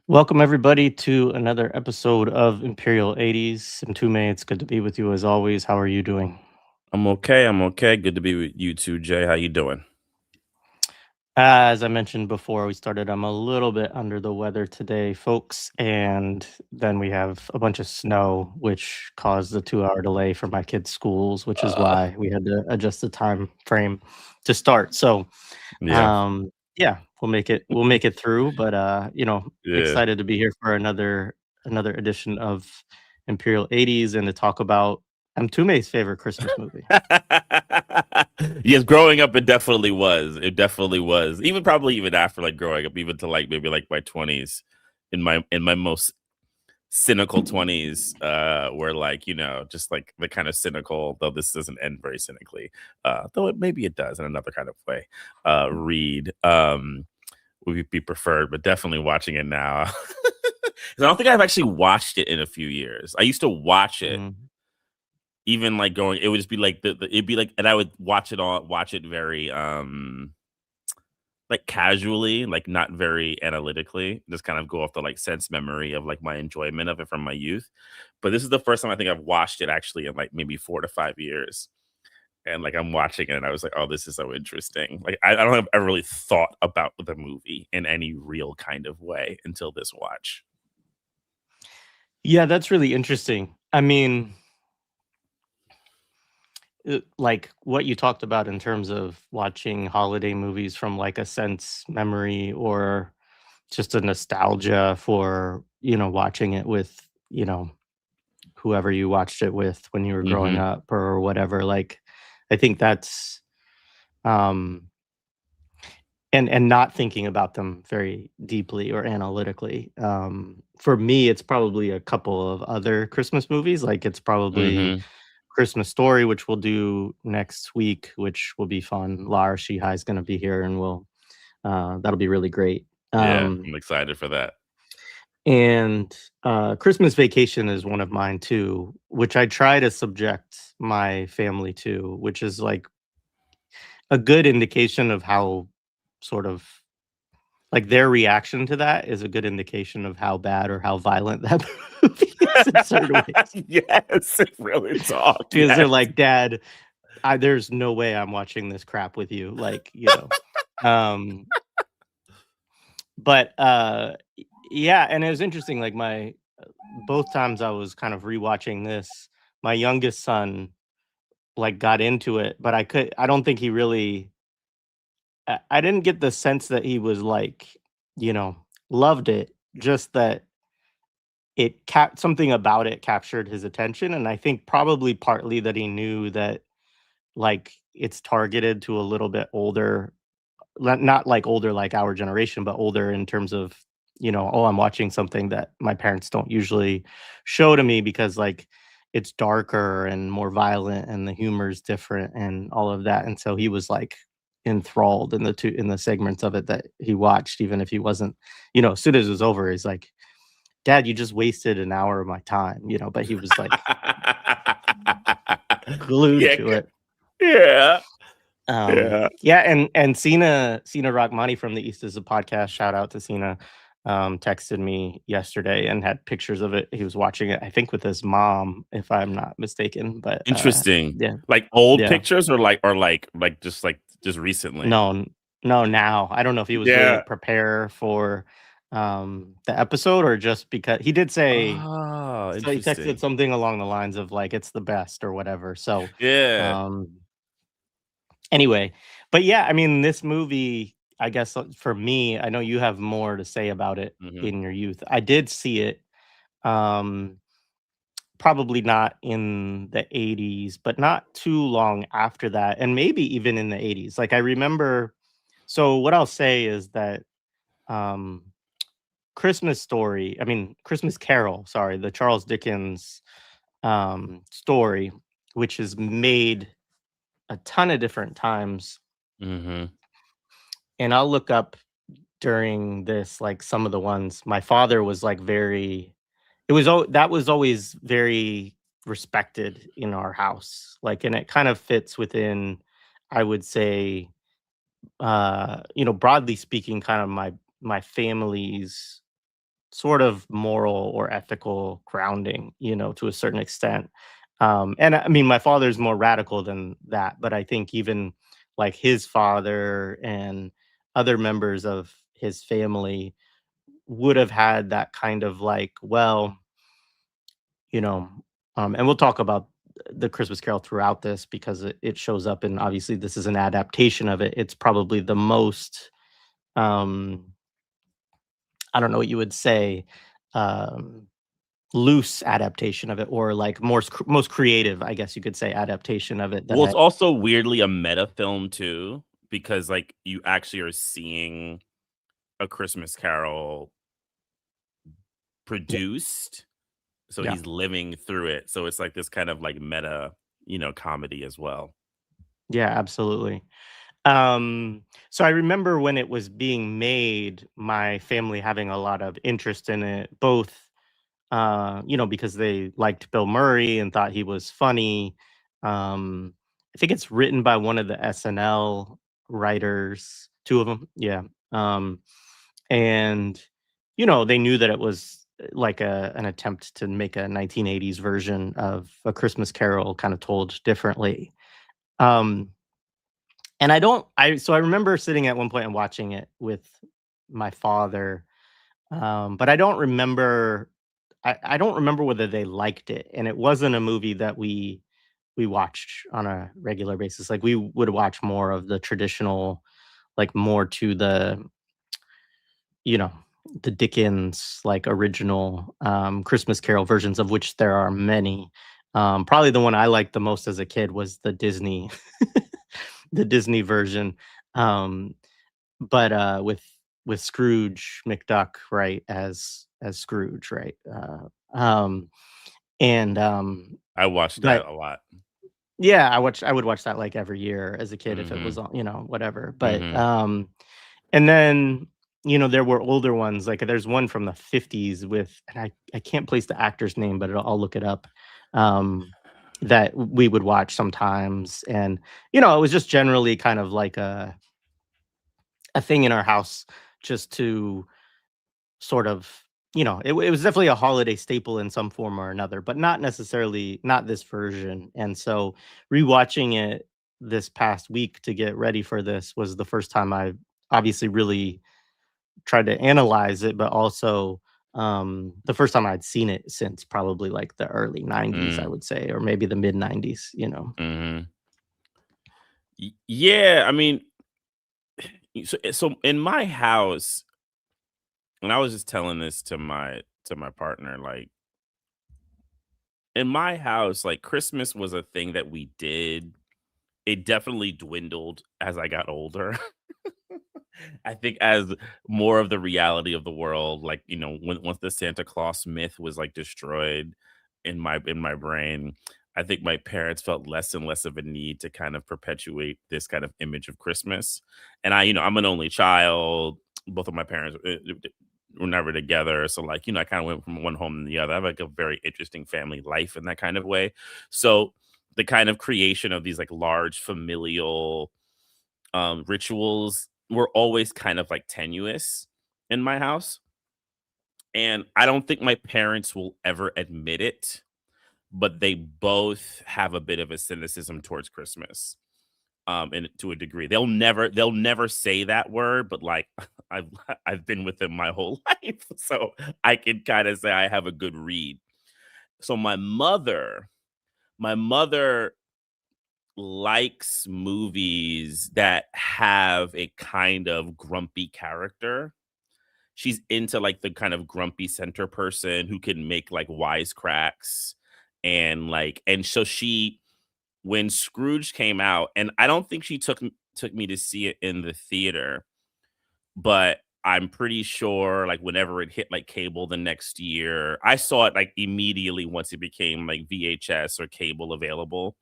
Welcome everybody to another episode of Imperial 80s. Mtume, it's good to be with you as always. How are you doing? I'm okay. I'm okay. Good to be with you too, Jay. How you doing? As I mentioned before we started, I'm a little bit under the weather today, folks, and then we have a bunch of snow, which caused a 2-hour delay for my kids' schools, which is Uh, why we had to adjust the time frame to start. So, yeah, um, yeah, we'll make it through, but yeah. excited to be here for another edition of Imperial 80s and to talk about Mtume's favorite Christmas movie. Yes, growing up, it definitely was. It definitely was. Even probably even after like growing up, even to like maybe like my 20s, in my most cynical 20s, where like just like the kind of cynical, though this doesn't end very cynically, though maybe it does in another kind of way. Read would be preferred, but definitely watching it now. 'Cause I don't think I've actually watched it in a few years. I used to watch it, Mhm. even like going. It would just be like it'd be like, and I would watch it very like casually, like not very analytically, just kind of go off the like sense memory of like my enjoyment of it from my youth. But this is the first time I think I've watched it actually in like maybe 4 to 5 years. And like I'm watching it and I was like, oh, this is so interesting. Like I don't have ever really thought about the movie in any real kind of way until this watch. Yeah, that's really interesting. I mean, like what you talked about in terms of watching holiday movies from like a sense memory or just a nostalgia for, watching it with, whoever you watched it with when you were growing Mhm. up or whatever. Like, I think that's um and not thinking about them very deeply or analytically. For me, it's probably a couple of other Christmas movies. Like it's probably Mhm. Christmas Story, which we'll do next week, which will be fun. Lara Shihai is going to be here, and that'll be really great. Yeah, Um, I'm excited for that. and Christmas Vacation is one of mine too, which I try to subject my family to, which is like a good indication of how sort of like their reaction to that is a good indication of how bad or how violent that movie is in certain ways. Yes, real talk, Because they're yes. like, "Dad, there's no way I'm watching this crap with you." Like, Um, but, yeah, and it was interesting, like, both times I was kind of rewatching this, my youngest son, like, got into it, but I don't think he really I didn't get the sense that he was, like, you know, loved it, just that something about it captured his attention, and I think probably partly that he knew that, like, it's targeted to a little bit older. Not like older like our generation, but older in terms of, "Oh, I'm watching something that my parents don't usually show to me because, like, it's darker and more violent and the humor's different and all of that," and so he was, like, enthralled in the segments of it that he watched, even if he wasn't, as soon as it was over, he's like, "Dad, you just wasted an hour of my time," but he was, like, glued Yeah, to it. yeah, yeah. Yeah, and Sina Rahmani from the East is a podcast. Shout out to Sina. Texted me yesterday and had pictures of it. He was watching it, I think, with his mom, if I'm not mistaken. But Interesting. yeah, Like old yeah. pictures or like just recently? No, no. Now I don't know if he was doing Yeah. it prepare for the episode or just because he did say. Oh, So he texted interesting. something along the lines of like it's the best or whatever. So Yeah. um anyway, but yeah, I mean, this movie, I guess, for me, I know you have more to say about it Mhm. in your youth. I did see it, um, probably not in the 80s, but not too long after that, and maybe even in the 80s. Like, I remember so what I'll say is that, um, Christmas Carol, sorry, the Charles Dickens, story, which is made a ton of different times, Mhm. and I'll look up during this, like, some of the ones my father was, like, very that was always very respected in our house, like, and it kind of fits within, I would say, broadly speaking, kind of my family's sort of moral or ethical grounding, to a certain extent. And I mean, my father's more radical than that, but I think even like his father and other members of his family would have had that kind of like, well, you know, and we'll talk about the Christmas Carol throughout this because it shows up, and obviously this is an adaptation of it. It's probably the most, um, I don't know what you would say, um, loose adaptation of it, or like most creative, I guess you could say, adaptation of it that Well, I. it's also weirdly a meta film too, because like you actually are seeing a Christmas Carol Yeah, produced, so yeah, he's living through it. So it's like this kind of like meta, comedy as well. yeah, absolutely. So I remember when it was being made, my family having a lot of interest in it, both because they liked Bill Murray and thought he was funny. I think it's written by one of the SNL writers, two of them, yeah. Um, and they knew that it was like an attempt to make a 1980s version of A Christmas Carol, kind of told differently. Um, and I remember sitting at one point and watching it with my father, but I don't remember whether they liked it, and it wasn't a movie that we watched on a regular basis. Like, we would watch more of the traditional, like, more to you know, the Dickens, like, original, Christmas Carol versions, of which there are many. Probably the one I liked the most as a kid was the Disney the Disney version, um, but, with Scrooge McDuck, right, as Scrooge, right? And, I watched but that a lot. yeah, I would watch that, like, every year as a kid if it was Mhm. on, whatever, but, Mhm. and then, there were older ones, like, there's one from the '50s with, and I can't place the actor's name, but I'll look it up, um, that we would watch sometimes, and, it was just generally kind of like a thing in our house just to sort of, it was definitely a holiday staple in some form or another, but not necessarily, not this version. And so rewatching it this past week to get ready for this was the first time I obviously really tried to analyze it, but also the first time I'd seen it since probably like the early 90s, I Mm. would say, or maybe the mid 90s. Mhm. Yeah, I mean, so in my house, and I was just telling this to my partner, like in my house, like Christmas was a thing that we did. It definitely dwindled as I got older. I think as more of the reality of the world, like, once the Santa Claus myth was like destroyed in my brain, I think my parents felt less and less of a need to kind of perpetuate this kind of image of Christmas. And I'm an only child. Both of my parents were never together. So like, I kind of went from one home to the other. I have like a very interesting family life in that kind of way. So the kind of creation of these like large familial rituals were always kind of like tenuous in my house. And I don't think my parents will ever admit it, but they both have a bit of a cynicism towards Christmas. And to a degree, they'll never say that word, but like I've I've been with them my whole life, so I can kind of say I have a good read. So my mother likes movies that have a kind of grumpy character. She's into like the kind of grumpy center person who can make like wisecracks, and so she when Scrooge came out, and I don't think she took me to see it in the theater, but I'm pretty sure like whenever it hit like cable the next year, I saw it like immediately once it became like VHS or cable available,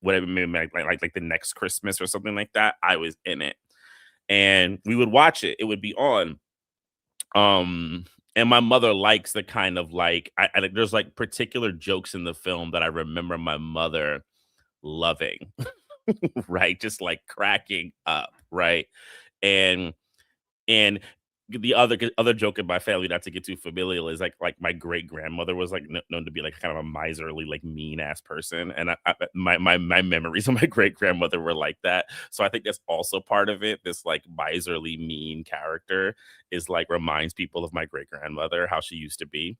whatever, maybe like the next Christmas or something like that. I was in it, and we would watch it. It would be on. Um, and my mother likes the kind of like there's like particular jokes in the film that I remember my mother loving, right? Just like cracking up, right? And and the other joke in my family, not to get too familial, is like my great grandmother was like known to be like kind of a miserly, like mean ass person, and my memories of my great grandmother were like that. So I think that's also part of it. This like miserly, mean character is like reminds people of my great grandmother, how she used to be.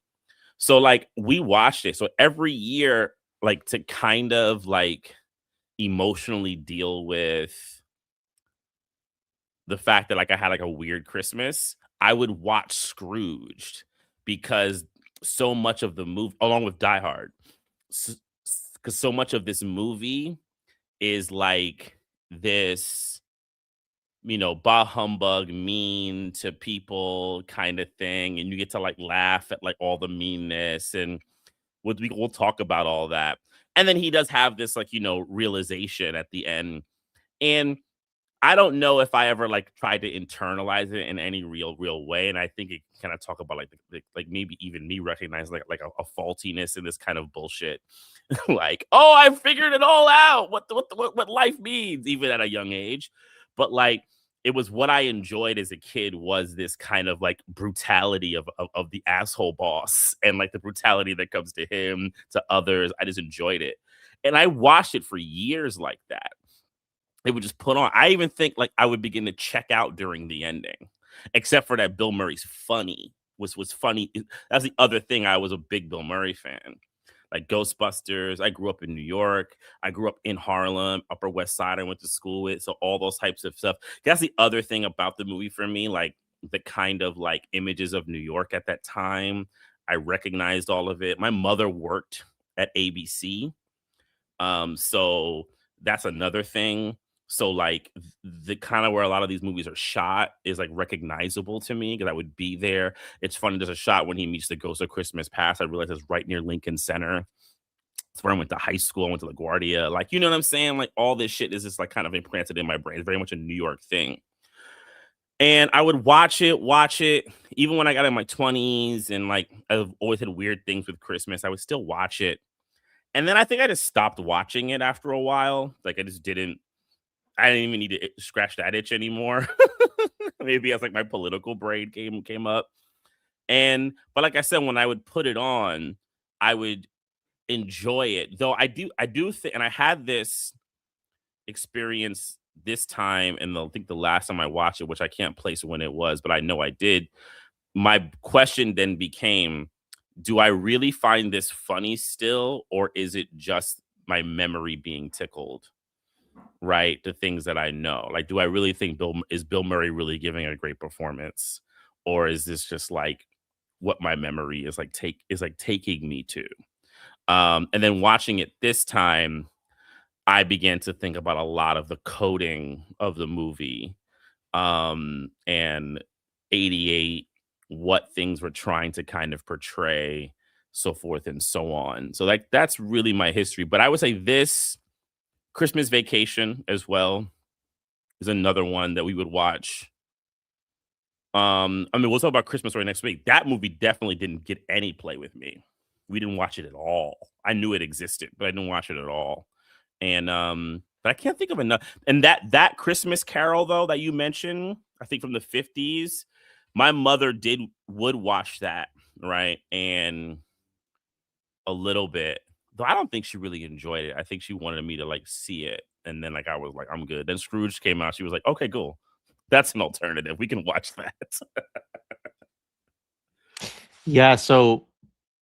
So like we watched it. So every year, like to kind of like emotionally deal with the fact that like I had like a weird Christmas, I would watch Scrooged because so much of the movie, along with Die Hard, because so much of this movie is like this, bah humbug, mean to people kind of thing, and you get to like laugh at like all the meanness, and we'll talk about all that. And then he does have this like realization at the end, and I don't know if I ever like tried to internalize it in any real way, and I think it kind of talk about like maybe even me recognizing like a faultiness in this kind of bullshit. Like, oh, I figured it all out. What life means, even at a young age. But like, it was what I enjoyed as a kid was this kind of like brutality of the asshole boss and like the brutality that comes to him, to others. I just enjoyed it, and I watched it for years like that. It would just put on. I even think like I would begin to check out during the ending, except for that Bill Murray's funny was funny. That's the other thing. I was a big Bill Murray fan. Like Ghostbusters. I grew up in New York. I grew up in Harlem, Upper West Side. I went to school with, so all those types of stuff. That's the other thing about the movie for me, like the kind of like images of New York at that time. I recognized all of it. My mother worked at ABC, so that's another thing. So like the kind of where a lot of these movies are shot is like recognizable to me because I would be there. It's funny. There's a shot when he meets the ghost of Christmas Past. I realized it's right near Lincoln Center. It's where I went to high school. I went to LaGuardia. Like, you know what I'm saying? Like all this shit is just like kind of implanted in my brain. It's very much a New York thing. And I would watch it, even when I got in my 20s, and like I've always had weird things with Christmas. I would still watch it. And then I think I just stopped watching it after a while. Like I didn't even need to scratch that itch anymore. Maybe as like my political brain came up. But like I said, when I would put it on, I would enjoy it. Though I do think, and I had this experience this time, and I think the last time I watched it, which I can't place when it was, but I know I did. My question then became, do I really find this funny still, or is it just my memory being tickled? Right, the things that I know. Like, do I really think Bill Murray really giving a great performance, or is this just like what my memory is like taking me to? And then watching it this time, I began to think about a lot of the coding of the movie, and 88, what things were trying to kind of portray, so forth and so on. So like that's really my history. But I would say this Christmas Vacation as well is another one that we would watch. I mean, we'll talk about Christmas Story next week. That movie definitely didn't get any play with me. We didn't watch it at all. I knew it existed, but I didn't watch it at all. And but I can't think of enough. And that Christmas Carol though that you mentioned, I think from the 50s, my mother would watch that, right? And a little bit. Though I don't think she really enjoyed it. I think she wanted me to like see it. And then like I was like, I'm good. Then Scrooge came out. She was like, okay, cool. That's an alternative. We can watch that. Yeah, so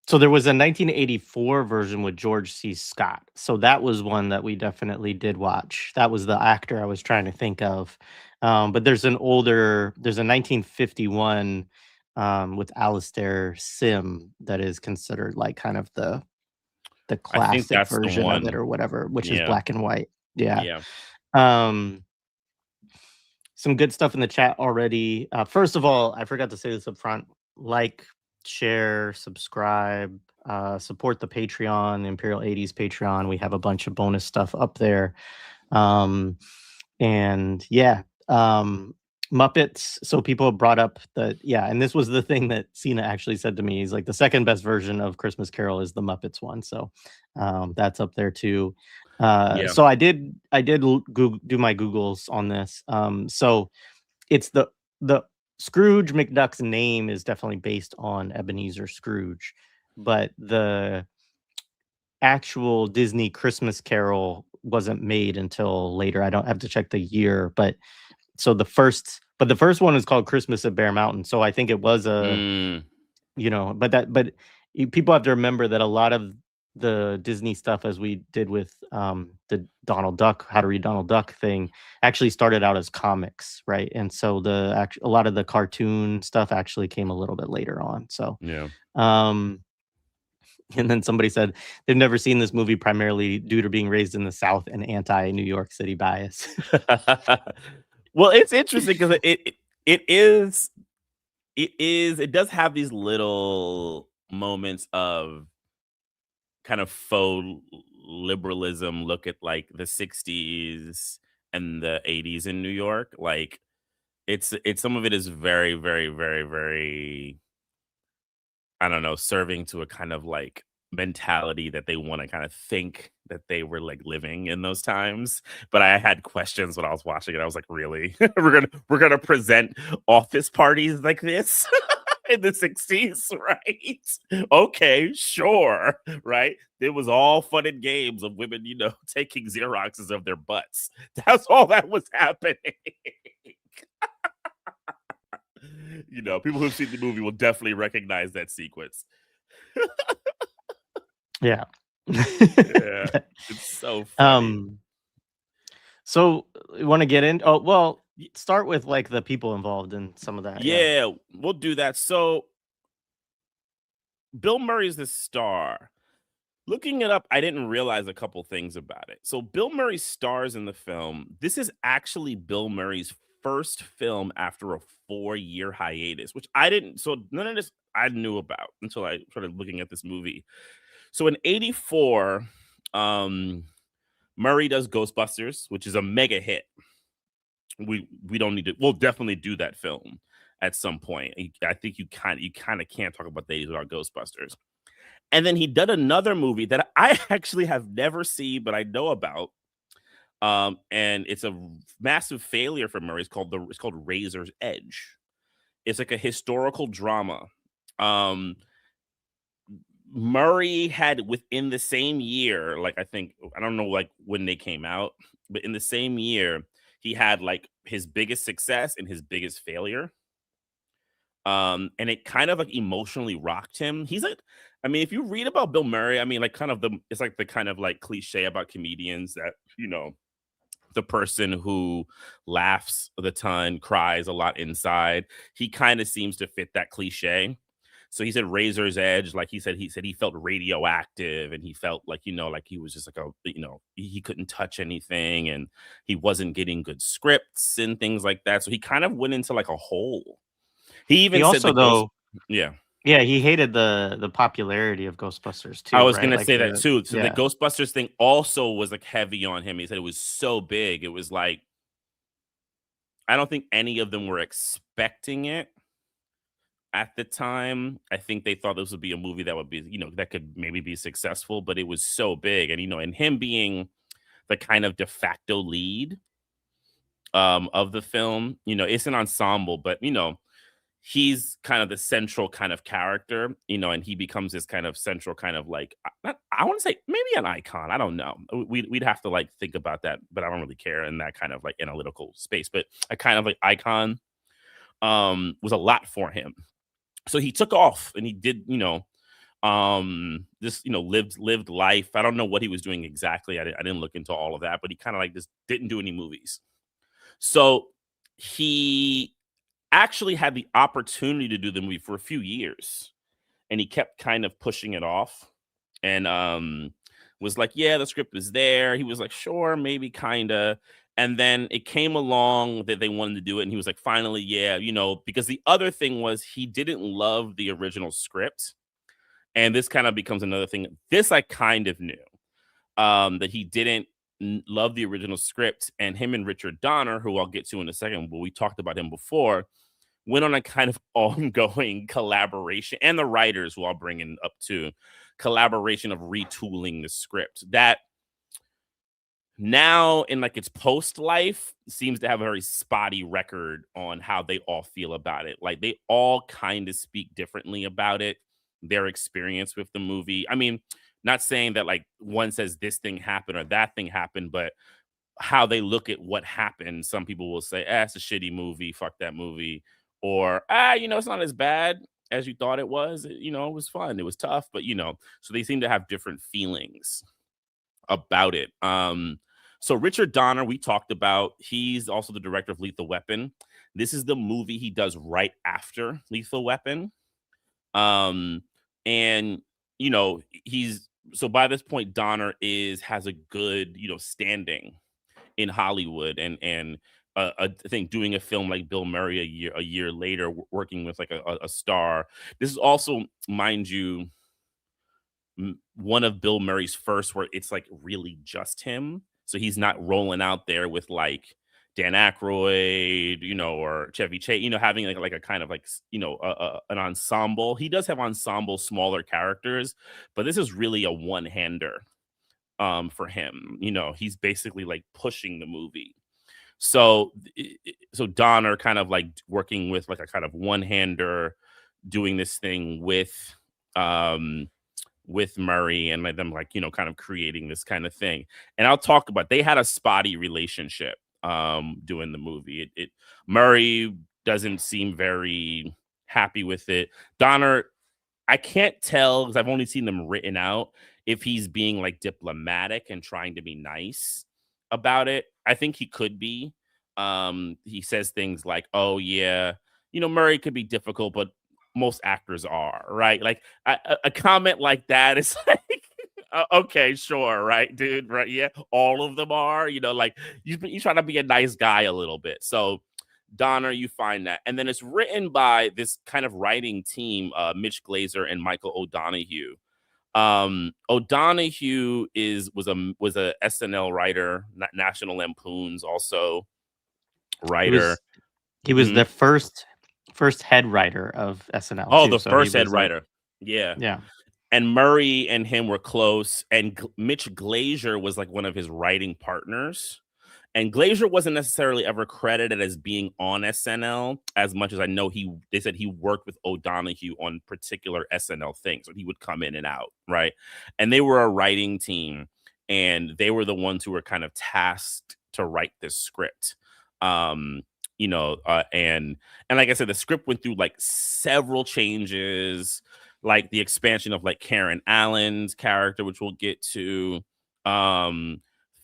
there was a 1984 version with George C. Scott. So that was one that we definitely did watch. That was the actor I was trying to think of. But there's a 1951 with Alistair Sim that is considered like kind of the I think classic that's the version of it one. or whatever, which is Yeah. black and white. Yeah. Yeah. Um, some good stuff in the chat already. First of all, I forgot to say this up front. Like, share, subscribe, support the Patreon, Imperial 80s Patreon. We have a bunch of bonus stuff up there. And yeah, Muppets. So people brought up and this was the thing that Cena actually said to me. He's like, the second best version of Christmas Carol is the Muppets one. So that's up there too. Yeah. So I did do my Googles on this. So it's the Scrooge McDuck's name is definitely based on Ebenezer Scrooge, but the actual Disney Christmas Carol wasn't made until later. I don't have to check the year, but so the first one is called Christmas at Bear Mountain. So I think it was a, Mm, but people have to remember that a lot of the Disney stuff, as we did with the Donald Duck, How to Read Donald Duck thing, actually started out as comics, right? And so a lot of the cartoon stuff actually came a little bit later on. So, yeah. um, and then somebody said they've never seen this movie primarily due to being raised in the South and anti New York City bias. Well, it's interesting because it does have these little moments of kind of faux liberalism. Look at like the 60s and the 80s in New York. Like it's some of it is very, very, very, very, I don't know, serving to a kind of like mentality that they want to kind of think that they were like living in those times. But I had questions when I was watching it. I was like, really? we're gonna present office parties like this in the 60s, right? Okay, sure. Right. It was all fun and games of women, taking Xeroxes of their butts. That's all that was happening. People who've seen the movie will definitely recognize that sequence. Yeah. Yeah, it's so funny. So you want to get in? Oh, well, start with like the people involved in some of that. Yeah. Yeah, we'll do that. So Bill Murray's the star. Looking it up, I didn't realize a couple things about it. So Bill Murray stars in the film. This is actually Bill Murray's first film after a 4-year hiatus, which I didn't. So none of this I knew about until I started looking at this movie. So in '84, Murray does Ghostbusters, which is a mega hit. We don't need to. We'll definitely do that film at some point. I think you kind of can't talk about the 80s without Ghostbusters. And then he did another movie that I actually have never seen, but I know about. And it's a massive failure for Murray. It's called Razor's Edge. It's like a historical drama. Um, Murray had within the same year, like I don't know like when they came out, but in the same year, he had like his biggest success and his biggest failure. And it kind of like emotionally rocked him. He's like, I mean, if you read about Bill Murray, I mean, like it's like the kind of like cliche about comedians that, the person who laughs a ton, cries a lot inside. He kind of seems to fit that cliche. So he said Razor's Edge, like he said he felt radioactive and he felt like, like he was just like he couldn't touch anything and he wasn't getting good scripts and things like that. So he kind of went into like a hole. He He even said also the ghost. though, Yeah. yeah, he hated the popularity of Ghostbusters I too, was right? gonna Like say that too. So the yeah. Ghostbusters thing also was like heavy on him. He said it was so big. It was like I don't think any of them were expecting it at the time. I think they thought this would be a movie that would be, that could maybe be successful, but it was so big. And and him being the kind of de facto lead of the film, it's an ensemble, but he's kind of the central kind of character, and he becomes this kind of central kind of like I want to say maybe an icon. I don't know. We'd have to like think about that, but I don't really care in that kind of like analytical space. But a kind of like icon was a lot for him. So he took off and he did, just lived life. I don't know what he was doing exactly. I didn't look into all of that, but he kind of like just didn't do any movies. So he actually had the opportunity to do the movie for a few years and he kept kind of pushing it off and was like, yeah, the script is there. He was like, sure, maybe kind of. And then it came along that they wanted to do it and he was like, finally, yeah, because the other thing was he didn't love the original script. And this kind of becomes another thing. This I kind of knew that he didn't love the original script, and him and Richard Donner, who I'll get to in a second, but we talked about him before, went on a kind of ongoing collaboration, and the writers who I'll bring in up to collaboration of retooling the script that Now in like its post life seems to have a very spotty record on how they all feel about it. Like they all kind of speak differently about it, their experience with the movie. I mean, not saying that like one says this thing happened or that thing happened, but how they look at what happened. Some people will say, it's a shitty movie, fuck that movie. Or, it's not as bad as you thought it was. It was fun. It was tough, but so they seem to have different feelings about it. So Richard Donner, we talked about, he's also the director of Lethal Weapon. This is the movie he does right after Lethal Weapon. And he's so by this point, Donner has a good, standing in Hollywood, and I think doing a film like Bill Murray a year later, working with like a star. This is also, mind you, one of Bill Murray's first where it's like really just him. So he's not rolling out there with like Dan Aykroyd, or Chevy Chase, having like a kind of like an ensemble. He does have ensemble smaller characters, but this is really a one-hander for him. He's basically like pushing the movie. So Donner kind of like working with like a kind of one-hander, doing this thing with Murray and like them like, kind of creating this kind of thing. And I'll talk about, they had a spotty relationship doing the movie. Murray doesn't seem very happy with it. Donner, I can't tell because I've only seen them written out if he's being like diplomatic and trying to be nice about it. I think he could be. He says things like, "Oh yeah, Murray could be difficult, but most actors are, right?" Like a comment like that is like, okay, sure, right, dude, right? Yeah, all of them are. Like you trying to be a nice guy a little bit. So Donner, you find that. And then it's written by this kind of writing team, Mitch Glazer and Michael O'Donoghue. O'Donoghue was a SNL writer, National Lampoon's also writer. He was the first head writer of SNL Oh, too. the So he first head was like, writer. Yeah. yeah. And Murray and him were close. And Mitch Glazer was like one of his writing partners. And Glazer wasn't necessarily ever credited as being on SNL as much as I know they said he worked with O'Donoghue on particular SNL things. So he would come in and out, right? And they were a writing team, and they were the ones who were kind of tasked to write this script. And like I said, the script went through like several changes, like the expansion of like Karen Allen's character, which we'll get to.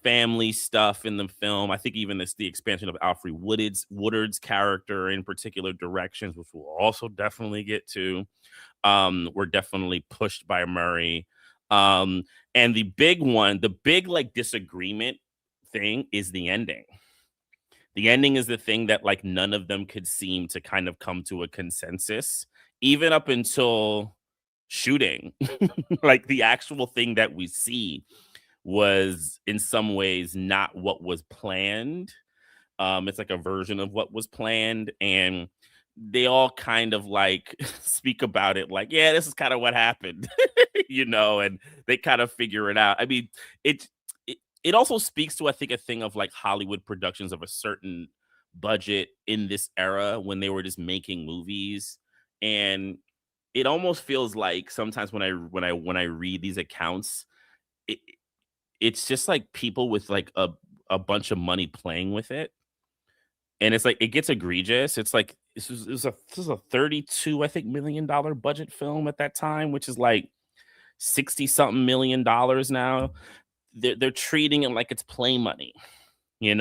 Family stuff in the film. I think even the expansion of Alfred Woodard's character in particular directions, which we'll also definitely get to, were definitely pushed by Murray. And the big like disagreement thing is the ending. The ending is the thing that like none of them could seem to kind of come to a consensus, even up until shooting. Like the actual thing that we see was in some ways not what was planned. It's like a version of what was planned, and they all kind of like speak about it like, yeah, this is kind of what happened, and they kind of figure it out. I mean, it also speaks to, I think, a thing of like Hollywood productions of a certain budget in this era when they were just making movies. And it almost feels like sometimes when I read these accounts, it's just like people with like a bunch of money playing with it. And it's like it gets egregious. It's like this is a 32, I think, $1 million budget film at that time, which is like 60 something $million now. They're treating it like it's play money, and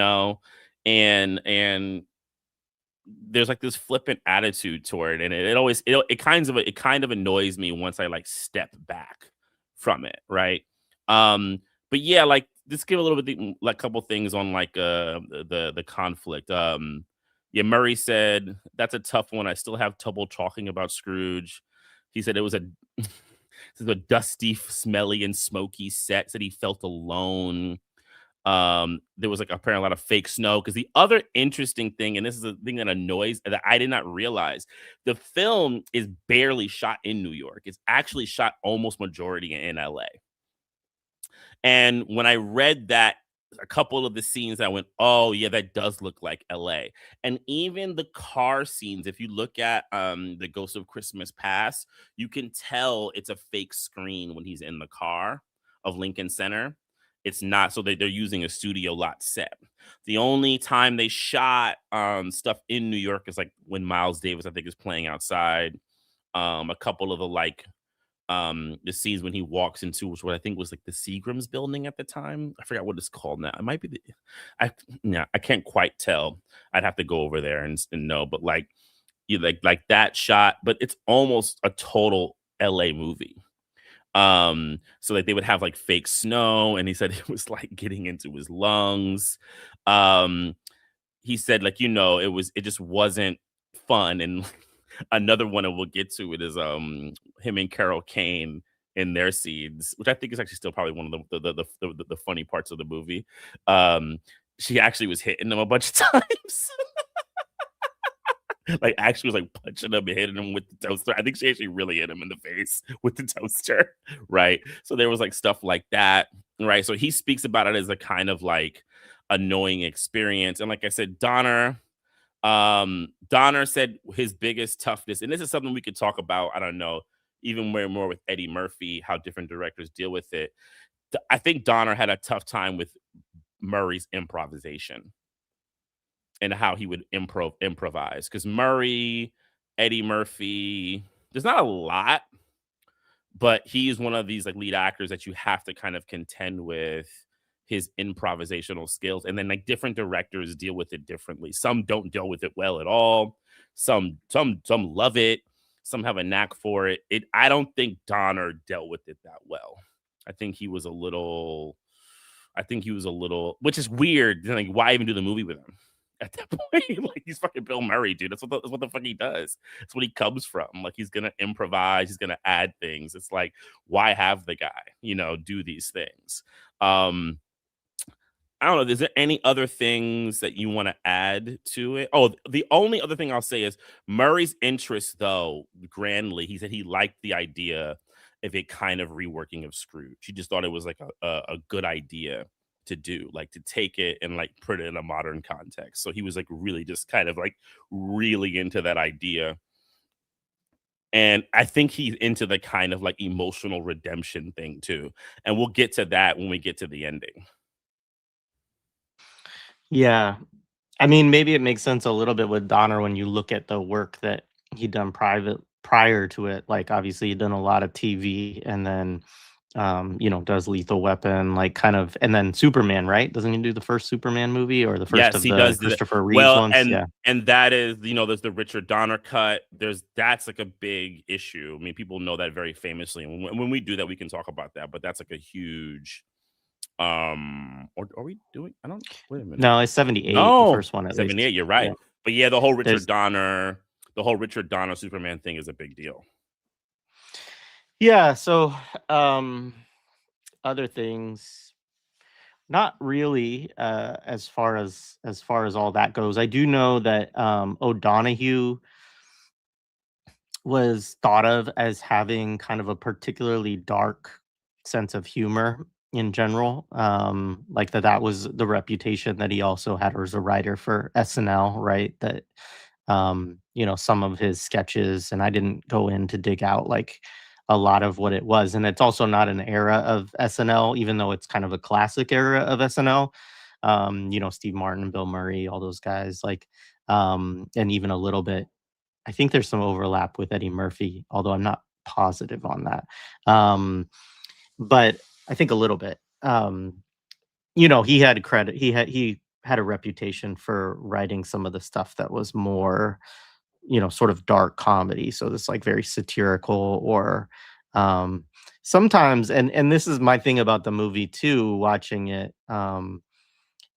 there's like this flippant attitude toward it, and it kind of annoys me once I like step back from it, right? But yeah, like let's give a little bit like couple things on like the conflict. Yeah, Murray said that's a tough one. I still have trouble talking about Scrooge. He said it was this is a dusty, smelly, and smoky set. Said he felt alone. There was like apparently a lot of fake snow, because the other interesting thing, and this is the thing that annoys that I did not realize, the film is barely shot in New York. It's actually shot almost majority in LA. And when I read that a couple of the scenes I went, "Oh, yeah, that does look like LA." And even the car scenes, if you look at, The Ghost of Christmas Past, you can tell it's a fake screen when he's in the car of Lincoln Center. It's not, so they're using a studio lot set. The only time they shot, stuff in New York is, like, when Miles Davis, I think, is playing outside. A couple of the scenes when he walks into, which what I think was like the Seagram's building at the time. I forgot what it's called now. It might be I yeah, I can't quite tell. I'd have to go over there and know, but like you like that shot, but it's almost a total LA movie. So like they would have like fake snow, and he said it was like getting into his lungs. Um, he said, like, it just wasn't fun. And another one that we'll get to it is him and Carol Kane in their scenes, which I think is actually still probably one of the funny parts of the movie. She actually was hitting him a bunch of times. Like actually was like punching him and hitting him with the toaster. I think she actually really hit him in the face with the toaster, right? So there was like stuff like that, right? So he speaks about it as a kind of like annoying experience. And like I said, Donner said his biggest toughness, and this is something we could talk about, I don't know, even way more with Eddie Murphy, how different directors deal with it. I think Donner had a tough time with Murray's improvisation and how he would improvise. Because Murray, Eddie Murphy, there's not a lot, but he's one of these like lead actors that you have to kind of contend with his improvisational skills. And then like different directors deal with it differently. Some don't deal with it well at all. Some love it. Some have a knack for it. I don't think Donner dealt with it that well. I think he was a little, which is weird. Like, why even do the movie with him at that point? Like, he's fucking Bill Murray, dude. That's what the fuck he does. That's what he comes from. Like, he's gonna improvise. He's gonna add things. It's like, why have the guy, do these things? I don't know. Is there any other things that you want to add to it? Oh, the only other thing I'll say is Murray's interest, though, grandly, he said he liked the idea of a kind of reworking of Scrooge. He just thought it was like a good idea to do, like to take it and like put it in a modern context. So he was like really just kind of like really into that idea. And I think he's into the kind of like emotional redemption thing too. And we'll get to that when we get to the ending. Yeah. I mean, maybe it makes sense a little bit with Donner when you look at the work that he'd done prior to it. Like, obviously, he'd done a lot of TV, and then, does Lethal Weapon, like, kind of, and then Superman, right? Doesn't he do the first Superman movie or the first Yes, of he the does. Christopher Reeves Well, ones? and Yeah. and that is, there's the Richard Donner cut. That's like a big issue. I mean, people know that very famously. And when we do that, we can talk about that. But that's like a huge. Or are we doing? I don't. Wait a minute. No, it's 78, the No, first one at least. 78. You're right. Yeah. But yeah, There's The whole Richard Donner Superman thing is a big deal. Yeah, so, um, other things, not really, as far as all that goes. I do know that, O'Donoghue was thought of as having kind of a particularly dark sense of humor in general. Like that was the reputation that he also had as a writer for SNL, right? That some of his sketches, and I didn't go in to dig out like a lot of what it was. And it's also not an era of SNL, even though it's kind of a classic era of SNL. Steve Martin, Bill Murray, all those guys, like and even a little bit, I think there's some overlap with Eddie Murphy, although I'm not positive on that. But I think a little bit. He had credit. He had a reputation for writing some of the stuff that was more, sort of dark comedy. So this like very satirical or sometimes, and this is my thing about the movie too, watching it,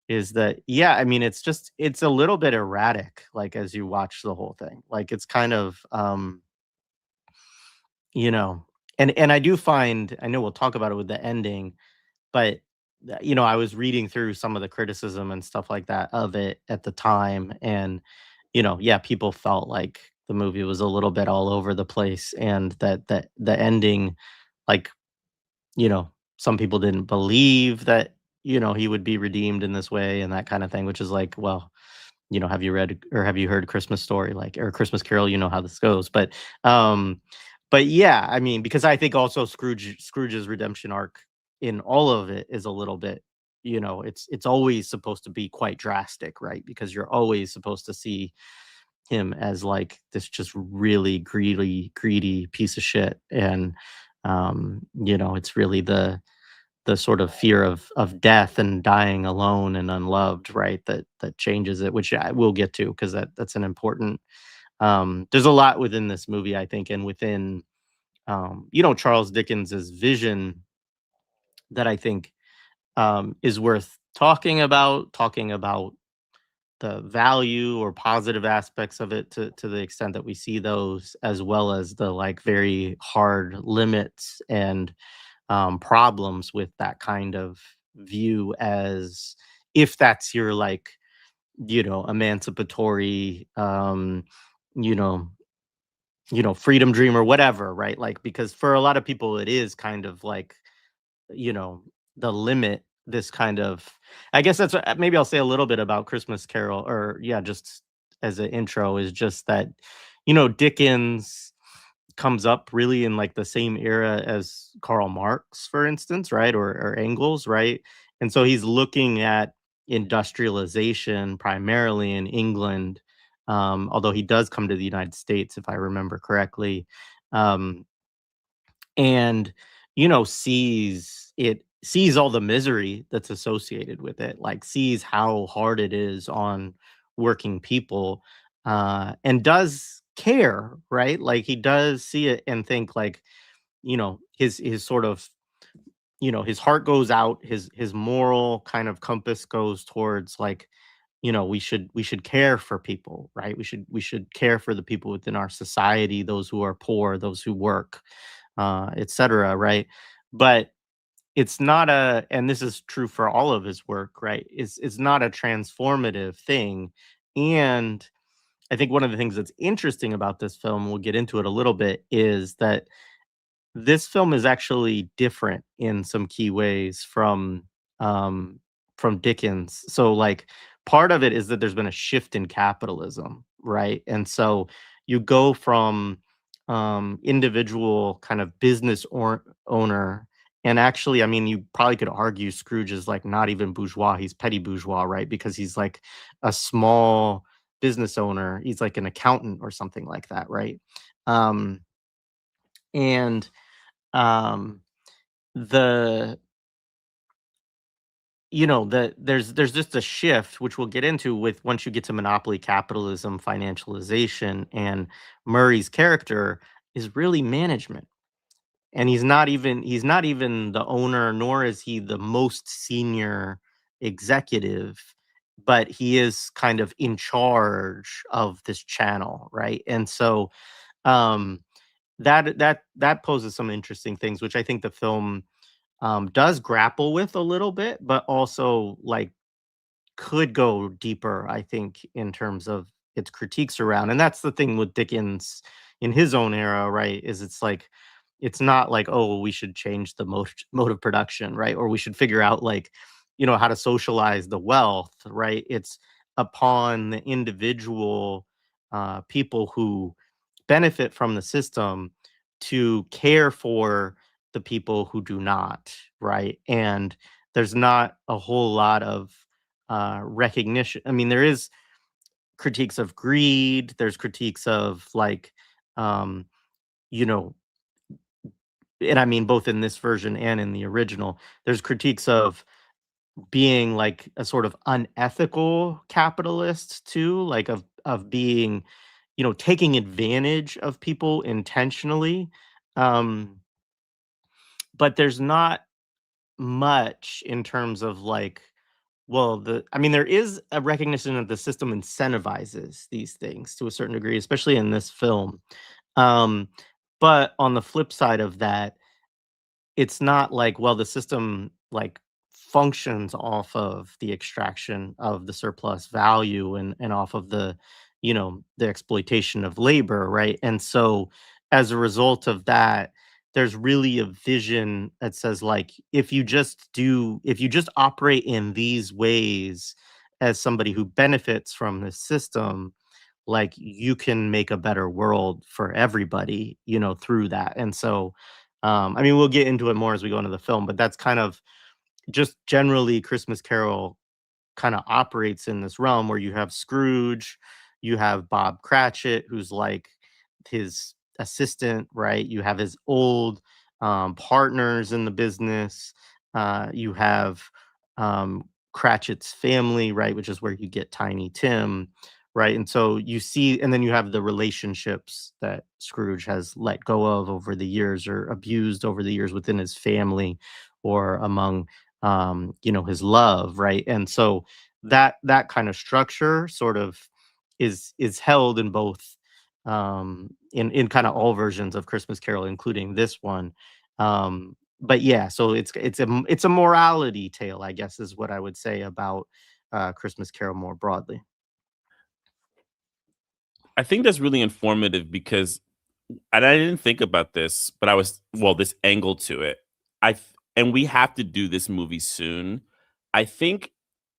is that, yeah, I mean, it's a little bit erratic, like, as you watch the whole thing. Like, it's kind of, you know and I do find, I know we'll talk about it with the ending, but, I was reading through some of the criticism and stuff like that of it at the time, and, yeah, people felt like the movie was a little bit all over the place, and that the ending, like, some people didn't believe that, he would be redeemed in this way and that kind of thing, which is like, well, have you read or have you heard Christmas Story, like, or Christmas Carol? You know how this goes, um, but yeah, I mean, because I think also Scrooge's redemption arc in all of it is a little bit, it's always supposed to be quite drastic, right? Because you're always supposed to see him as like this just really greedy piece of shit, and it's really the sort of fear of death and dying alone and unloved, right? That changes it, which I will get to because that's an important. There's a lot within this movie, I think, and within Charles Dickens's vision that I think is worth talking about the value or positive aspects of it to the extent that we see those, as well as the like very hard limits and problems with that kind of view, as if that's your like emancipatory you know freedom dream or whatever, right? Like, because for a lot of people it is kind of like, you know the limit, this kind of, I guess that's maybe I'll say a little bit about Christmas Carol, or yeah, just as an intro, is just that Dickens comes up really in like the same era as Karl Marx, for instance, right? Or Engels, right? And so he's looking at industrialization primarily in England, although he does come to the United States, if I remember correctly. Um, and sees all the misery that's associated with it, like sees how hard it is on working people, and does care, right? Like he does see it and think like, his sort of, his heart goes out, his moral kind of compass goes towards like, we should care for people, right? We should care for the people within our society, those who are poor, those who work, etc., right? But it's not a, and this is true for all of his work, right? It's not a transformative thing. And I think one of the things that's interesting about this film, we'll get into it a little bit, is that this film is actually different in some key ways um from Dickens. So like part of it is that there's been a shift in capitalism, right? And so you go from individual kind of business or owner, and actually, I mean, you probably could argue Scrooge is like not even bourgeois, he's petty bourgeois, right? Because he's like a small business owner, he's like an accountant or something like that, right? um and um the there's just a shift, which we'll get into with once you get to monopoly capitalism, financialization, and Murray's character is really management. And he's not even the owner, nor is he the most senior executive, but he is kind of in charge of this channel, right? And so um that poses some interesting things, which I think the film does grapple with a little bit, but also like could go deeper, I think, in terms of its critiques around. And that's the thing with Dickens in his own era, right? Is it's like it's not like, oh, we should change the mode of production, right? Or we should figure out like, how to socialize the wealth, right? It's upon the individual people who benefit from the system to care for the people who do not, right? And there's not a whole lot of recognition. I mean, there is critiques of greed. There's critiques of like, um, you know, and I mean both in this version and in the original. There's critiques of being like a sort of unethical capitalist too, like of being, taking advantage of people intentionally. Um, but there's not much in terms of like, well, I mean, there is a recognition that the system incentivizes these things to a certain degree, especially in this film. Um, but on the flip side of that, it's not like, well, the system like functions off of the extraction of the surplus value and off of the exploitation of labor, right? And so as a result of that, there's really a vision that says like if you just operate in these ways as somebody who benefits from this system, like you can make a better world for everybody, you know, through that. And so I mean, we'll get into it more as we go into the film, but that's kind of just generally Christmas Carol kind of operates in this realm where you have Scrooge, you have Bob Cratchit, who's like his assistant, right? You have his old partners in the business. You have Cratchit's family, right? Which is where you get Tiny Tim, right? And so you see, and then you have the relationships that Scrooge has let go of over the years or abused over the years within his family or among you know, his love, right? And so that kind of structure sort of is held in both in kind of all versions of Christmas Carol, including this one. But yeah, so it's a morality tale, I guess, is what I would say about Christmas Carol more broadly. I think that's really informative because and I didn't think about this, but I was well, this angle to it. And we have to do this movie soon. I think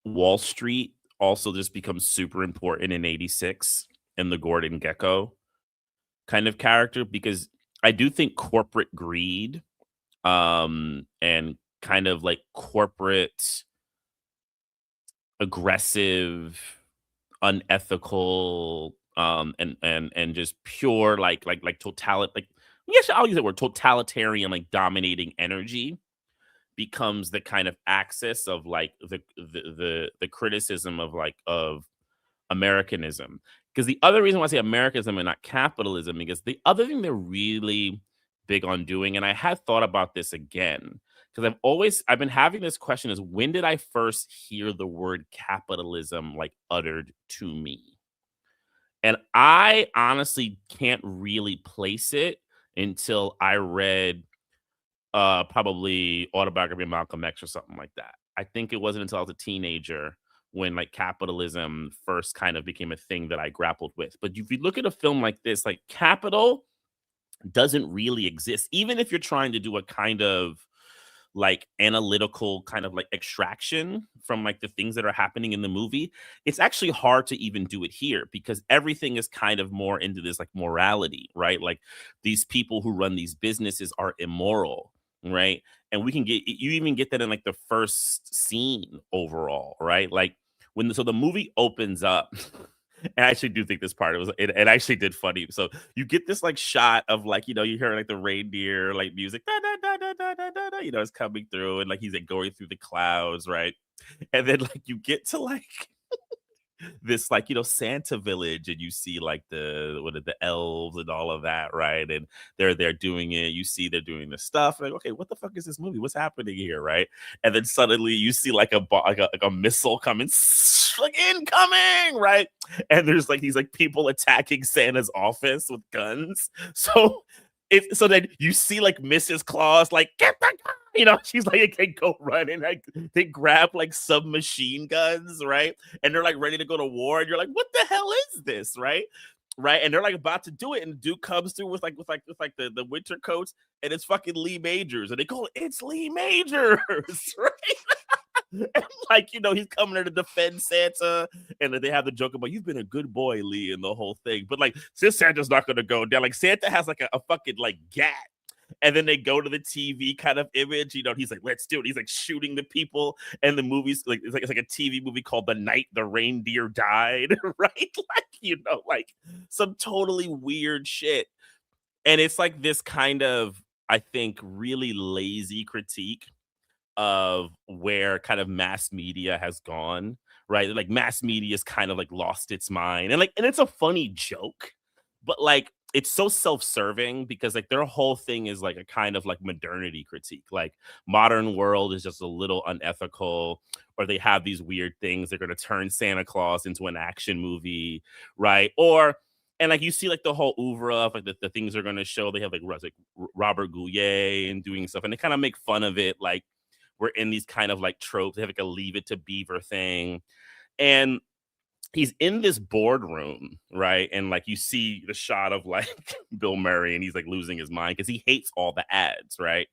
Wall Street also just becomes super important in 86 and the Gordon Gecko kind of character because I do think corporate greed and kind of like corporate aggressive unethical and just pure like yes, I'll use that word totalitarian like dominating energy becomes the kind of axis of like the criticism of like of Americanism. Because the other reason why I say Americanism and not capitalism, because the other thing they're really big on doing, and I had thought about this again, because I've been having this question is when did I first hear the word capitalism like uttered to me? And I honestly can't really place it until I read probably Autobiography of Malcolm X or something like that. I think it wasn't until I was a teenager when like capitalism first kind of became a thing that I grappled with. But if you look at a film like this, like capital doesn't really exist. Even if you're trying to do a kind of like analytical kind of like extraction from like the things that are happening in the movie, it's actually hard to even do it here because everything is kind of more into this like morality, right? Like these people who run these businesses are immoral, right? And we can get you even get that in like the first scene overall, right? Like so the movie opens up and I actually do think this part it actually did funny. So you get this like shot of like you hear like the reindeer like music da, da, da, da, da, da, da, da, it's coming through and like he's like going through the clouds, right? And then like you get to like this like Santa village and you see like the elves and all of that, right? And they're doing it, you see they're doing the stuff like, okay, what the fuck is this movie, what's happening here, right? And then suddenly you see like a missile coming like incoming, right? And there's like these like people attacking Santa's office with guns. So then you see like Mrs. Claus like get the gun, she's like they go running, like they grab like submachine guns, right? And they're like ready to go to war, and you're like, what the hell is this, right? Right, and they're like about to do it, and the dude comes through with the winter coats, and it's fucking Lee Majors, and they call it's Lee Majors, right? And like he's coming there to defend Santa, and then they have the joke about you've been a good boy, Lee, and the whole thing. But like, since Santa's not gonna go down, like Santa has like a fucking like gat. And then they go to the TV kind of image, he's like, let's do it. He's like shooting the people, and the movie's like it's like a TV movie called The Night the Reindeer Died, right? Like some totally weird shit. And it's like this kind of, I think, really lazy critique of where kind of mass media has gone, right? Like mass media has kind of like lost its mind. And it's a funny joke, but like it's so self-serving because like their whole thing is like a kind of like modernity critique. Like modern world is just a little unethical, or they have these weird things. They're gonna turn Santa Claus into an action movie, right? Or and like you see like the whole oeuvre of like the things they're gonna show. They have like Robert Goulet and doing stuff, and they kind of make fun of it. Like we're in these kind of like tropes. They have like a Leave It to Beaver thing. And he's in this boardroom, right? And like you see the shot of like Bill Murray, and he's like losing his mind because he hates all the ads, right?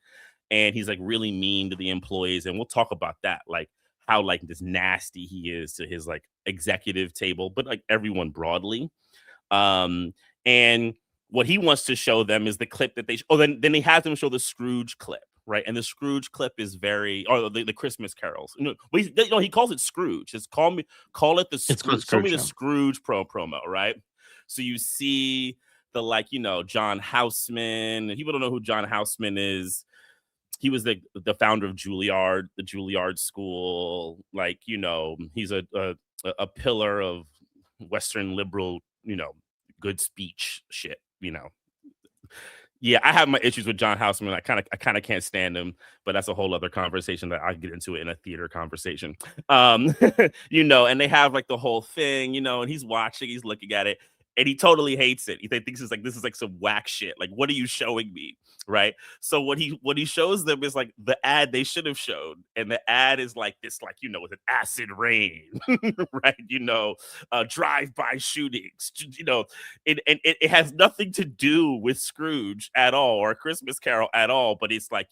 And he's like really mean to the employees, and we'll talk about that, like how like this nasty he is to his like executive table, but like everyone broadly. And what he wants to show them is the clip that they then he has them show the Scrooge clip, right? And the Scrooge clip is very, or the Christmas carols. He calls it Scrooge. Just call it the It's called Scrooge. Show me Scrooge, the yeah. Scrooge promo, right? So you see the like, John Houseman. People don't know who John Houseman is. He was the founder of Juilliard, the Juilliard School. Like, he's a pillar of Western liberal, good speech shit. Yeah, I have my issues with John Houseman. I kind of can't stand him, but that's a whole other conversation that I'll get into it in a theater conversation. And they have like the whole thing, and he's watching, he's looking at it, and he totally hates it. He thinks it's like this is like some whack shit. Like, what are you showing me? Right. So what he shows them is like the ad they should have showed. And the ad is like this, like, with an acid rain, right? Drive-by shootings, it has nothing to do with Scrooge at all or Christmas Carol at all, but it's like,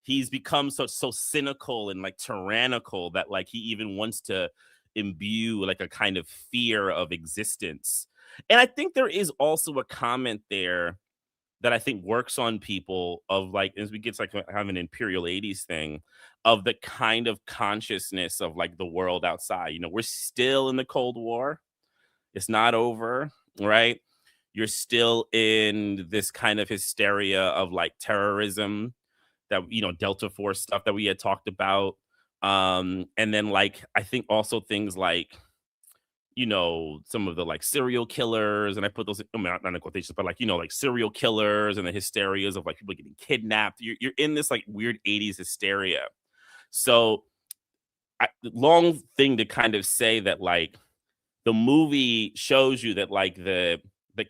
he's become so cynical and like tyrannical that like he even wants to imbue like a kind of fear of existence. And I think there is also a comment there that I think works on people of like, as we get to like have an Imperial 80s thing of the kind of consciousness of like the world outside. We're still in the Cold War. It's not over, right? You're still in this kind of hysteria of like terrorism that, Delta Force stuff that we had talked about. And then like, I think also things like, some of the like serial killers, and I put those, I mean, not in quotations, but like, like serial killers and the hysterias of like people getting kidnapped. You're in this like weird 80s hysteria. So long thing to kind of say that like the movie shows you that like the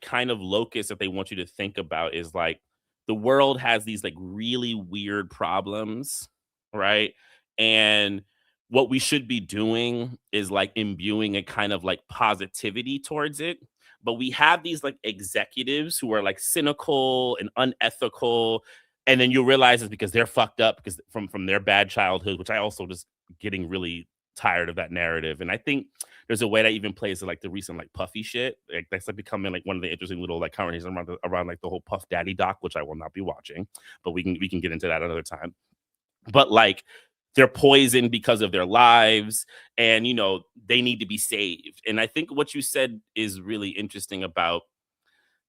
kind of locus that they want you to think about is like the world has these like really weird problems, right? And what we should be doing is like imbuing a kind of like positivity towards it. But we have these like executives who are like cynical and unethical. And then you'll realize it's because they're fucked up because from their bad childhood, which I also just getting really tired of that narrative. And I think there's a way that even plays to like the recent like Puffy shit. Like that's like becoming like one of the interesting little like conversations around like the whole Puff Daddy doc, which I will not be watching, but we can get into that another time. But like they're poisoned because of their lives, and they need to be saved. And I think what you said is really interesting about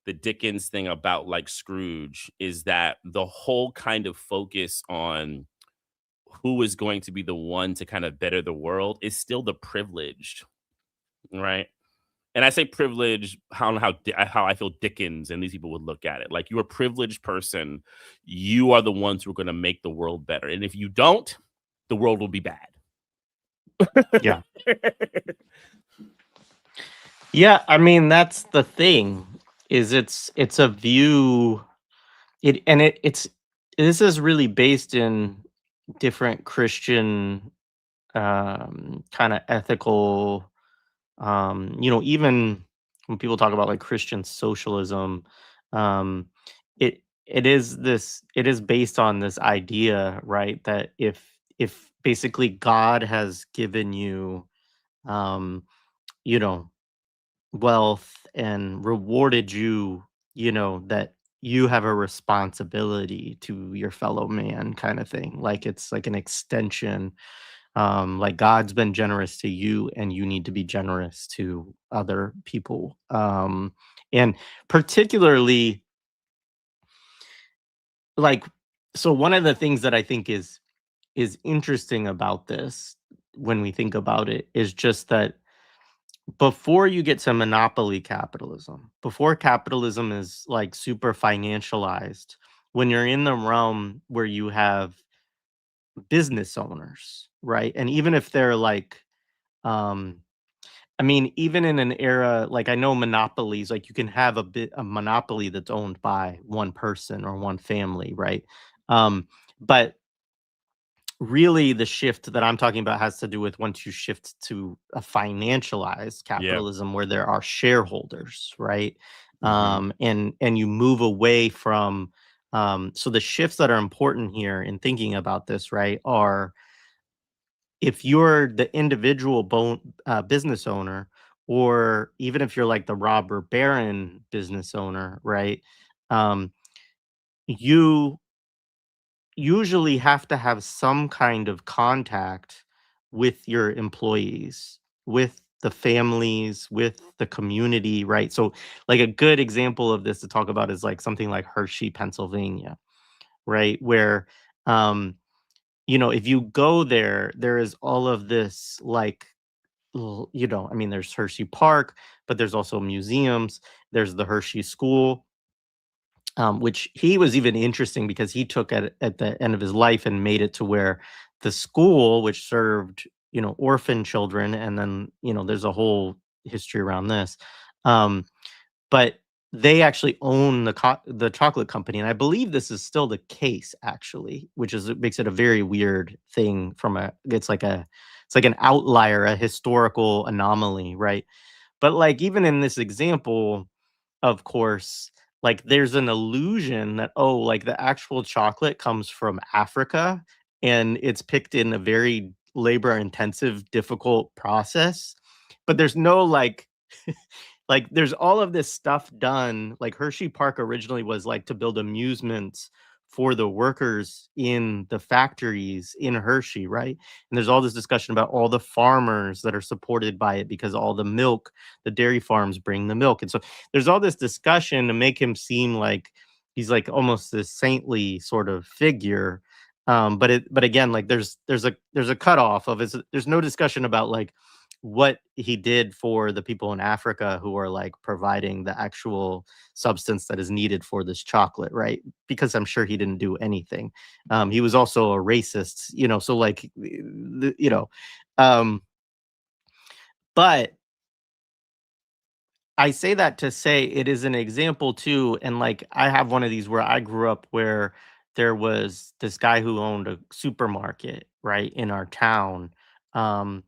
the Dickens thing about like Scrooge is that the whole kind of focus on who is going to be the one to kind of better the world is still the privileged, right? And I say privilege, how I feel Dickens and these people would look at it. Like you're a privileged person, you are the ones who are going to make the world better. And if you don't, the world will be bad. Yeah. Yeah, I mean that's the thing is it's a view it's this is really based in different Christian kind of ethical even when people talk about like Christian socialism um it is based on this idea, right, that if basically God has given you um you know wealth and rewarded you, that you have a responsibility to your fellow man kind of thing. Like it's like an extension. Like God's been generous to you and you need to be generous to other people. And particularly like so one of the things that I think is interesting about this when we think about it is just that before you get to monopoly capitalism, before capitalism is like super financialized, when you're in the realm where you have business owners, right? And even if they're like, um, I mean, even in an era like I know monopolies, like you can have a monopoly that's owned by one person or one family, right? But really the shift that I'm talking about has to do with once you shift to a financialized Yeah. capitalism where there are shareholders, right? Hmm. And you move away from so the shifts that are important here in thinking about this, right, are if you're the individual business owner, or even if you're like the robber baron business owner, right? Um, you usually have to have some kind of contact with your employees, with the families, with the community, right? So, like a good example of this to talk about is like something like Hershey, Pennsylvania, right? Where, um, if you go there, there is all of this like, I mean, there's Hershey Park, but there's also museums. There's the Hershey School, which he was even interesting because he took at the end of his life and made it to where the school, which served orphan children, and then there's a whole history around this, um, but they actually own the chocolate company, and I believe this is still the case actually, which is it makes it a very weird thing from a it's like an outlier, a historical anomaly, right? But like even in this example, of course, like, there's an illusion that, oh, like, the actual chocolate comes from Africa, and it's picked in a very labor-intensive, difficult process, but there's no, like, there's all of this stuff done. Like, Hershey Park originally was, like, to build amusements for the workers in the factories in Hershey, right? And there's all this discussion about all the farmers that are supported by it because all the milk, the dairy farms bring the milk. And so there's all this discussion to make him seem like he's like almost this saintly sort of figure. But again, like there's a cutoff of his. There's no discussion about like what he did for the people in Africa who are like providing the actual substance that is needed for this chocolate, right? Because I'm sure he didn't do anything. He was also a racist, so like, um, but I say that to say it is an example too. And like, I have one of these where I grew up where there was this guy who owned a supermarket, right, in our town. Um,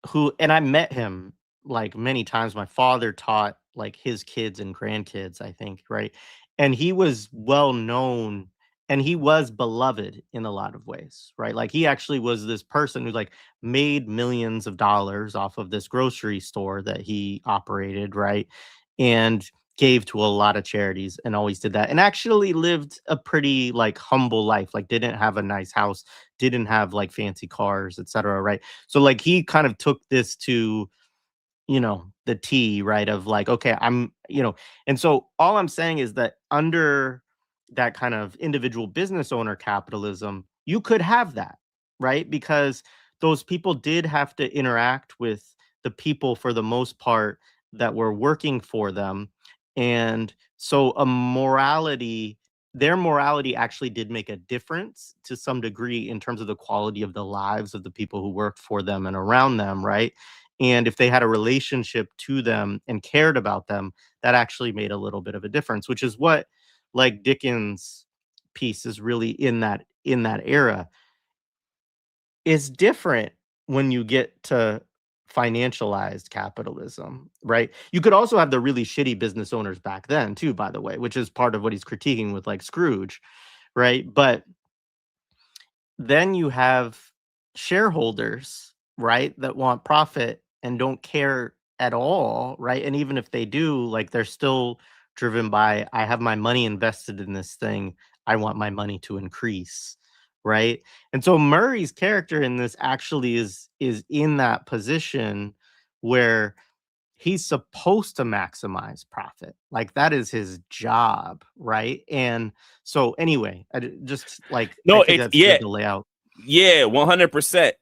who and I met him, like, many times. My father taught, like, his kids and grandkids, I think, right? And he was well known, and he was beloved in a lot of ways, right? Like, he actually was this person who, like, made millions of dollars off of this grocery store that he operated, right? And gave to a lot of charities and always did that, and actually lived a pretty, like, humble life, like, didn't have a nice house, didn't have, like, fancy cars, etcetera, right? So like he kind of took this to, the T, right? Of like, okay, and so all I'm saying is that under that kind of individual business owner capitalism, you could have that, right? Because those people did have to interact with the people for the most part that were working for them. And so their morality actually did make a difference to some degree in terms of the quality of the lives of the people who worked for them and around them, right? And if they had a relationship to them and cared about them, that actually made a little bit of a difference, which is what like Dickens' piece is really in that era. Is different when you get to financialized capitalism, right? You could also have the really shitty business owners back then too, by the way, which is part of what he's critiquing with like Scrooge, right? But then you have shareholders, right, that want profit and don't care at all, right? And even if they do, like they're still driven by, I have my money invested in this thing. I want my money to increase, right? And so Murray's character in this actually is in that position where he's supposed to maximize profit. Like that is his job, right? And so anyway, just like I No, think it's that's good to lay out. yeah, 100%.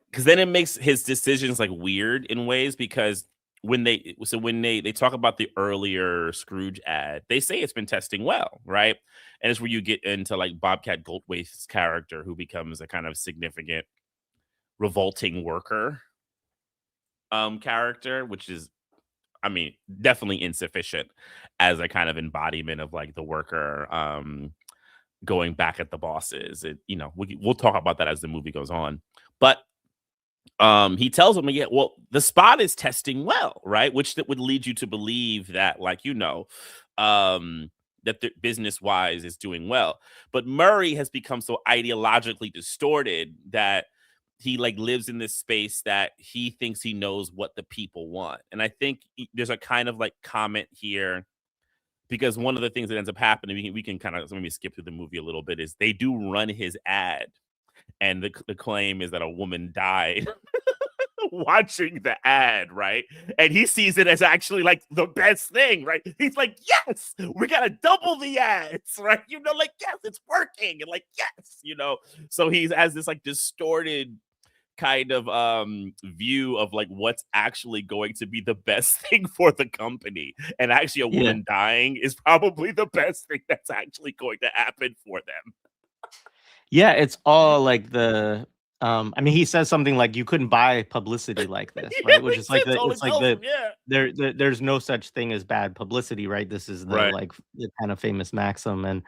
Because then it makes his decisions like weird in ways because when they talk about the earlier Scrooge ad, they say it's been testing well, right? And it's where you get into like Bobcat Goldthwait's character who becomes a kind of significant revolting worker character, which is I mean, definitely insufficient as a kind of embodiment of like the worker going back at the bosses. We'll talk about that as the movie goes on. But he tells him, yeah, well, the spot is testing well, right? Which that would lead you to believe that, like, that the business wise is doing well. But Murray has become so ideologically distorted that he like lives in this space that he thinks he knows what the people want. And I think there's a kind of like comment here, because one of the things that ends up happening, we can kind of maybe skip through the movie a little bit, is they do run his ad, and the claim is that a woman died watching the ad, right? And he sees it as actually like the best thing, right? He's like, yes, we gotta double the ads, right? Like, yes, it's working, and like, yes. So he's has this like distorted kind of view of like what's actually going to be the best thing for the company. And actually a Yeah. woman dying is probably the best thing that's actually going to happen for them. Yeah, it's all like I mean, he says something like, "You couldn't buy publicity like this," Yeah, right? Which he is like totally it's like tells him, yeah. there's no such thing as bad publicity, right? This is the Right. like the kind of famous maxim. And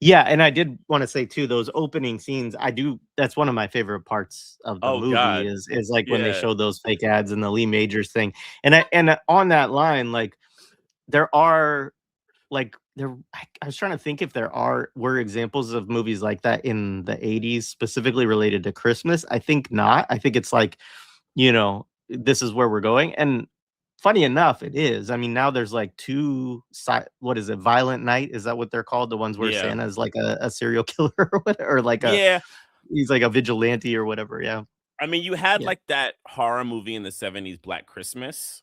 yeah, and I did want to say too, those opening scenes, that's one of my favorite parts of the Oh movie God. is like when they Yeah. show those fake ads and the Lee Majors thing. And on that line, like there are like I was trying to think if were examples of movies like that in the 80s specifically related to Christmas. I think not. I think it's like, this is where we're going. And funny enough, it is. I mean, now there's like what is it? Violent Night? Is that what they're called? The ones where Yeah. Santa is like a serial killer or whatever, or like Yeah. he's like a vigilante or whatever. Yeah. I mean, you had Yeah. like that horror movie in the 70s, Black Christmas,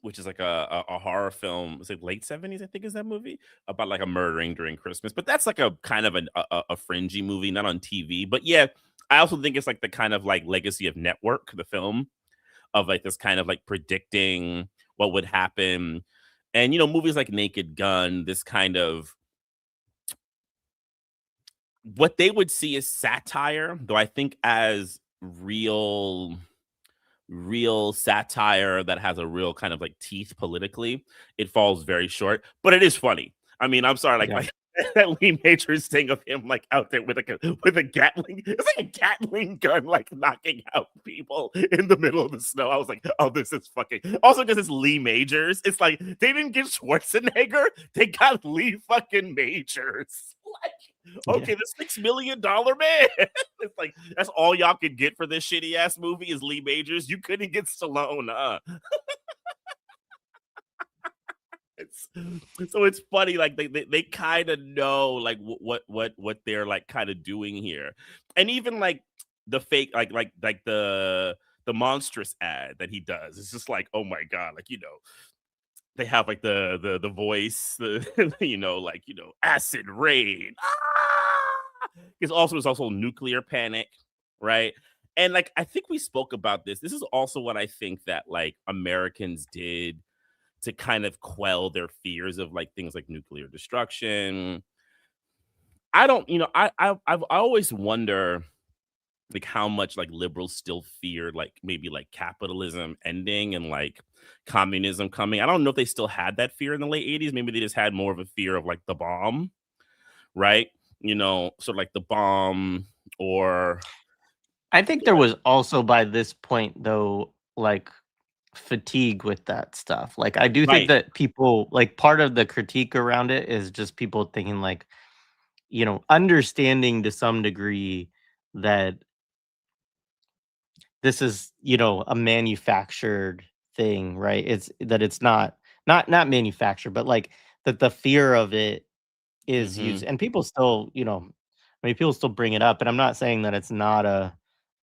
which is like a horror film. It's like late 70s, I think, is that movie, about like a murdering during Christmas. But that's like a kind of a fringy movie, not on TV. But yeah, I also think it's like the kind of like legacy of Network, the film, of like this kind of like predicting what would happen. And movies like Naked Gun, this kind of what they would see as satire, though I think as real satire that has a real kind of like teeth politically, it falls very short, but it is funny. I mean, I'm sorry, like Yeah. that Lee Majors thing of him like out there with like a Gatling, it's like a Gatling gun, like knocking out people in the middle of the snow. I was like, oh, this is fucking also because it's Lee Majors. It's like they didn't get Schwarzenegger, they got Lee fucking Majors. Like, Yeah. okay, the $6 million man. It's like that's all y'all could get for this shitty ass movie is Lee Majors. You couldn't get Stallone, It's, so it's funny, like they kind of know like what they're like kind of doing here, and even like the fake like the monstrous ad that he does. It's just like, oh my god, like they have like the voice, like acid rain. Because also there's also nuclear panic, right? And like I think we spoke about this. This is also what I think that like Americans did to kind of quell their fears of like things like nuclear destruction. I don't, I always wonder like how much like liberals still fear like maybe like capitalism ending and like communism coming. I don't know if they still had that fear in the late 80s. Maybe they just had more of a fear of like the bomb, right? So like the bomb or I think there was also by this point though, like fatigue with that stuff. Like I do think right. that people like part of the critique around it is just people thinking like, understanding to some degree that this is, a manufactured thing, right? It's not manufactured, but like that the fear of it is Hmm. used, and people still, I mean, people still bring it up, and I'm not saying that it's not a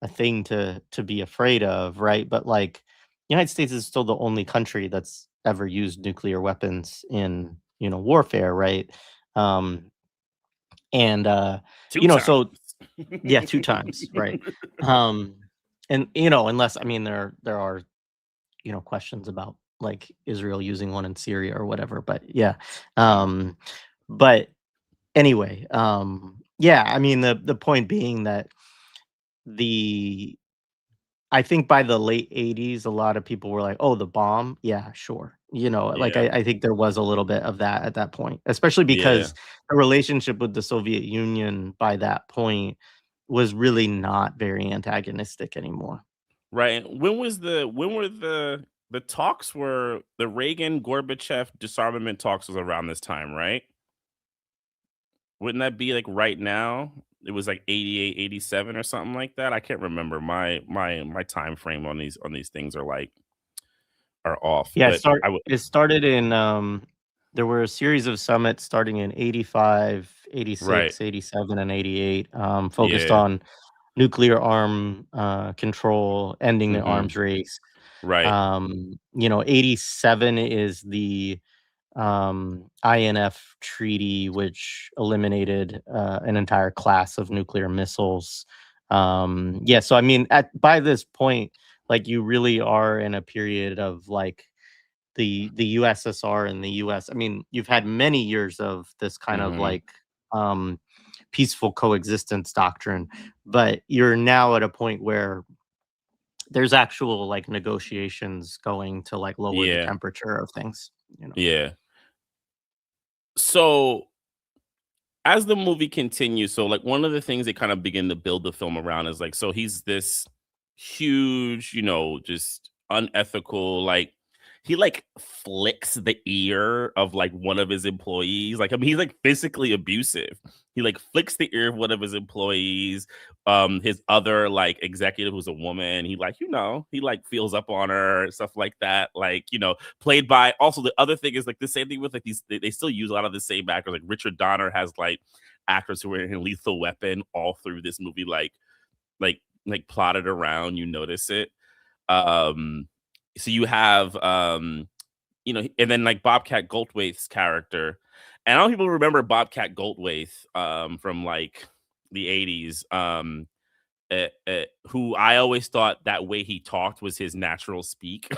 thing to be afraid of, right? But like, United States is still the only country that's ever used nuclear weapons in warfare, right? Um, and Two times. so yeah, two times, right? Um, and unless I mean there are questions about like Israel using one in Syria or whatever, but yeah, um, but anyway, yeah, I mean the point being that the I think by the late 80s, a lot of people were like, "Oh, the bomb? Yeah, sure." Like Yeah. I think there was a little bit of that at that point, especially Yeah. because the relationship with the Soviet Union by that point was really not very antagonistic anymore. Right. And when were the talks were the Reagan Gorbachev disarmament talks was around this time, right? Wouldn't that be like right now? It was like 88, 87, or something like that. I can't remember. My time frame on these things are like are off. Yeah, But I would it started in there were a series of summits starting in 85, right. 86, 87, and 88, focused Yeah. on nuclear arm control, ending the Mhm. arms race. Right. 87 is the INF treaty, which eliminated an entire class of nuclear missiles. Yeah, so I mean, at by this point, like you really are in a period of like the USSR and the US. I mean, you've had many years of this kind of Mhm. like um, peaceful coexistence doctrine, but you're now at a point where there's actual like negotiations going to like lower the Yeah. temperature of things. Yeah. So as the movie continues, so like one of the things they kind of begin to build the film around is like, so he's this huge, just unethical, like he like flicks the ear of like one of his employees. Like, I mean, he's like physically abusive. He like flicks the ear of one of his employees. His other like executive who's a woman, he like, he like feels up on her, stuff like that. Like, played by also the other thing is like the same thing with like these they still use a lot of the same actors. Like Richard Donner has like actors who were in Lethal Weapon all through this movie, like plotted around. You notice it. Um, so you have and then like Bobcat Goldthwait's character, and I don't know if people remember Bobcat Goldthwait from like the 80s. Who I always thought that way he talked was his natural speak.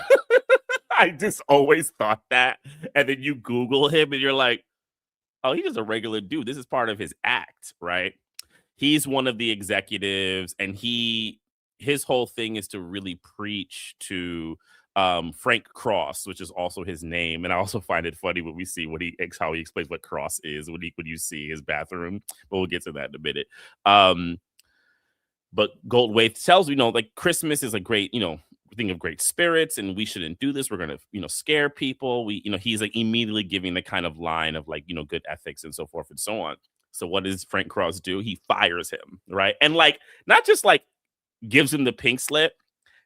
I just always thought that. And then you Google him and you're like, oh, he's just a regular dude. This is part of his act, right? He's one of the executives, and his whole thing is to really preach to Frank Cross, which is also his name. And I also find it funny when we see how he explains what Cross is when you see his bathroom. But we'll get to that in a minute. But Goldthwait tells like Christmas is a great, thing of great spirits, and we shouldn't do this. We're gonna, scare people. He's like immediately giving the kind of line of like, good ethics and so forth and so on. So what does Frank Cross do? He fires him, right? And like not just like gives him the pink slip,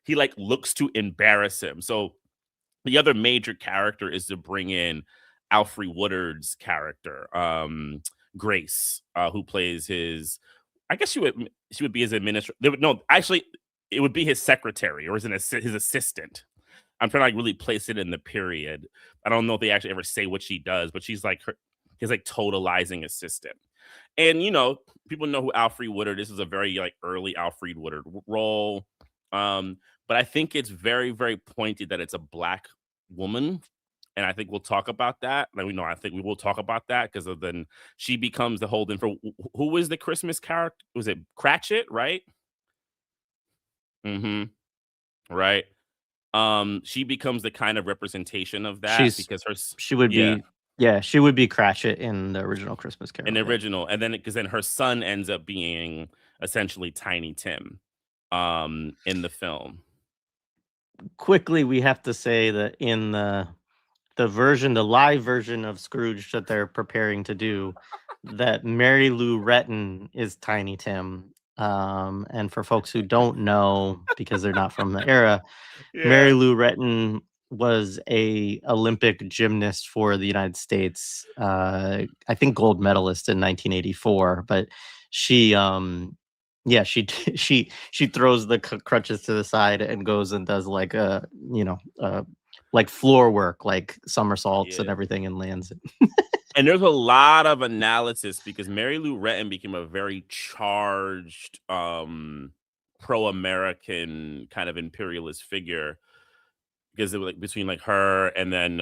he like looks to embarrass him. So the other major character is to bring in Alfre Woodard's character, Grace, who plays his. I guess she would be his administrator. No, actually, it would be his secretary or his assistant. I'm trying to like really place it in the period. I don't know if they actually ever say what she does, but she's like his like totalizing assistant. And people know who Alfre Woodard is. This is a very like early Alfre Woodard role. But I think it's very, very pointed that it's a black woman. And I think we'll talk about that. Like, I think we will talk about that because then she becomes the holding for who is the Christmas character? Was it Cratchit, right? Mm-hmm. Right. She becomes the kind of representation of that She's because she would yeah, be yeah, she would be Cratchit in the original Christmas an Carol, yeah. original, and then because then her son ends up being essentially Tiny Tim, in the film. Quickly, we have to say that in the live version of Scrooge that they're preparing to do, that Mary Lou Retton is Tiny Tim. And for folks who don't know, because they're not from the era, Mary Yeah. Lou Retton was a Olympic gymnast for the United States. I think gold medalist in 1984, but she yeah, she throws the crutches to the side and goes and does like like floor work, like somersaults and Yeah. everything, and lands it. And there's a lot of analysis because Mary Lou Retton became a very charged, pro-American kind of imperialist figure because it was like between like her and then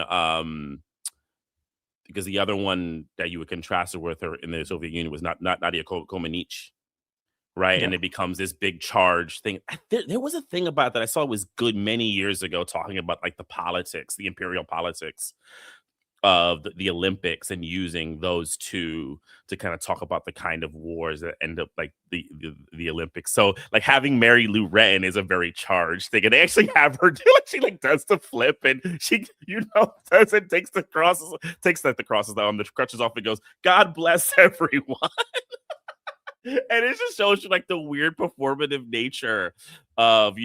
because the other one that you would contrast her with her in the Soviet Union was not Nadia Comaneci. right? Yeah. And it becomes this big charge thing. There was a thing about that I saw was good many years ago, talking about like the politics, the imperial politics of the Olympics, and using those two to kind of talk about the kind of wars that end up like the Olympics. So like having Mary Lou Retton is a very charged thing, and they actually have her do it. She like does the flip, and she does it, takes the crosses, the crutches off, and goes, "God bless everyone." And it just shows you like the weird performative nature of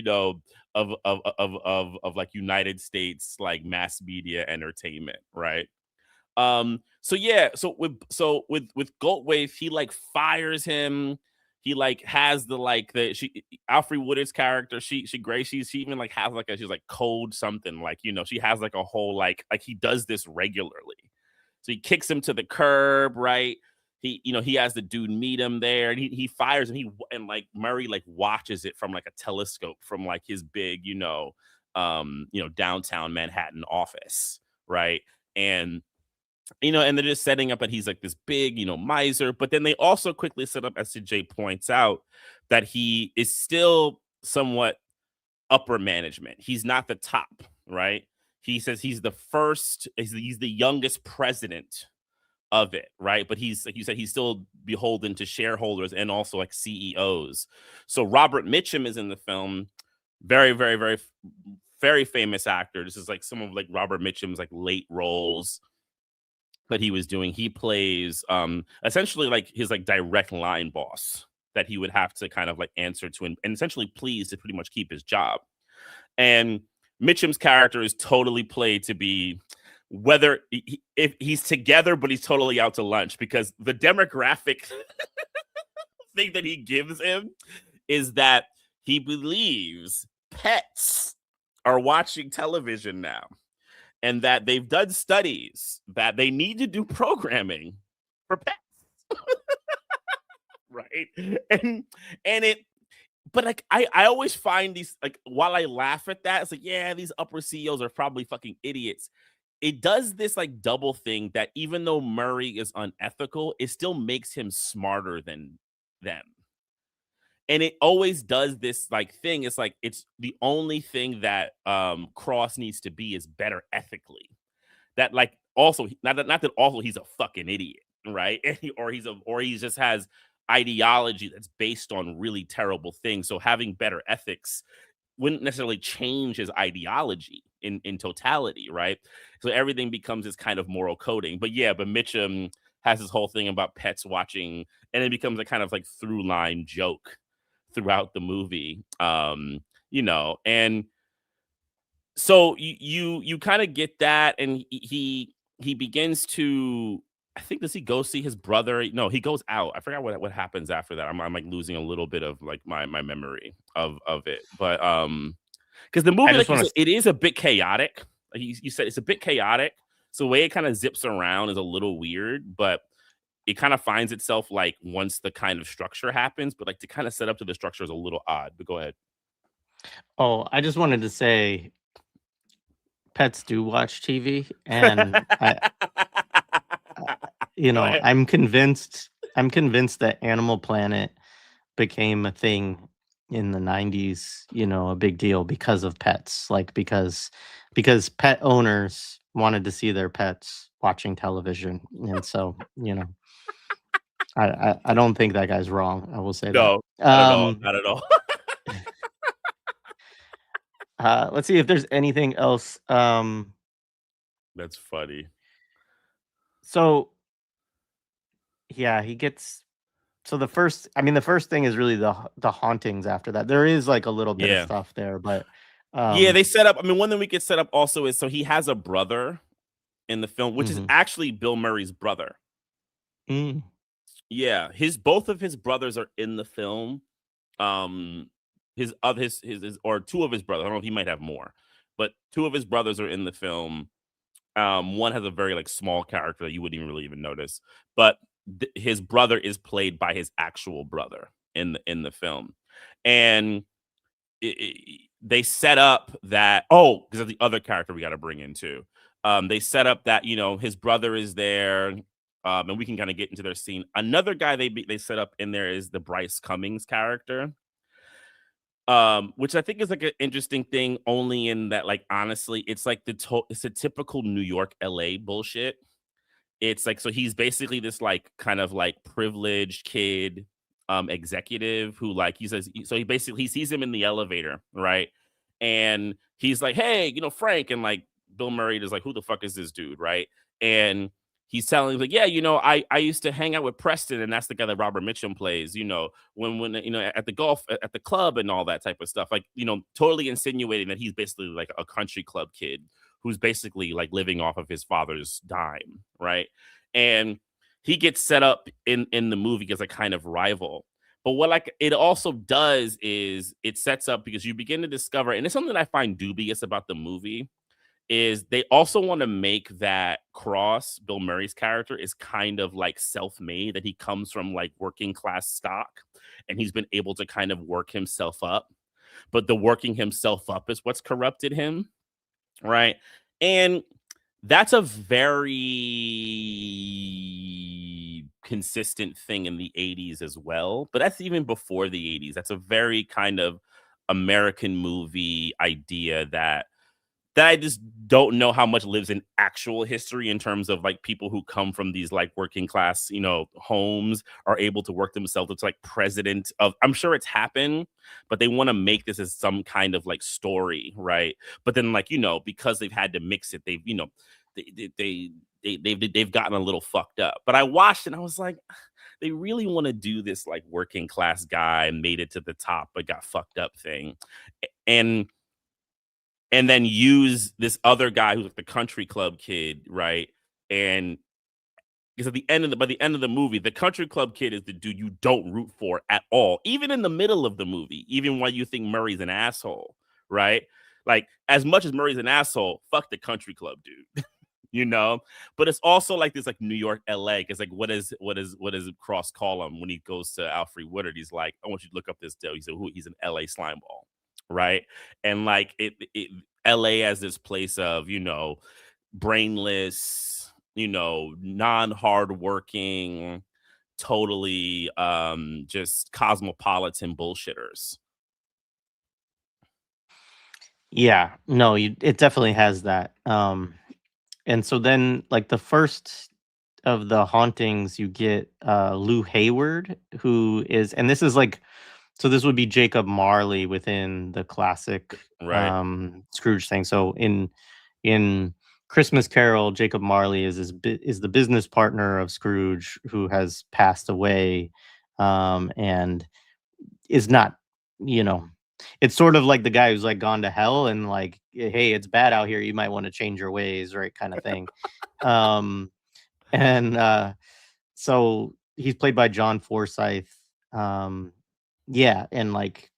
like United States like mass media entertainment, right? So yeah, so with Goldthwait, he like fires him. He like has the like the she Alfre Woodard's character, she even like has like she's like cold something, like she has like a whole like he does this regularly. So he kicks him to the curb, right? He has the dude meet him there, and he fires him. And like Murray like watches it from like a telescope from like his big downtown Manhattan office, right? And and they're just setting up that he's like this big, miser. But then they also quickly set up, as CJ points out, that he is still somewhat upper management. He's not the top, right? He says he's he's the youngest president of it, right? But he's, like you said, he's still beholden to shareholders and also like CEOs. So Robert Mitchum is in the film. Very, very, very, very famous actor. This is like some of like Robert Mitchum's like late roles that he was doing. He plays essentially like his like direct line boss that he would have to kind of like answer to, and essentially please to pretty much keep his job. And Mitchum's character is totally played to be if he's together, but he's totally out to lunch, because the demographic thing that he gives him is that he believes pets are watching television now, and that they've done studies that they need to do programming for pets. Right. And it, but like I always find these, like, while I laugh at that, it's like, yeah, these upper CEOs are probably fucking idiots. It does this like double thing that even though Murray is unethical, it still makes him smarter than them. And it always does this like thing. It's like it's the only thing that Cross needs to be is better ethically. That like also not that also he's a fucking idiot, right? Or he just has ideology that's based on really terrible things. So having better ethics wouldn't necessarily change his ideology in totality, right? So everything becomes this kind of moral coding. But Mitchum has this whole thing about pets watching, and it becomes a kind of like through line joke throughout the movie. And so you kind of get that, and he begins to, I think, does he go see his brother? No, he goes out. I forgot what happens after that. I'm like losing a little bit of like my memory of it. But because the I movie, just like you want said, to. it is a bit chaotic. Like you said, it's a bit chaotic. So the way it kind of zips around is a little weird, but it kind of finds itself like once the kind of structure happens, but like to kind of set up to the structure is a little odd. But go ahead. Oh, I just wanted to say, pets do watch TV, and I Go ahead. I'm convinced that Animal Planet became a thing in the 90s, a big deal because of pets, like because pet owners wanted to see their pets watching television. And so, I don't think that guy's wrong. I will say that. No, not at all. Not at all. Let's see if there's anything else. That's funny. So yeah, he gets. So the first thing is really the hauntings. After that, there is like a little bit of Yeah. stuff there, but Yeah, um they set up, I mean, one thing we could set up also is, so he has a brother in the film, which is mhm. actually Bill Murray's brother. Mm. Yeah, both of his brothers are in the film. Um, his or two of his brothers. I don't know if he might have more, but two of his brothers are in the film. One has a very like small character that you wouldn't even really even notice, but his brother is played by his actual brother in the film, and they set up that, because of the other character we got to bring in too. They set up that his brother is there. and we can kind of get into their scene. Another guy they set up in there is the Bryce Cummings character, which I think is like an interesting thing. Only in that, like, honestly, it's like it's a typical New York, LA bullshit. It's like, so he's basically this like kind of like privileged kid executive who, like, he says, so he basically, he sees him in the elevator, right? And he's like, "Hey, Frank," and like Bill Murray is like, "Who the fuck is this dude?" Right? And he's telling him like, "Yeah, I used to hang out with Preston, and that's the guy that Robert Mitchum plays, when at the golf at the club and all that type of stuff." Like, totally insinuating that he's basically like a country club kid who's basically like living off of his father's dime, right? And he gets set up in the movie as a kind of rival. But what, like, it also does is it sets up, because you begin to discover, and it's something that I find dubious about the movie, is they also want to make that Cross, Bill Murray's character, is kind of like self-made, that he comes from like working class stock and he's been able to kind of work himself up. But the working himself up is what's corrupted him, right? And that's a very consistent thing in the 80s as well, but that's even before the 80s. That's a very kind of American movie idea that I just don't know how much lives in actual history, in terms of like people who come from these like working class, homes, are able to work themselves into like president of. I'm sure it's happened, but they want to make this as some kind of like story, right? But then, like, because they've had to mix it, they've they've gotten a little fucked up. But I watched and I was like, they really want to do this like working class guy and made it to the top but got fucked up thing, and then use this other guy who's like the country club kid, right? And because by the end of the movie, the country club kid is the dude you don't root for at all, even in the middle of the movie, even while you think Murray's an asshole, right? Like, as much as Murray's an asshole, fuck the country club dude. But it's also like this like New York, LA. It's like, what does Cross call him when he goes to Alfred Woodard? He's like, "I want you to look up this dude." He said, "Who?" He's an LA slimeball, right? And like LA as this place of, brainless, non-hardworking, totally just cosmopolitan bullshitters. Yeah, no, it definitely has that. And so then, like, the first of the hauntings, you get Lou Hayward, who is, and this is like, so this would be Jacob Marley within the classic Right. Scrooge thing. So in Christmas Carol, Jacob Marley is the business partner of Scrooge, who has passed away, and is not, you know, it's sort of like the guy who's like gone to hell and like, hey, it's bad out here. You might want to change your ways, right? Kind of thing. Um, and so he's played by John Forsythe. Um, yeah, and like,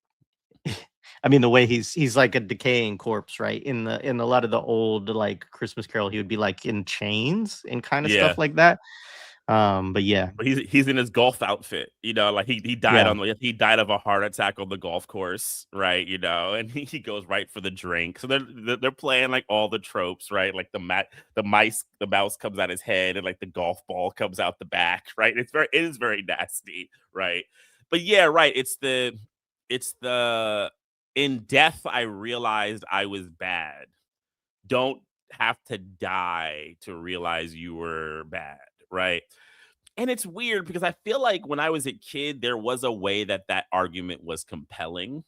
I mean, the way he's like a decaying corpse, right? In a lot of the old like Christmas Carol, he would be like in chains and kind of Yeah. stuff like that. But yeah, But he's in his golf outfit, like he died yeah, he died of a heart attack on the golf course, right? And he goes right for the drink. So they're playing like all the tropes, right? Like the mouse comes out his head, and like the golf ball comes out the back, right? It is very nasty, right? But yeah, right. It's the in death I realized I was bad. Don't have to die to realize you were bad, right? And it's weird because I feel like when I was a kid, there was a way that argument was compelling,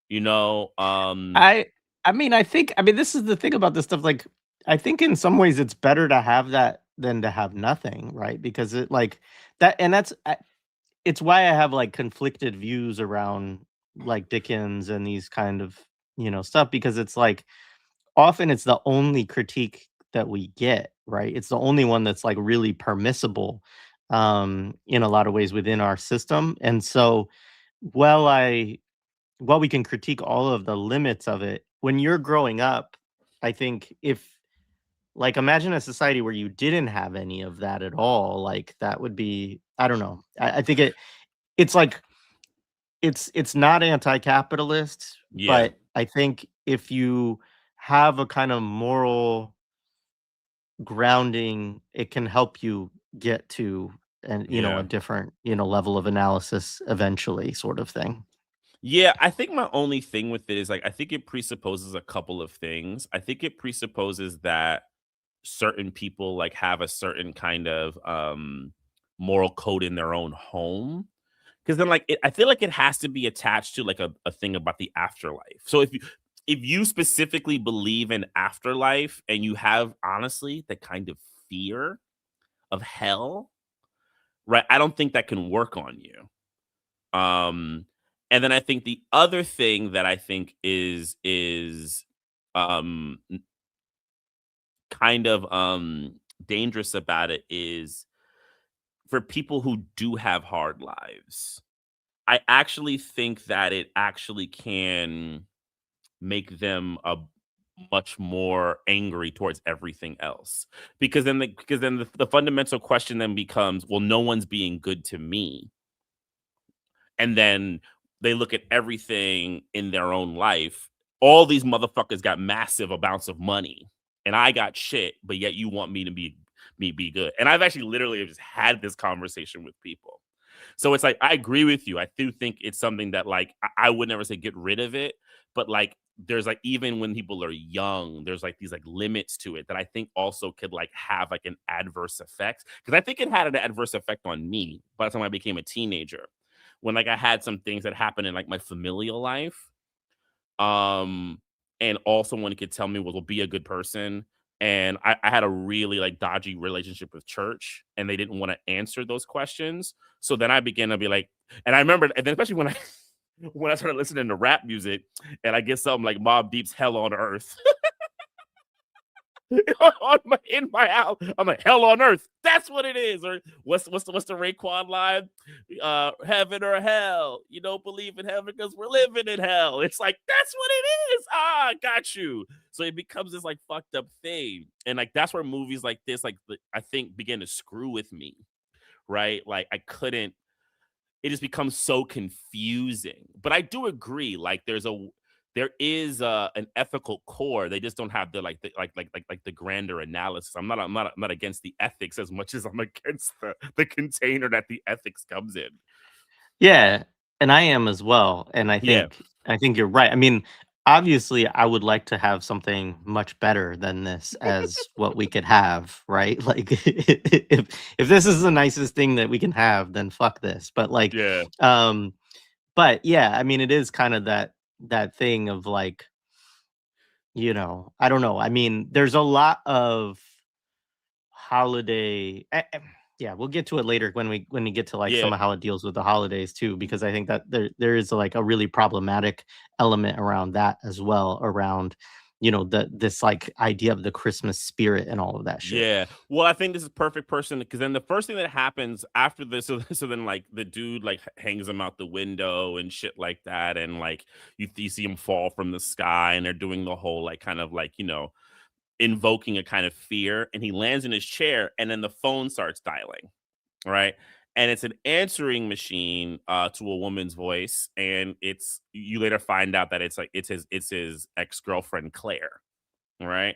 you know? I I mean, I mean, this is the thing about this stuff. Like, I think in some ways it's better to have that than to have nothing, right? Because it like that, and it's why I have like conflicted views around like Dickens and these kind of stuff, because it's like often it's the only critique that we get, right? It's the only one that's like really permissible in a lot of ways within our system. And so while I while we can critique all of the limits of it, when you're growing up, I think if like imagine a society where you didn't have any of that at all, like that would be, I don't know. I think it's like it's not anti-capitalist, Yeah. but I think if you have a kind of moral grounding. It can help you get to and a Yeah. different, level of analysis eventually, sort of thing. Yeah, I think my only thing with it is like I think it presupposes a couple of things. I think it presupposes that certain people like have a certain kind of moral code in their own home. Because then like I feel like it has to be attached to like a thing about the afterlife. So if you specifically believe in afterlife and you have honestly the kind of fear of hell, right? I don't think that can work on you. Um, and then I think the other thing that I think is um kind of dangerous about it is for people who do have hard lives. I actually think that it actually can make them a much more angry towards everything else because then the fundamental question then becomes, well, no one's being good to me. And then they look at everything in their own life. All these motherfuckers got massive amounts of money, and I got shit, but yet you want me be good. And I've actually literally just had this conversation with people. So it's like I agree with you. I do think it's something that like I would never say get rid of it, but like there's like even when people are young, there's like these like limits to it that I think also could like have like an adverse effect. Because I think it had an adverse effect on me by the time I became a teenager. When like I had some things that happened in like my familial life. Um, and also when it could tell me, well, be a good person. And I had a really like dodgy relationship with church, and they didn't want to answer those questions. So then I began to be like, and I remember, and then especially when I when I started listening to rap music, and I get something like Mob Deep's "Hell on Earth" in my house, I'm like, "Hell on Earth." That's what it is. Or what's the Raekwon line? Heaven or hell? You don't believe in heaven because we're living in hell. It's like that's what it is. Ah, got you. So it becomes this like fucked up thing, and like that's where movies like this, like I think, begin to screw with me. Right? Like I couldn't. It just becomes so confusing. But I do agree. Like there is an ethical core. They just don't have the like the grander analysis. I'm not against the ethics as much as I'm against the container that the ethics comes in. Yeah, and I am as well, and I Yeah. think I think you're right. I mean, obviously, I would like to have something much better than this as what we could have, right? Like, if this is the nicest thing that we can have, then fuck this. But like, Yeah. um, but yeah, I mean, it is kind of that thing of like, I don't know. I mean, there's a lot of holiday yeah, we'll get to it later when we get to like Yeah. some of how it deals with the holidays too, because I think that there is like a really problematic element around that as well, around this like idea of the Christmas spirit and all of that shit. Yeah. Well, I think this is perfect person because then the first thing that happens after this, so then like the dude like hangs him out the window and shit like that, and like you see him fall from the sky, and they're doing the whole like kind of like invoking a kind of fear, and he lands in his chair, and then the phone starts dialing, right? And it's an answering machine to a woman's voice, and it's you later find out that it's his ex-girlfriend Claire, right?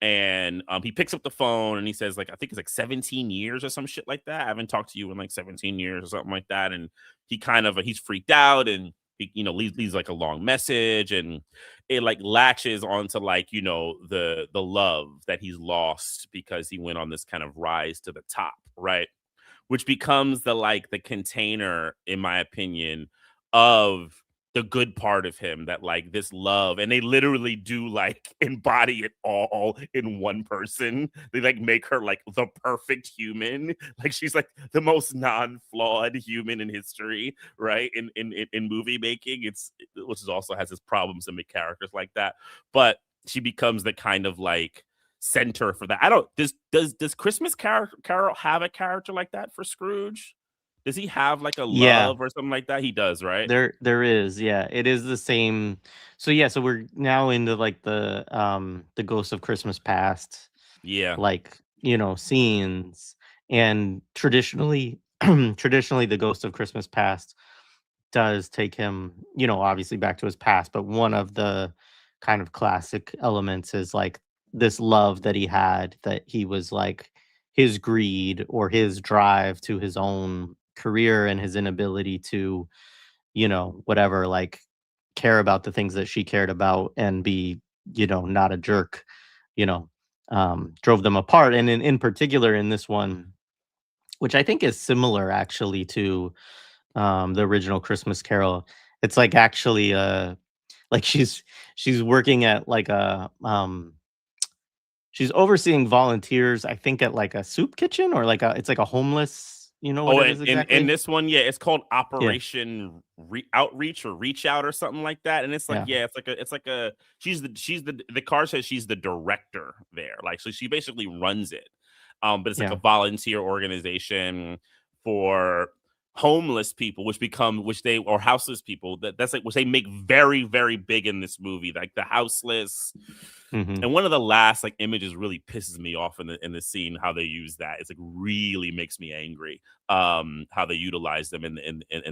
And he picks up the phone and he says, like, I think it's like 17 years or some shit like that. I haven't talked to you in like 17 years or something like that. And he's freaked out, and he, leaves like a long message, and it like latches onto like, the love that he's lost because he went on this kind of rise to the top, right? Which becomes the container, in my opinion, of the good part of him, that like this love, and they literally do like embody it all in one person. They like make her like the perfect human. Like she's like the most non-flawed human in history, right? In movie making. It's which is also has its problems to make characters like that. But she becomes the kind of like center for that. I don't does Christmas Carol have a character like that for Scrooge? Does he have like a Yeah, love or something like that? He does, right? there is. Yeah, it is the same. So yeah, so we're now into like the Ghost of Christmas Past, Yeah. like scenes, and traditionally the Ghost of Christmas Past does take him, obviously back to his past, but one of the kind of classic elements is like this love that he had, that he was like his greed or his drive to his own career and his inability to, whatever, like care about the things that she cared about and be, not a jerk, you know, drove them apart. And in particular in this one, which I think is similar actually to the original Christmas Carol, it's like actually like she's working at like she's overseeing volunteers, I think at like a soup kitchen or like it's like a homeless, you know what Oh, it and is in exactly? this one, yeah, it's called Yeah, Operation Outreach or Reach Out or something like that. And it's like, yeah, yeah, it's like a the car says she's the director there. Like, so she basically runs it. But it's like a yeah. volunteer organization for homeless people, which they or houseless people. That's like which they make very, very big in this movie. Like the houseless. Mhm. And one of the last like images really pisses me off in the scene how they use that. It's like really makes me angry how they utilize them in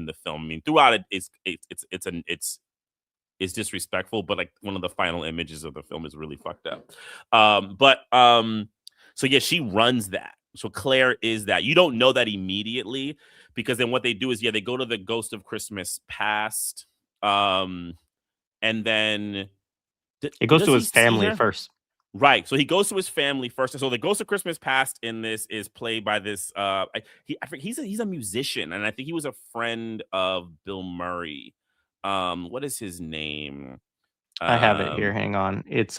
the film. I mean, throughout it, it's disrespectful, but like one of the final images of the film is really fucked up. But so yeah, she runs that. So Claire is that. You don't know that immediately because then what they do is they go to the Ghost of Christmas Past, um, and then It goes to does he his see family her? first. Right. So he goes to his family first. So the Ghost of Christmas Past in this is played by this I forget, he's a musician and I think he was a friend of Bill Murray. What is his name? I have it here, Um hang on. It's,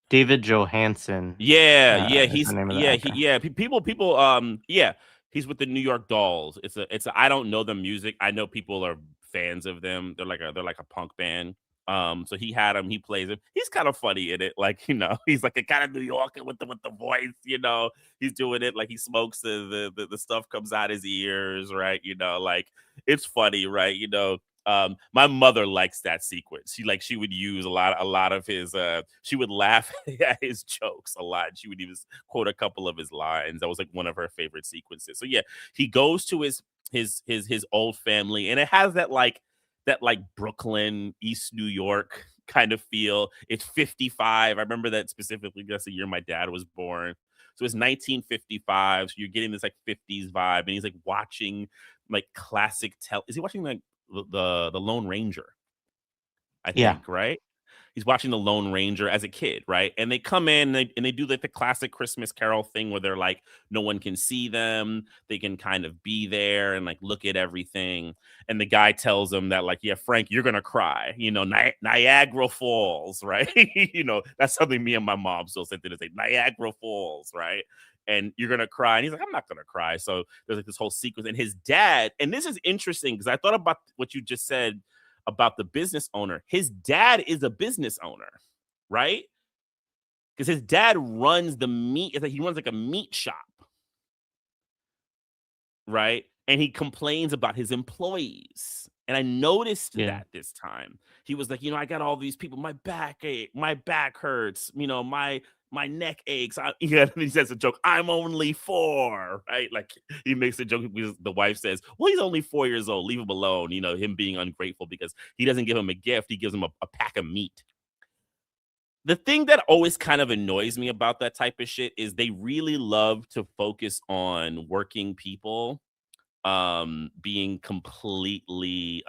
David Johansen, yeah, is the name of the actor. people yeah, he's with the New York Dolls. It's a I don't know the music. I know people are fans of them. They're like a punk band. So he had him, he plays him. He's kind of funny in it. Like, he's like a kind of New Yorker with the voice, he's doing it like he smokes the stuff comes out his ears, right? Like it's funny, right? My mother likes that sequence. She would use a lot of his she would laugh at his jokes a lot. She would even quote a couple of his lines. That was like one of her favorite sequences. So yeah, he goes to his old family and it has that Brooklyn, East New York kind of feel. It's 55. I remember that specifically. That's the year my dad was born. So it's 1955. So you're getting this like 50s vibe, and he's like watching like classic Is he watching like the Lone Ranger? I Yeah, think, right? He's watching the Lone Ranger as a kid, right? And they come in and they do like the classic Christmas Carol thing where they're like, no one can see them. They can kind of be there and like look at everything. And the guy tells them that, like, yeah, Frank, you're gonna cry. Niagara Falls, right? That's something me and my mom still said to this day. Niagara Falls, right? And you're gonna cry. And he's like, I'm not gonna cry. So there's like this whole sequence. And his dad, and this is interesting because I thought about what you just said about the business owner. His dad is a business owner, right? Because his dad runs the meat. It's like he runs like a meat shop, right? And he complains about his employees. And I noticed yeah. that this time. He was like, I got all these people. My back ache, my back hurts. My neck aches. He says a joke. I'm only 4, right? Like he makes a joke because the wife says, "Well, he's only 4 years old. Leave him alone." Him being ungrateful because he doesn't give him a gift. He gives him a pack of meat. The thing that always kind of annoys me about that type of shit is they really love to focus on working people being completely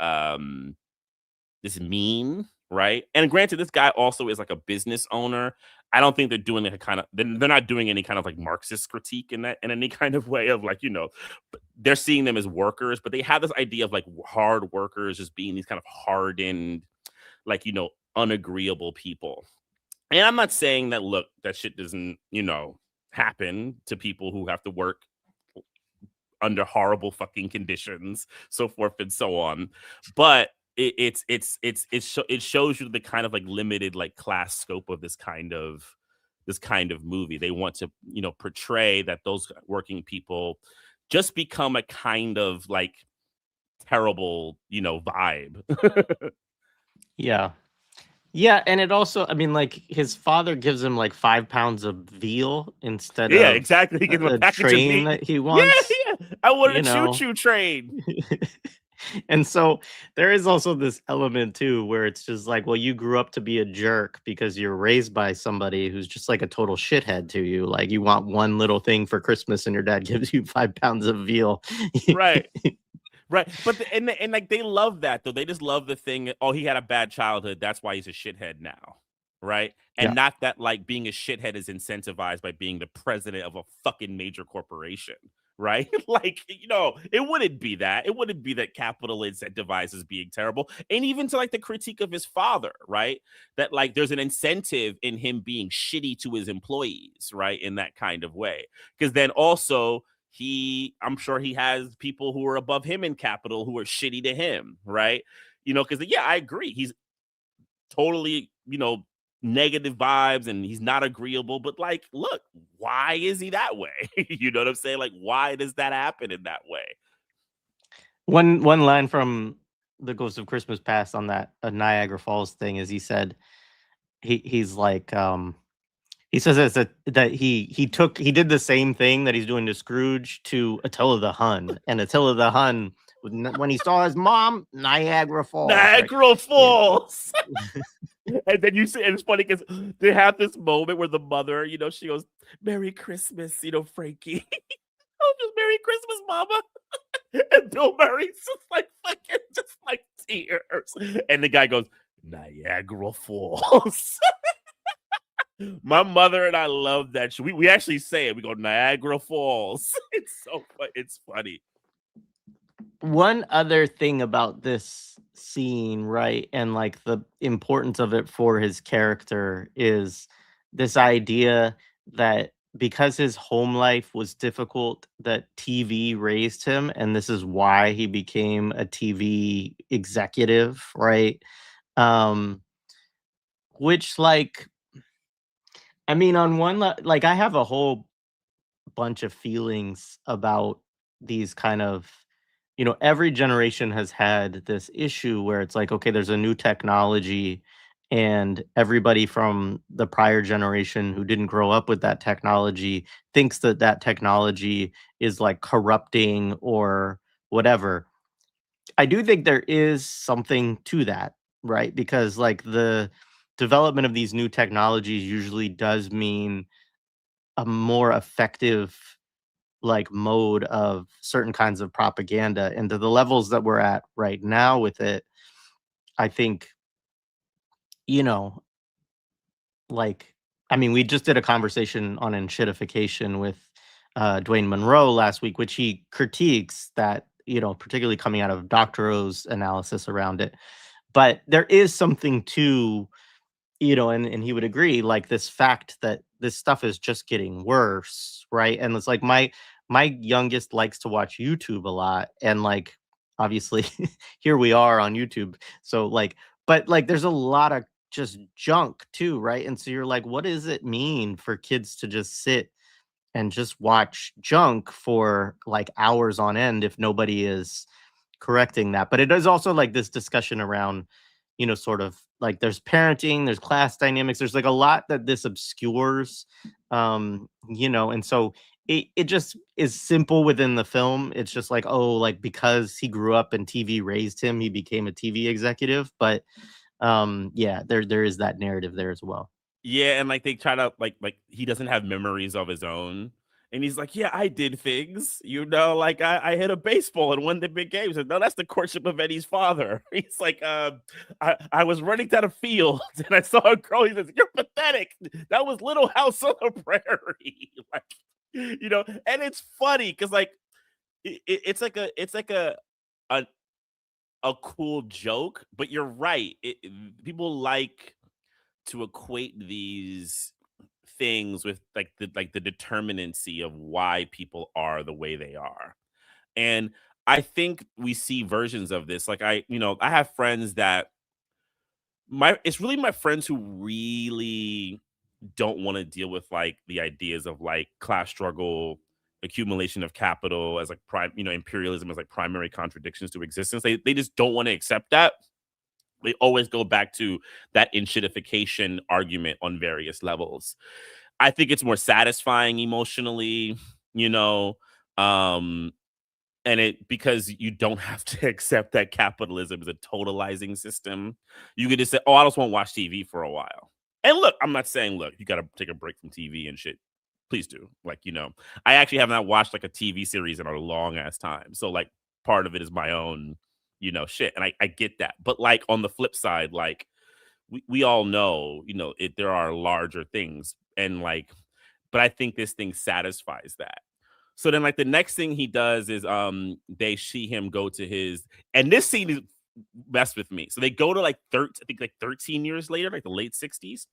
this mean, right? And granted, this guy also is like a business owner. I don't think they're doing like a kind of they're not doing any kind of like Marxist critique in any kind of way of like, but they're seeing them as workers, but they have this idea of like hard workers just being these kind of hardened, like, unagreeable people. And I'm not saying that look, that shit doesn't, happen to people who have to work under horrible fucking conditions, so forth and so on. But it shows you the kind of like limited like class scope of this kind of movie. They want to portray that those working people just become a kind of like terrible vibe. Yeah. Yeah, and it also, I mean, like, his father gives him, like, 5 pounds of veal instead Yeah, of exactly. He gives him a a package of train meat. that he Yeah, wants, yeah. I wanted you a choo know? choo train. And so there is also this element too where it's just like, well, you grew up to be a jerk because you're raised by somebody who's just like a total shithead to you. Like you want one little thing for Christmas and your dad gives you 5 pounds of veal. Right. Right. But and like they love that though. They just love the thing, oh, he had a bad childhood. That's why he's a shithead now. Right. And Yeah. not that like being a shithead is incentivized by being the president of a fucking major corporation. Right. Like, it wouldn't be that. It wouldn't be that capital incentivizes being terrible. And even to like the critique of his father, right? That like there's an incentive in him being shitty to his employees, right? In that kind of way. Because then also I'm sure he has people who are above him in capital who are shitty to him, right? Because yeah, I agree. He's totally, negative vibes and he's not agreeable, but like, look, why is he that way? You know what I'm saying? Like, why does that happen in that way? One line from The Ghost of Christmas Past on that Niagara Falls thing is he's like he says it's that he did the same thing that he's doing to Scrooge to Attila the Hun, and Attila the Hun when he saw his mom, Niagara Falls, right? Niagara Yeah. Falls. And then you see, and it's funny because they have this moment where the mother, she goes, "Merry Christmas, Frankie." Oh, just Merry Christmas, Mama. And Bill Murray's just like tears. And the guy goes, Niagara Falls. My mother and I love that show. We actually say it. We go Niagara Falls. It's so fun. It's funny. One other thing about this scene, right, and like the importance of it for his character is this idea that because his home life was difficult, that TV raised him, and this is why he became a TV executive, right? Um, which, like, I mean, on like, I have a whole bunch of feelings about these kind of every generation has had this issue where it's like, okay, there's a new technology, and everybody from the prior generation who didn't grow up with that technology thinks that that technology is like corrupting or whatever. I do think there is something to that, right? Because like the development of these new technologies usually does mean a more effective like mode of certain kinds of propaganda, and to the levels that we're at right now with it, I think, you know, like, I mean, we just did a conversation on enshittification with Dwayne Monroe last week, which he critiques that, particularly coming out of Dr. O's analysis around it. But there is something to and he would agree, like this fact that this stuff is just getting worse, right? And it's like my youngest likes to watch YouTube a lot, and like obviously here we are on YouTube. So like, but like there's a lot of just junk too, right? And so you're like, what does it mean for kids to just sit and just watch junk for like hours on end if nobody is correcting that? But it is also like this discussion around, sort of like there's parenting, there's class dynamics, there's like a lot that this obscures, and so it just is simple within the film. It's just like, oh, like because he grew up and TV raised him, he became a TV executive. But yeah, there is that narrative there as well. Yeah, and like they try to like he doesn't have memories of his own. And he's like, yeah, I did things, like I hit a baseball and won the big games. And no, that's the courtship of Eddie's father. He's like, I was running down a field and I saw a girl. He says, you're pathetic. That was Little House on the Prairie. Like, and it's funny because like it's like a a cool joke, but you're right. People like to equate these things with like the determinancy of why people are the way they are. And I think we see versions of this. Like I have friends that it's really my friends who really don't want to deal with like the ideas of like class struggle, accumulation of capital as like imperialism as like primary contradictions to existence. They just don't want to accept that. They always go back to that enshittification argument on various levels. I think it's more satisfying emotionally, you know. Um, and it because you don't have to accept that capitalism is a totalizing system. You could just say, "Oh, I just won't watch TV for a while." And look, I'm not saying, look, you got to take a break from TV and shit. Please do. Like, I actually have not watched like a TV series in a long ass time. So like part of it is my own, shit. And I get that. But like on the flip side, like we all know, there are larger things. And like, but I think this thing satisfies that. So then like the next thing he does is they see him go to his, and this scene is messed with me. So they go to like 13, I think like 13 years later, like the late 60s,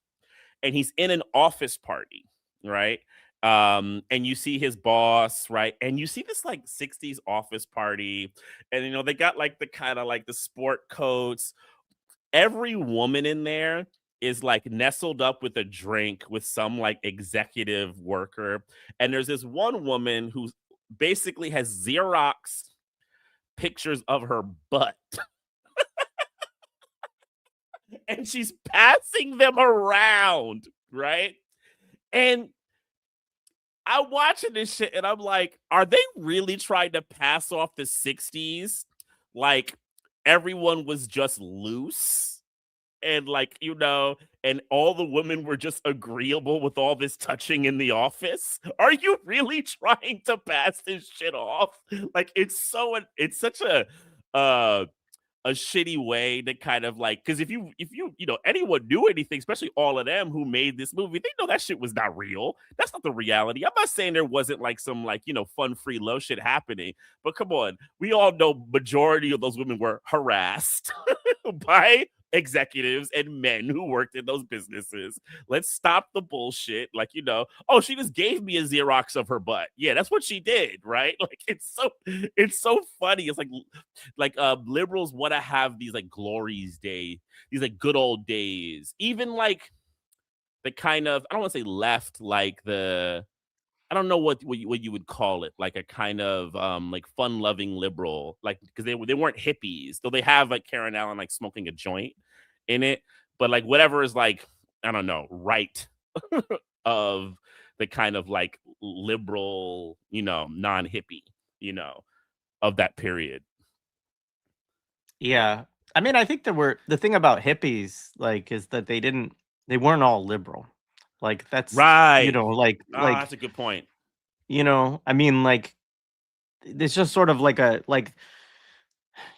and he's in an office party, right? And you see his boss, right? And you see this like 60s office party, and they got like the kind of like the sport coats. Every woman in there is like nestled up with a drink with some like executive worker. And there's this one woman who basically has Xerox pictures of her butt. And she's passing them around, right? And I'm watching this shit and I'm like, are they really trying to pass off the 60s? Like everyone was just loose and like, and all the women were just agreeable with all this touching in the office. Are you really trying to pass this shit off? Like it's such a shitty way to kind of like, because if you anyone knew anything, especially all of them who made this movie, they know that shit was not real. That's not the reality. I'm not saying there wasn't like some like fun free love shit happening, but come on, we all know majority of those women were harassed by executives and men who worked in those businesses. Let's stop the bullshit. Like, oh, she just gave me a Xerox of her butt. Yeah, that's what she did, right? Like it's so funny. It's like liberals want to have these like glories day, these like good old days. Even like the kind of, I don't want to say left, like I don't know what you would call it, like a kind of like fun loving liberal, like because they weren't hippies, though they have like Karen Allen like smoking a joint in it, but like whatever is like, I don't know, right of the kind of like liberal, non hippie, of that period. Yeah. I mean, I think the thing about hippies, like, is that they weren't all liberal. Like, that's, Right. like, That's a good point. I mean, like, it's just sort of like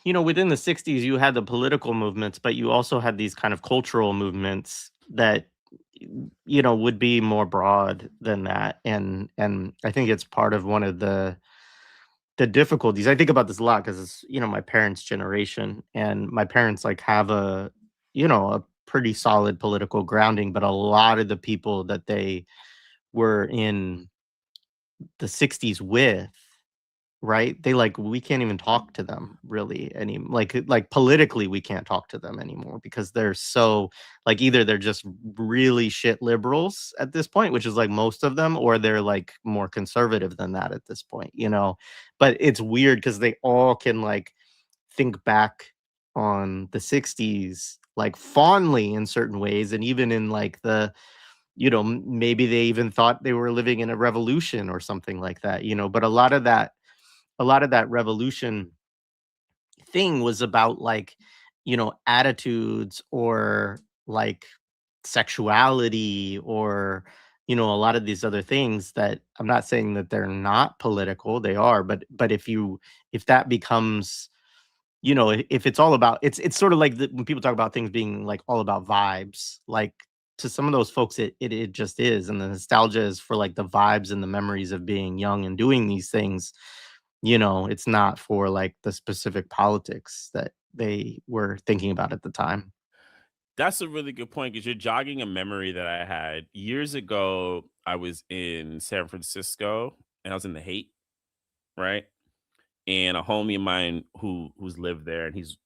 within the 60s, you had the political movements, but you also had these kind of cultural movements that, would be more broad than that. And I think it's part of one of the difficulties. I think about this a lot because it's, my parents' generation, and my parents like have a pretty solid political grounding, but a lot of the people that they were in the 60s with, right? They like we can't even talk to them really any like politically we can't talk to them anymore because they're so like either they're just really shit liberals at this point, which is like most of them, or they're like more conservative than that at this point. But it's weird because they all can like think back on the 60s like fondly in certain ways, and even in like maybe they even thought they were living in a revolution or something like that. But a lot of that revolution thing was about like attitudes or like sexuality or a lot of these other things that I'm not saying that they're not political, they are, but if that becomes if it's all about it's sort of like when people talk about things being like all about vibes, like to some of those folks it just is, and the nostalgia is for like the vibes and the memories of being young and doing these things. It's not for like the specific politics that they were thinking about at the time. That's a really good point because you're jogging a memory that I had years ago. I was in San Francisco and I was in the Haight, right? And a homie of mine who's lived there, and he's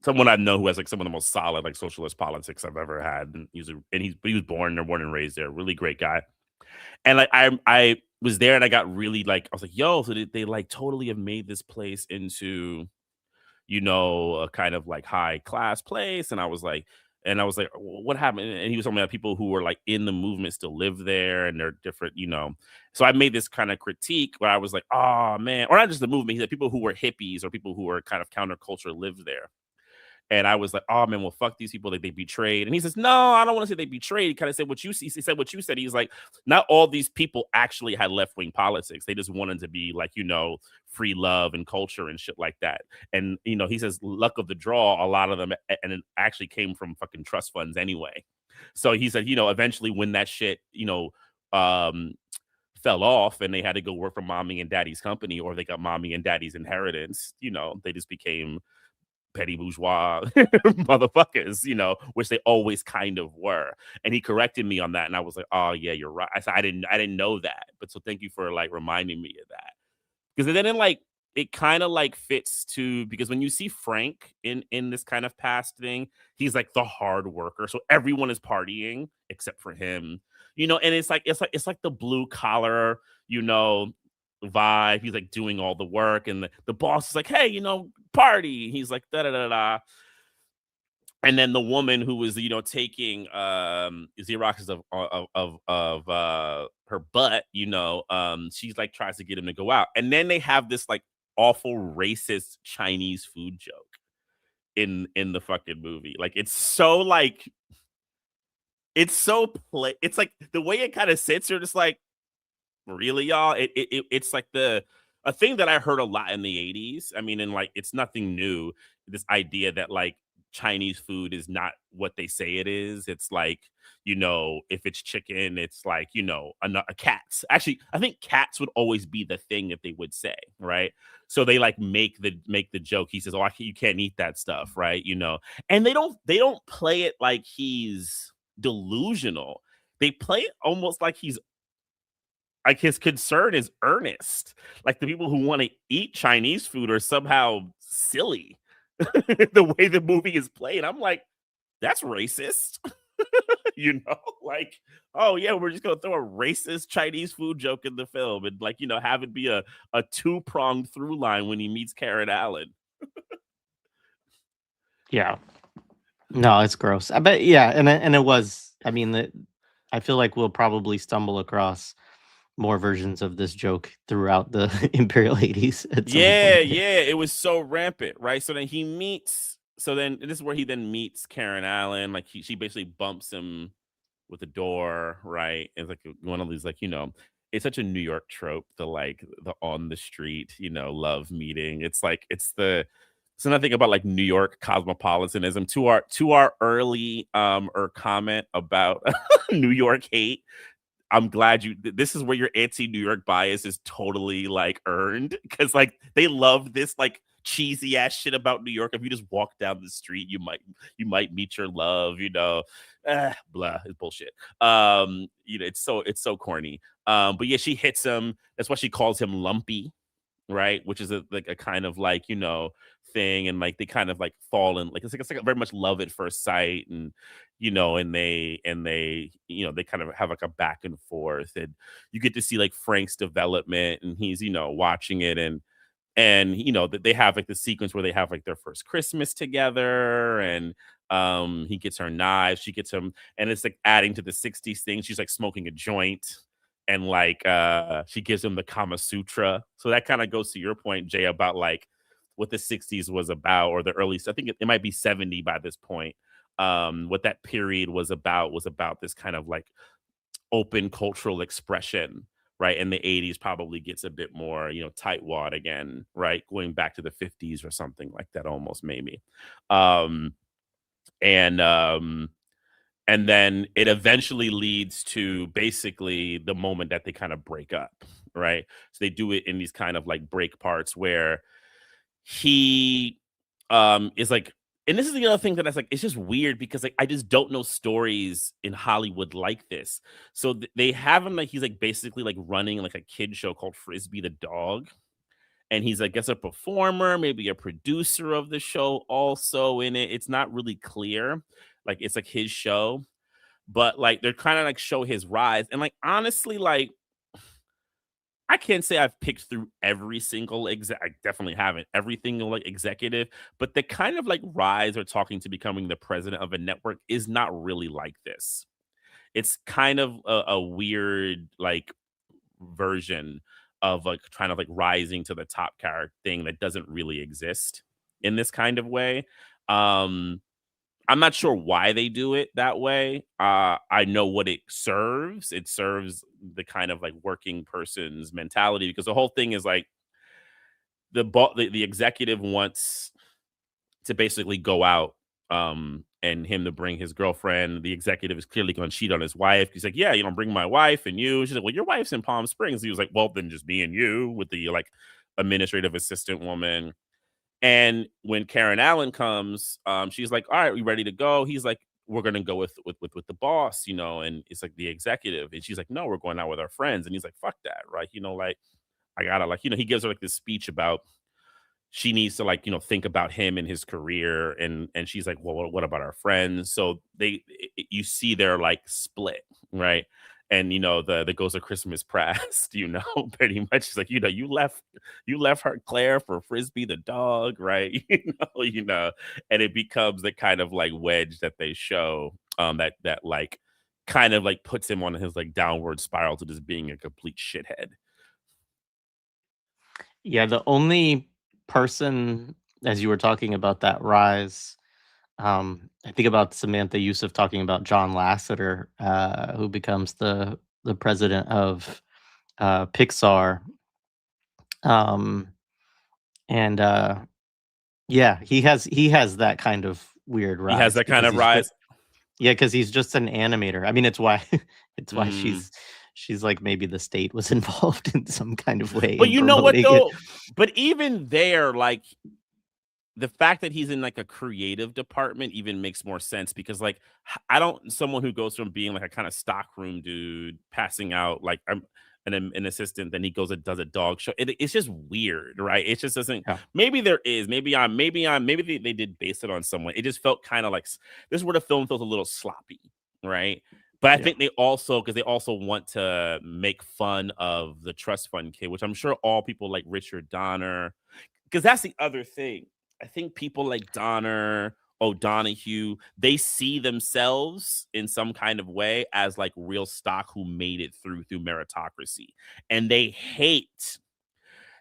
someone I know who has like some of the most solid like socialist politics I've ever had. And he was born and raised there. Really great guy. And like I was there and I got really like I was like, yo, so they like totally have made this place into a kind of like high class place. And I was like, And I was like, what happened? And he was telling me that people who were like in the movement still live there and they're different, you know. So I made this kind of critique where I was like, oh man, or not just the movement. He said people who were hippies or people who were kind of counterculture lived there. And I was like, oh man, well, fuck these people, like they betrayed. And he says, no, I don't want to say they betrayed. He kind of said what you see. He said what you said. He's like, not all these people actually had left wing politics. They just wanted to be like, you know, free love and culture and shit like that. And you know, he says, luck of the draw, a lot of them, and it actually came from fucking trust funds anyway. So he said, you know, eventually when that shit, you know, fell off and they had to go work for mommy and daddy's company, or they got mommy and daddy's inheritance, you know, they just became petty bourgeois motherfuckers, you know, which they always kind of were. And he corrected me on that, and I was like, "Oh yeah, you're right." I said, I didn't know that, but so thank you for like reminding me of that, because then it kind of like fits to, because when you see Frank in this kind of past thing, he's like the hard worker, so everyone is partying except for him, you know, and it's like the blue collar, you know, vibe. He's like doing all the work, and the boss is like, hey, you know, party. He's like, da da da da. And then the woman who was, you know, taking Xeroxes of her butt, you know, she's like tries to get him to go out. And then they have this like awful racist Chinese food joke in the fucking movie. Like it's like the way it kind of sits, you're just like, really, y'all? It's like a thing that I heard a lot in the 80s. I mean, and like it's nothing new. This idea that like Chinese food is not what they say it is. It's like, you know, if it's chicken, it's like, you know, a cat's. Actually, I think cats would always be the thing that they would say, right? So they like make the joke. He says, "Oh, you can't eat that stuff," right? You know, and they don't play it like he's delusional. They play it almost like his concern is earnest. Like the people who want to eat Chinese food are somehow silly. The way the movie is played, I'm like, that's racist. You know, like, oh yeah, we're just gonna throw a racist Chinese food joke in the film and like, you know, have it be a two-pronged through line when he meets Karen Allen. Yeah. No, it's gross. I bet. Yeah, and it was. I mean, I feel like we'll probably stumble across more versions of this joke throughout the Imperial 80s at some Yeah, point. yeah, it was so rampant, right? So then this is where he then meets Karen Allen. Like she basically bumps him with the door, right? It's like one of these, like, you know, it's such a New York trope, the like the on the street, you know, love meeting. It's like it's another thing about like New York cosmopolitanism. To our early or comment about New York hate, I'm glad this is where your anti-New York bias is totally like earned, because like they love this like cheesy ass shit about New York. If you just walk down the street, you might meet your love, you know. Blah, it's bullshit. You know, it's so corny. But yeah, she hits him. That's why she calls him lumpy, right? Which is like a kind of like, you know, thing, and like they kind of like fall in, like it's like a very much love at first sight, and you know, and they you know, they kind of have like a back and forth, and you get to see like Frank's development, and he's, you know, watching it, and you know that they have like the sequence where they have like their first Christmas together, and he gets her knives, she gets him, and it's like adding to the 60s thing. She's like smoking a joint, and like she gives him the Kama Sutra. So that kind of goes to your point, Jay, about like what the 60s was about, or the early, I think it might be 70 by this point. What that period was about this kind of like open cultural expression, right? And the 80s probably gets a bit more, you know, tightwad again, right? Going back to the 50s or something like that, almost maybe. Um, and and then it eventually leads to basically the moment that they kind of break up, right? So they do it in these kind of like break parts where he is like, and this is the other thing that I was like, it's just weird because like I just don't know stories in Hollywood like this. So they have him like he's like basically like running like a kid show called Frisbee the Dog. And he's, I guess, a performer, maybe a producer of the show also in it. It's not really clear. Like it's like his show, but like they're kind of like show his rise. And like honestly, like I can't say I've picked through every single I definitely haven't every single like executive, but the kind of like rise or talking to becoming the president of a network is not really like this. It's kind of a weird like version of like trying to like rising to the top character thing that doesn't really exist in this kind of way. Um I'm not sure why they do it that way. I know what it serves. It serves the kind of like working person's mentality because the whole thing is like the executive wants to basically go out and him to bring his girlfriend. The executive is clearly going to cheat on his wife. He's like, yeah, bring my wife and you. She's like, well, your wife's in Palm Springs. He was like, well, then just me and you with the like administrative assistant woman. And when Karen Allen comes, she's like, all right, we ready to go? He's like, we're gonna go with the boss, and it's like the executive. And she's like, no, we're going out with our friends. And he's like, fuck that, right? Like I gotta like, he gives her like this speech about she needs to like think about him and his career, and she's like, well, what about our friends? So you see their like split, right? And the goes of Christmas past, pretty much. She's like, you left her Claire for Frisbee the dog, right? And it becomes the kind of like wedge that they show, that like kind of like puts him on his like downward spiral to just being a complete shithead. Yeah, the only person, as you were talking about that rise, I think about Samantha Youssef talking about John Lasseter, who becomes the president of Pixar. Um, and yeah, he has that kind of weird He has rise that kind because of he's just rise. yeah, because he's just an animator. I mean, it's why it's why Mm. she's like maybe the state was involved in some kind of way But in you know what promoting it. though? But even there, like the fact that he's in like a creative department even makes more sense because like I don't someone who goes from being like a kind of stockroom dude passing out like I'm an assistant, then he goes and does a dog show. It's just weird, right? It just doesn't. Yeah, Maybe there is. Maybe they did base it on someone. It just felt kind of like this is where the film feels a little sloppy, right? But I yeah. think they also because they also want to make fun of the trust fund kid, which I'm sure all people like Richard Donner, because that's the other thing. I think people like Donner, O'Donoghue, they see themselves in some kind of way as like real stock who made it through meritocracy. And they hate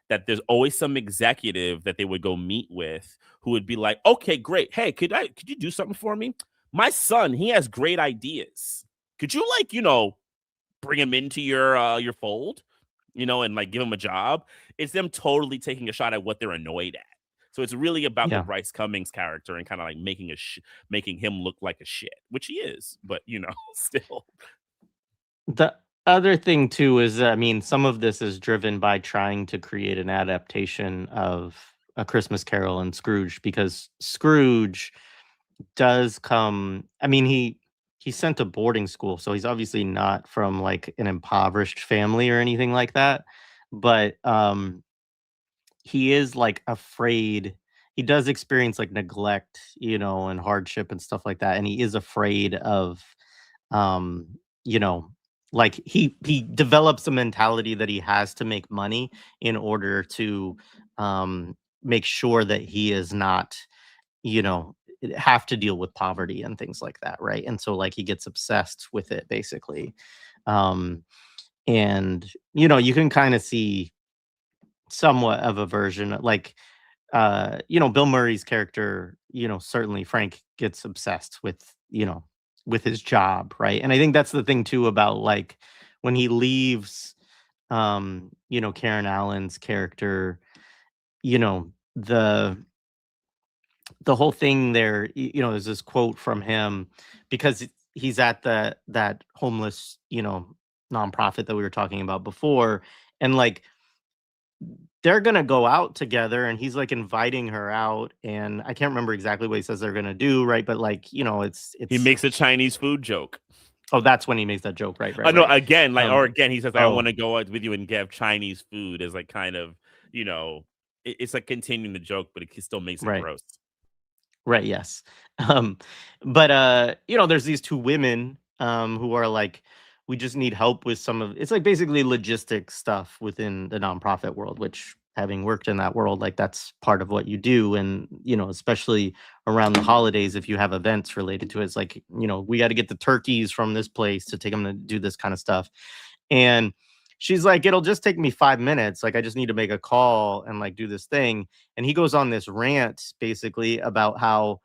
that there's always some executive that they would go meet with who would be like, okay, great. Hey, could you do something for me? My son, he has great ideas. Could you like, bring him into your fold, and like give him a job? It's them totally taking a shot at what they're annoyed at. So it's really about the Yeah. Bryce Cummings character and kind of like making him look like a shit, which he is, but still. The other thing too is, I mean, some of this is driven by trying to create an adaptation of A Christmas Carol and Scrooge, because Scrooge does come, I mean, he's sent to boarding school, so he's obviously not from like an impoverished family or anything like that. But he is like afraid. He does experience like neglect, and hardship and stuff like that. And he is afraid of um, you know, like he develops a mentality that he has to make money in order to make sure that he is not, you know, have to deal with poverty and things like that, right? And so like he gets obsessed with it basically. Um and you can kind of see somewhat of a version like Bill Murray's character, certainly Frank gets obsessed with, with his job, right? And I think that's the thing too about like when he leaves Karen Allen's character, you know, the whole thing there, there's this quote from him because he's at that homeless, nonprofit that we were talking about before, and like they're gonna go out together, and he's like inviting her out, and I can't remember exactly what he says they're gonna do, right? But like, He it's makes a Chinese food joke. oh, that's when he makes that joke, right, right, No, right. again, like, or Um, again, he says, like, I want oh, to go out with you and get Chinese food as like kind of, it's like continuing the joke, but it still makes it right, gross. right, yes. But there's these two women who are like we just need help with some of it's like basically logistics stuff within the nonprofit world, which having worked in that world, like that's part of what you do. And, especially around the holidays, if you have events related to it, it's like, we got to get the turkeys from this place to take them to do this kind of stuff. And she's like, it'll just take me 5 minutes. Like, I just need to make a call and like do this thing. And he goes on this rant basically about how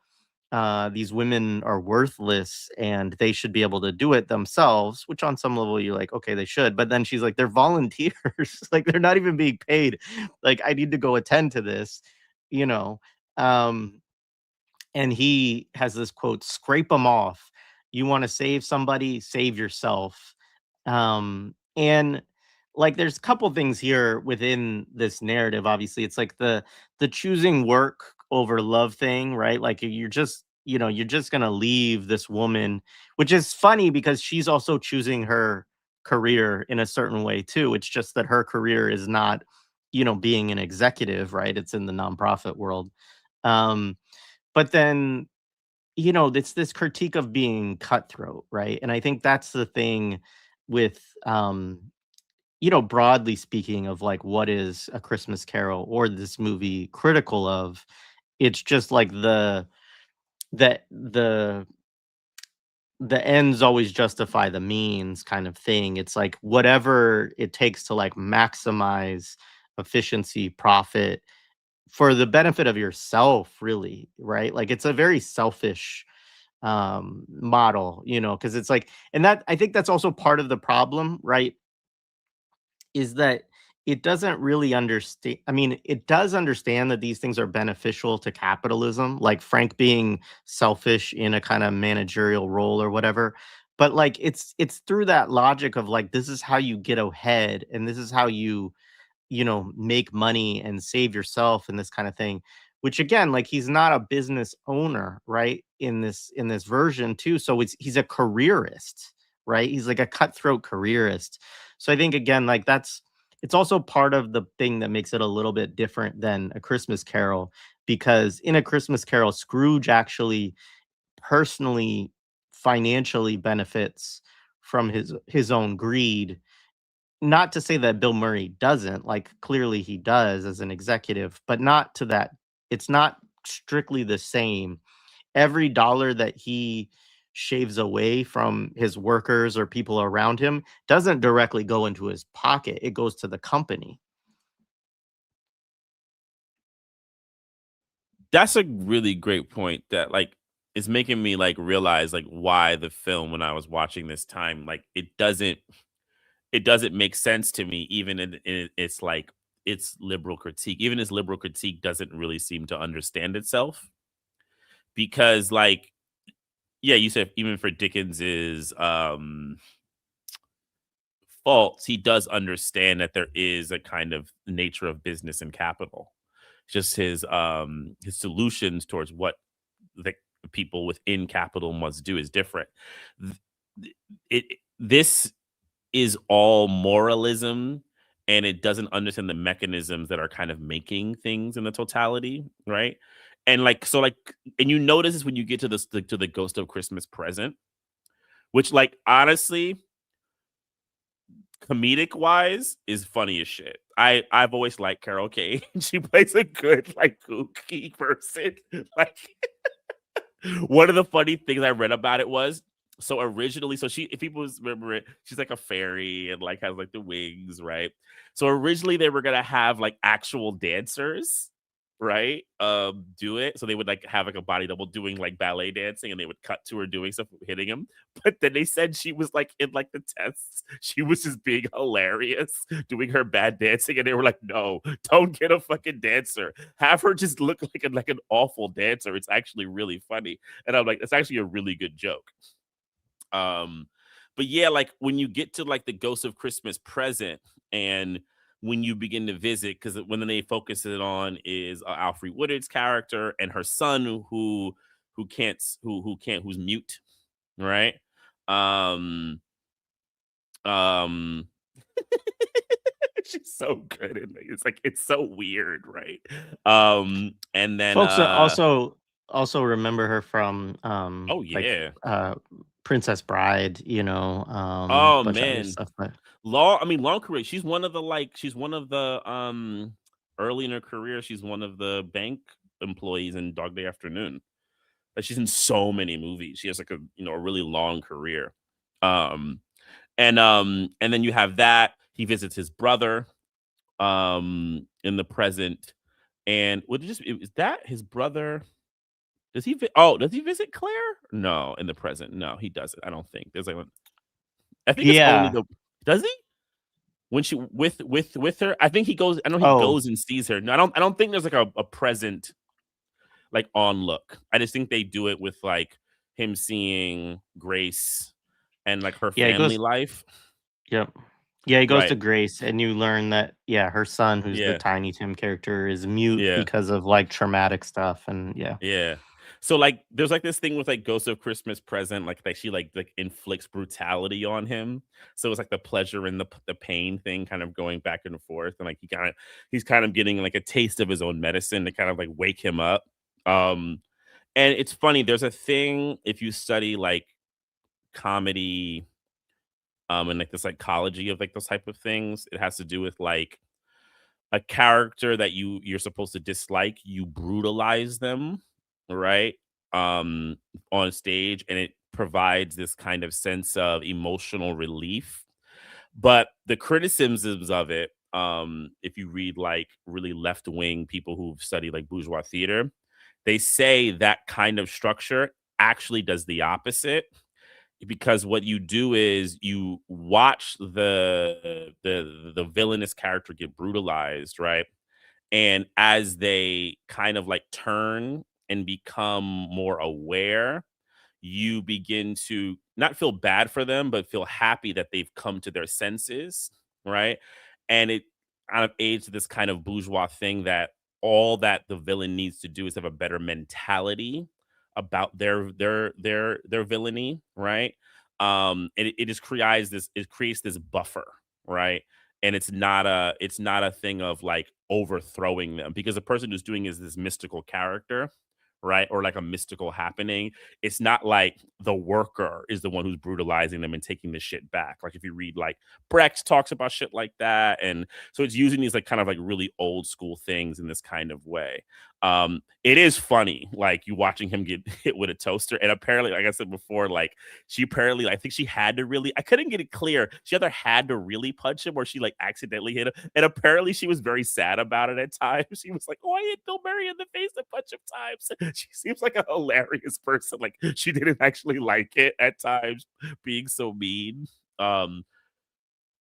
these women are worthless and they should be able to do it themselves, which on some level you're like, okay, they should. But then she's like, they're volunteers. Like, they're not even being paid. Like, I need to go attend to this, you know. Um, and he has this quote, scrape them off. You want to save somebody, save yourself. And like there's a couple things here within this narrative. Obviously, it's like the choosing work over love thing, right? Like you're just gonna leave this woman, which is funny because she's also choosing her career in a certain way too. It's just that her career is not, being an executive, right? It's in the nonprofit world. Um, but then, it's this critique of being cutthroat, right? And I think that's the thing with, broadly speaking of like what is a Christmas Carol or this movie critical of. It's just like the the the ends always justify the means kind of thing. It's like whatever it takes to like maximize efficiency, profit for the benefit of yourself, really, right? Like it's a very selfish model, because it's like, and that I think that's also part of the problem, right? Is that it doesn't really understand. I mean, it does understand that these things are beneficial to capitalism, like Frank being selfish in a kind of managerial role or whatever. But like it's through that logic of like this is how you get ahead and this is how you make money and save yourself and this kind of thing. Which again, like he's not a business owner, right? In this version too. So he's a careerist, right? He's like a cutthroat careerist. So I think again, like it's also part of the thing that makes it a little bit different than A Christmas Carol, because in A Christmas Carol, Scrooge actually personally financially benefits from his own greed. Not to say that Bill Murray doesn't, like, clearly he does as an executive, but not to that it's not strictly the same. Every dollar that he shaves away from his workers or people around him doesn't directly go into his pocket, it goes to the company. That's a really great point that like is making me like realize like why the film when I was watching this time like it doesn't make sense to me even in its like its liberal critique. Even its liberal critique doesn't really seem to understand itself because like yeah, you said even for Dickens's faults, he does understand that there is a kind of nature of business and capital. Just his solutions towards what the people within capital must do is different. This is all moralism and it doesn't understand the mechanisms that are kind of making things in the totality, right? And like so like and you notice this when you get to this to the Ghost of Christmas Present, which like honestly comedic wise is funny as shit. I've always liked Carol Kane. She plays a good like kooky person. Like one of the funny things I read about it was so originally, so she, if people remember it, she's like a fairy and like has like the wings, right? So originally they were gonna have like actual dancers, right? Do it. So they would like have like a body double doing like ballet dancing and they would cut to her doing stuff, hitting him. But then they said she was like in like the tests, she was just being hilarious, doing her bad dancing, and they were like, no, don't get a fucking dancer. Have her just look like an awful dancer. It's actually really funny. And I'm like, that's actually a really good joke. Um, but yeah, like when you get to like the Ghost of Christmas Present, and when you begin to visit, because when they focus it on is Alfre Woodard's character and her son who's mute, right? Um, um, she's so good in it. It's like it's so weird, right? And then Folks also remember her from oh like yeah, Princess Bride, Oh bunch of other man, stuff, but long career. She's one of the she's one of the early in her career. She's one of the bank employees in Dog Day Afternoon. Like she's in so many movies. She has like a a really long career. Um, and then you have that he visits his brother in the present, and is that his brother? Does he visit Claire? No, in the present. No, he doesn't. I don't think. I think it's only yeah. the does he? When she with her, I think he goes. I know he Oh, goes and sees her. No, I don't think there's like a present like on look. I just think they do it with like him seeing Grace and like her yeah, he family goes life. yep. Yeah, he goes to Right. Grace, and you learn that, yeah, her son, who's the Yeah. Tiny Tim character, is mute Yeah. because of, like, traumatic stuff, and yeah. Yeah. So like there's like this thing with like Ghost of Christmas Present, like she like inflicts brutality on him. So it's like the pleasure and the pain thing kind of going back and forth. And like he's kind of getting like a taste of his own medicine to kind of like wake him up. Um and it's funny, there's a thing if you study like comedy, and like the psychology of like those type of things, it has to do with like a character that you're supposed to dislike, you brutalize them, right? Um, on stage, and it provides this kind of sense of emotional relief. But the criticisms of it, if you read like really left wing people who've studied like bourgeois theater, they say that kind of structure actually does the opposite because what you do is you watch the villainous character get brutalized, right? And as they kind of like turn and become more aware, you begin to not feel bad for them, but feel happy that they've come to their senses, right? And it kind of aids to this kind of bourgeois thing that all that the villain needs to do is have a better mentality about their villainy, right? And it just creates this buffer, right? And it's not a thing of like overthrowing them because the person who's doing is this mystical character, right? Or like a mystical happening. It's not like the worker is the one who's brutalizing them and taking the shit back. Like if you read like Brecht talks about shit like that. And so it's using these like kind of like really old school things in this kind of way. It is funny, like you watching him get hit with a toaster. And apparently, like I said before, like she apparently, I think she had to really, I couldn't get it clear. She either had to really punch him or she like accidentally hit him. And apparently she was very sad about it at times. She was like, oh, I hit Bill Murray in the face a bunch of times. She seems like a hilarious person. Like she didn't actually like it at times being so mean. Um,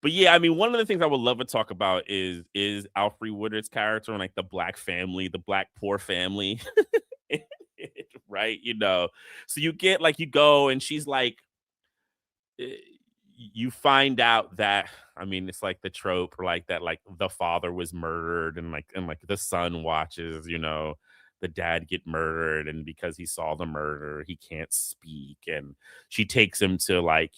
but yeah, I mean, one of the things I would love to talk about is Alfre Woodard's character and like the black family, the black poor family. Right, so you get like you go and she's like eh, you find out that I mean it's like the trope or like that like the father was murdered and like the son watches the dad get murdered and because he saw the murder he can't speak and she takes him to like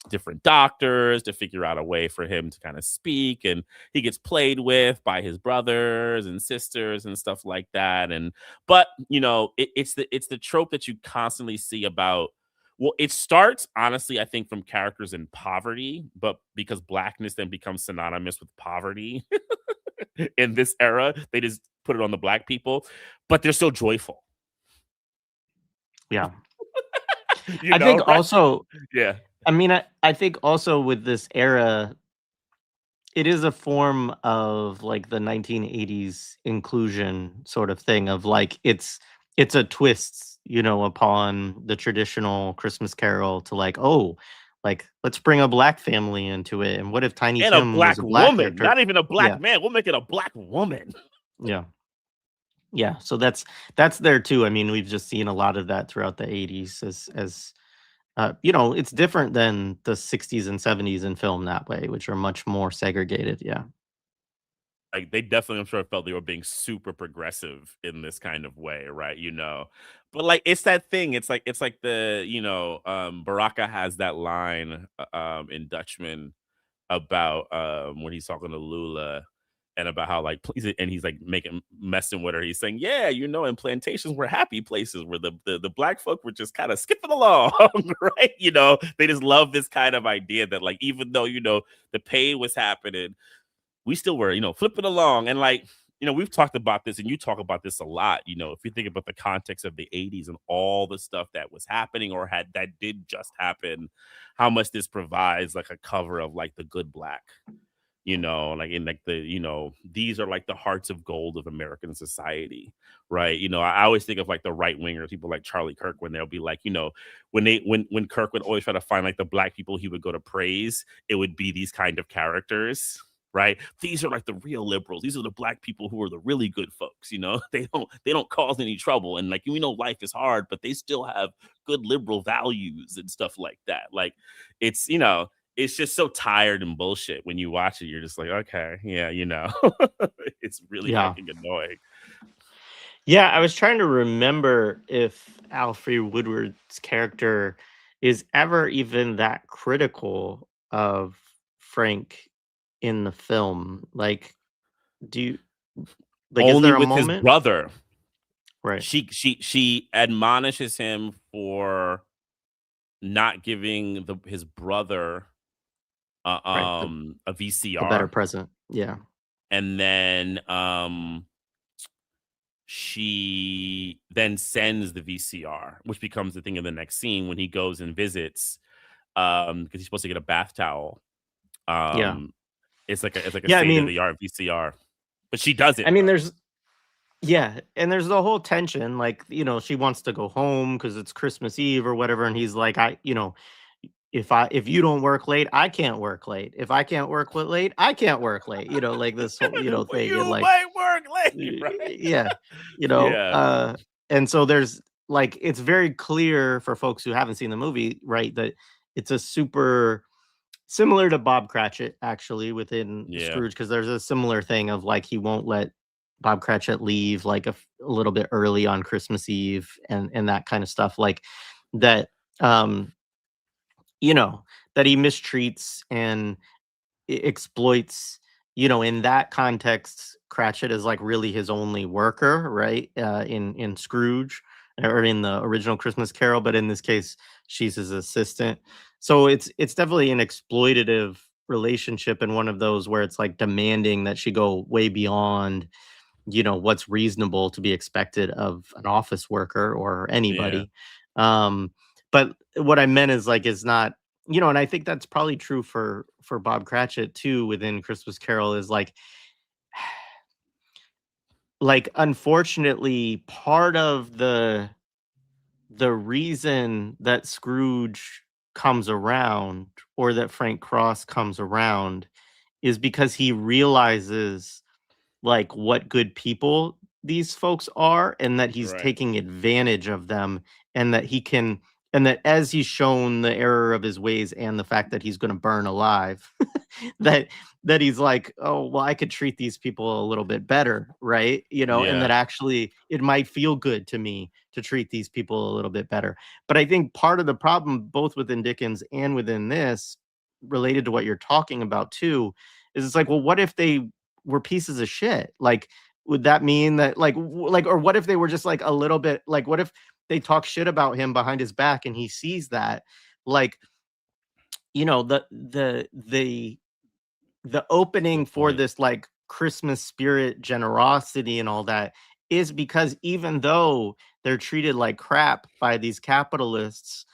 different doctors to figure out a way for him to kind of speak and he gets played with by his brothers and sisters and stuff like that and but it's the trope that you constantly see about well, it starts honestly, I think, from characters in poverty, but because blackness then becomes synonymous with poverty in this era, they just put it on the black people, but they're still joyful, Yeah. I think right? also Yeah. I think also with this era, it is a form of, like, the 1980s inclusion sort of thing of, like, it's a twist, upon the traditional Christmas Carol to, like, "Oh, like, let's bring a black family into it, and what if Tiny And a Tim was black a black woman, character?" not even a Yeah, black man. We'll make it a black woman. yeah, yeah, so that's there too. I mean, we've just seen a lot of that throughout the '80s it's different than the '60s and '70s in film that way, which are much more segregated, yeah. Like they definitely, I'm sure, felt they were being super progressive in this kind of way, right? But like it's that thing. It's like Baraka has that line in Dutchman about when he's talking to Lula. and about how like he's like messing with her. He's saying, yeah, and plantations were happy places where the black folk were just kind of skipping along, right? They just love this kind of idea that like even though the pain was happening, we still were flipping along. And like we've talked about this, and you talk about this a lot. If you think about the context of the 80s and all the stuff that was happening or that did just happen, how much this provides like a cover of like the good black, like in like these are like the hearts of gold of American society, right? I always think of like the right wingers, people like Charlie Kirk, when they'll be like, when Kirk would always try to find like the black people he would go to praise, it would be these kind of characters, right? These are like the real liberals. These are the black people who are the really good folks. They don't cause any trouble, and like life is hard, but they still have good liberal values and stuff like that. Like it's just so tired and bullshit when you watch it. You're just like, okay, yeah, it's really Yeah. fucking annoying. Yeah, I was trying to remember if Alfred Woodward's character is ever even that critical of Frank in the film. Like, do you is Only there a with his moment? brother. Right. She admonishes him for not giving his brother Right. a The better VCR, present. Yeah. and then she then sends the VCR, which becomes the thing in the next scene when he goes and visits, because he's supposed to get a bath towel. Yeah. It's like a Yeah, state of the art VCR, but she doesn't though. there's yeah, and there's the whole tension, like, she wants to go home because it's Christmas Eve or whatever, and he's like, if you don't work late, I can't work late. If I can't work late, I can't work late. Like this whole, Well, thing, and you like, might work late, right? yeah, Yeah, and so there's like, it's very clear for folks who haven't seen the movie, right, that it's a super similar to Bob Cratchit actually within yeah, Scrooge, because there's a similar thing of like he won't let Bob Cratchit leave like a little bit early on Christmas Eve and that kind of stuff, like that. Um, you know, that he mistreats and exploits, in that context, Cratchit is like really his only worker, right? In Scrooge, or in the original Christmas Carol, but in this case, she's his assistant. So it's definitely an exploitative relationship, and one of those where it's like demanding that she go way beyond, what's reasonable to be expected of an office worker or yeah, anybody. Um, but what I meant is like, is not, and I think that's probably true for Bob Cratchit too within Christmas Carol, is like unfortunately part of the reason that Scrooge comes around, or that Frank Cross comes around, is because he realizes like what good people these folks are, and that he's right, taking advantage of them, and that he can, and that as he's shown the error of his ways and the fact that he's going to burn alive, that he's like, oh well, I could treat these people a little bit better, right? And yeah, that actually it might feel good to me to treat these people a little bit better. But I think part of the problem, both within Dickens and within this, related to what you're talking about too, is it's like, well, what if they were pieces of shit? Like, would that mean that or what if they were just like a little bit, like, what if they talk shit about him behind his back and he sees that? Like, the opening good for point. this like Christmas spirit generosity and all that is because even though they're treated like crap by these capitalists,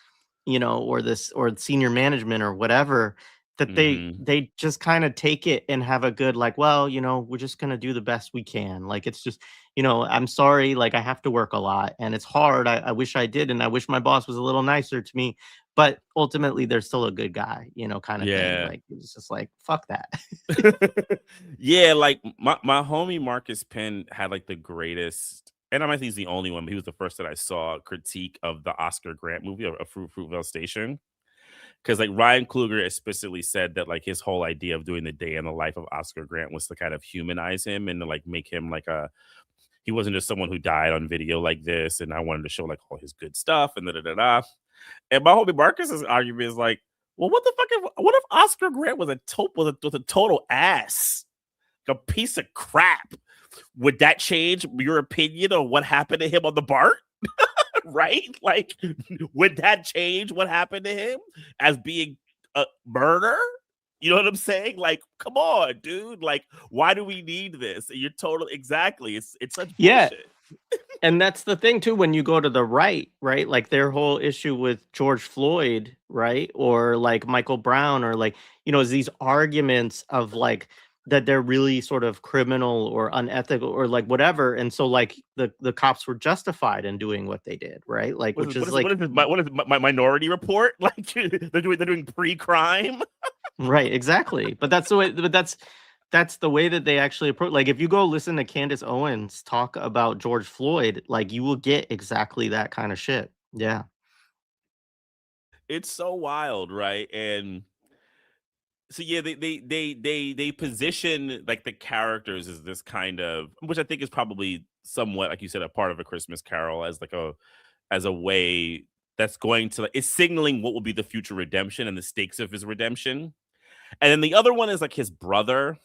or senior management or whatever, that Hmm. they just kind of take it and have a good, like, well, we're just going to do the best we can. Like, it's just, I'm sorry, like I have to work a lot and it's hard. I wish I did, and I wish my boss was a little nicer to me, but ultimately they're still a good guy, kind of thing. Yeah. Like, it's just like, fuck that. Yeah, like my homie Marcus Penn had like the greatest, and I might think he's the only one, but he was the first that I saw critique of the Oscar Grant movie of Fruitvale Station. Because like Ryan Kluger explicitly said that like his whole idea of doing the day in the life of Oscar Grant was to kind of humanize him and to like make him like he wasn't just someone who died on video like this, and I wanted to show like all his good stuff and da da da da. And my homie Marcus's argument is like, well, what the fuck? What if Oscar Grant was a total ass? a piece of crap. Would that change your opinion on what happened to him on the BART? Right? Like, would that change what happened to him as being a murder? You know what I'm saying? Like, come on, dude. Like, why do we need this? You're totally exactly. It's such Yeah, bullshit. and that's the thing too when you go to the right? Like their whole issue with George Floyd, right? Or like Michael Brown or like, is these arguments of like that they're really sort of criminal or unethical or like whatever. And so like the cops were justified in doing what they did, right? Like What which is what is is what like is this, what is my Minority Report? Like they're doing pre-crime. right, exactly. But that's the way that they actually approach. Like if you go listen to Candace Owens talk about George Floyd, like you will get exactly that kind of shit. Yeah. It's so wild, right? And so yeah, they position like the characters as this kind of, which I think is probably somewhat, like you said, a part of A Christmas Carol, as a way that's going to, it's signaling what will be the future redemption and the stakes of his redemption. And then the other one is like his brother,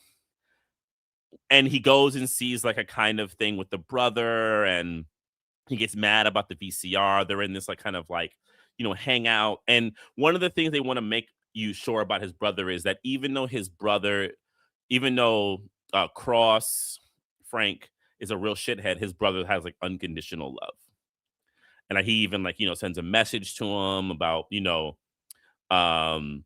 and he goes and sees like a kind of thing with the brother, and he gets mad about the VCR. They're in this like kind of like, hangout. And one of the things they want to make you sure about his brother is that even though Cross Frank is a real shithead, his brother has like unconditional love. And like, he even like, sends a message to him about, um,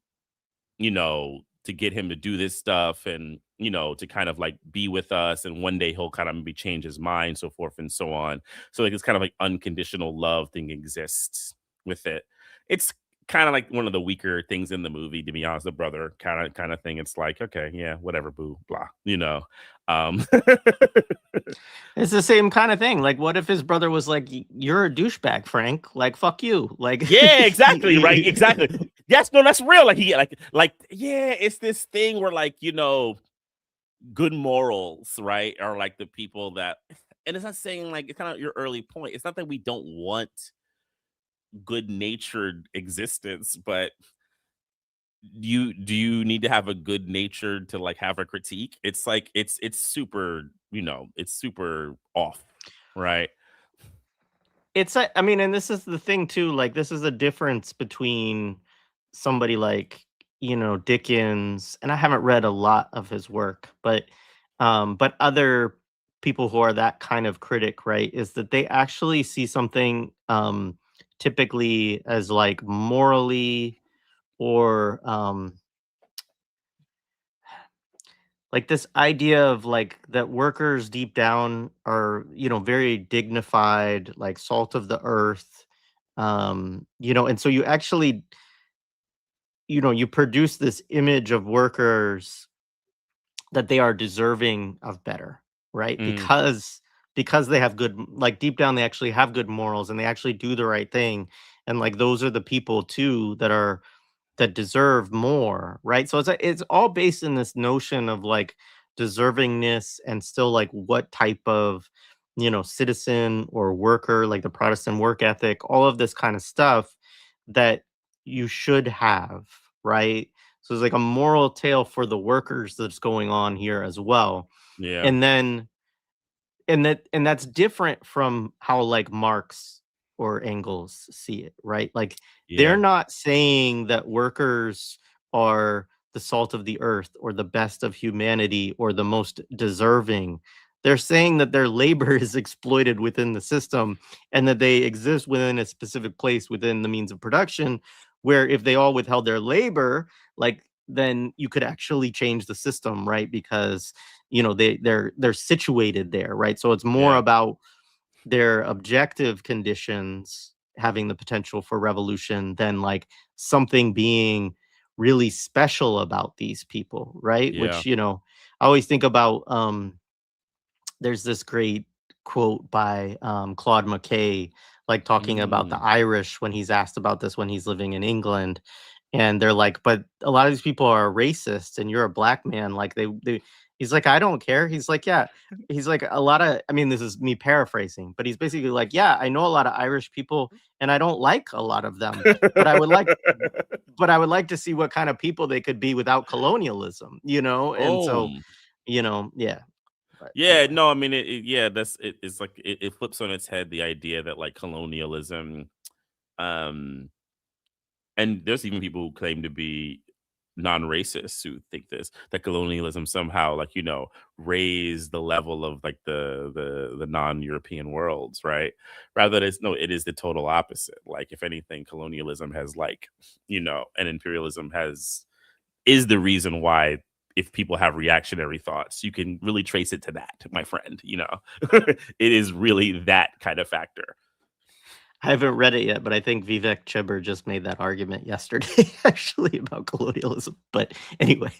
to get him to do this stuff, and, to kind of like be with us. And one day he'll kind of maybe change his mind, so forth and so on. So like, it's kind of like unconditional love thing exists with it. It's kind of like one of the weaker things in the movie, to be honest. The brother kind of thing. It's like, okay, yeah, whatever, boo, blah. Um, It's the same kind of thing. Like, what if his brother was like, "You're a douchebag, Frank. Like, fuck you." Like, yeah, exactly, right, exactly. Yes, no, that's real. Like he yeah, it's this thing where like, good morals, right? Are like the people that, and it's not saying like, it's kind of your early point. It's not that we don't want good natured existence, but do you need to have a good nature to like have a critique? It's like it's super, it's super off, right? I mean, and this is the thing too. Like, this is a difference between somebody like Dickens, and I haven't read a lot of his work, but other people who are that kind of critic, right? Is that they actually see something typically as like morally or like this idea of like that workers deep down are very dignified, like salt of the earth, and so you actually you produce this image of workers that they are deserving of better, right? Mm, Because they have good, like deep down they actually have good morals and they actually do the right thing, and like those are the people too that deserve more, right? So it's all based in this notion of like deservingness and still like what type of citizen or worker, like the Protestant work ethic, all of this kind of stuff that you should have, right? So it's like a moral tale for the workers that's going on here as well. yeah, And then that's different from how like Marx or Engels see it, right? Like they're yeah, not saying that workers are the salt of the earth or the best of humanity or the most deserving. They're saying that their labor is exploited within the system and that they exist within a specific place within the means of production where if they all withheld their labor, like then you could actually change the system, right? Because they're situated there, right? So it's more yeah, about their objective conditions having the potential for revolution than like something being really special about these people, right? yeah. Which I always think about there's this great quote by Claude McKay, like talking about the Mm. Irish when he's asked about this when he's living in England. And they're like, but a lot of these people are racist and you're a black man. Like he's like, I don't care. He's like, yeah. He's like, a lot of, I mean, this is me paraphrasing, but he's basically like, yeah, I know a lot of Irish people and I don't like a lot of them, but I would like to see what kind of people they could be without colonialism, And so Boom. Yeah. But Yeah, anyway. no, I mean, yeah, it's like it flips on its head the idea that like colonialism, um, and there's even people who claim to be non-racists who think this that colonialism somehow like raised the level of like the non-European worlds, right? Rather, it's no, it is the total opposite. Like if anything, colonialism has like and imperialism has is the reason why if people have reactionary thoughts, you can really trace it to that, my friend. It is really that kind of factor. I haven't read it yet, but I think Vivek Chibber just made that argument yesterday, actually, about colonialism. But anyway.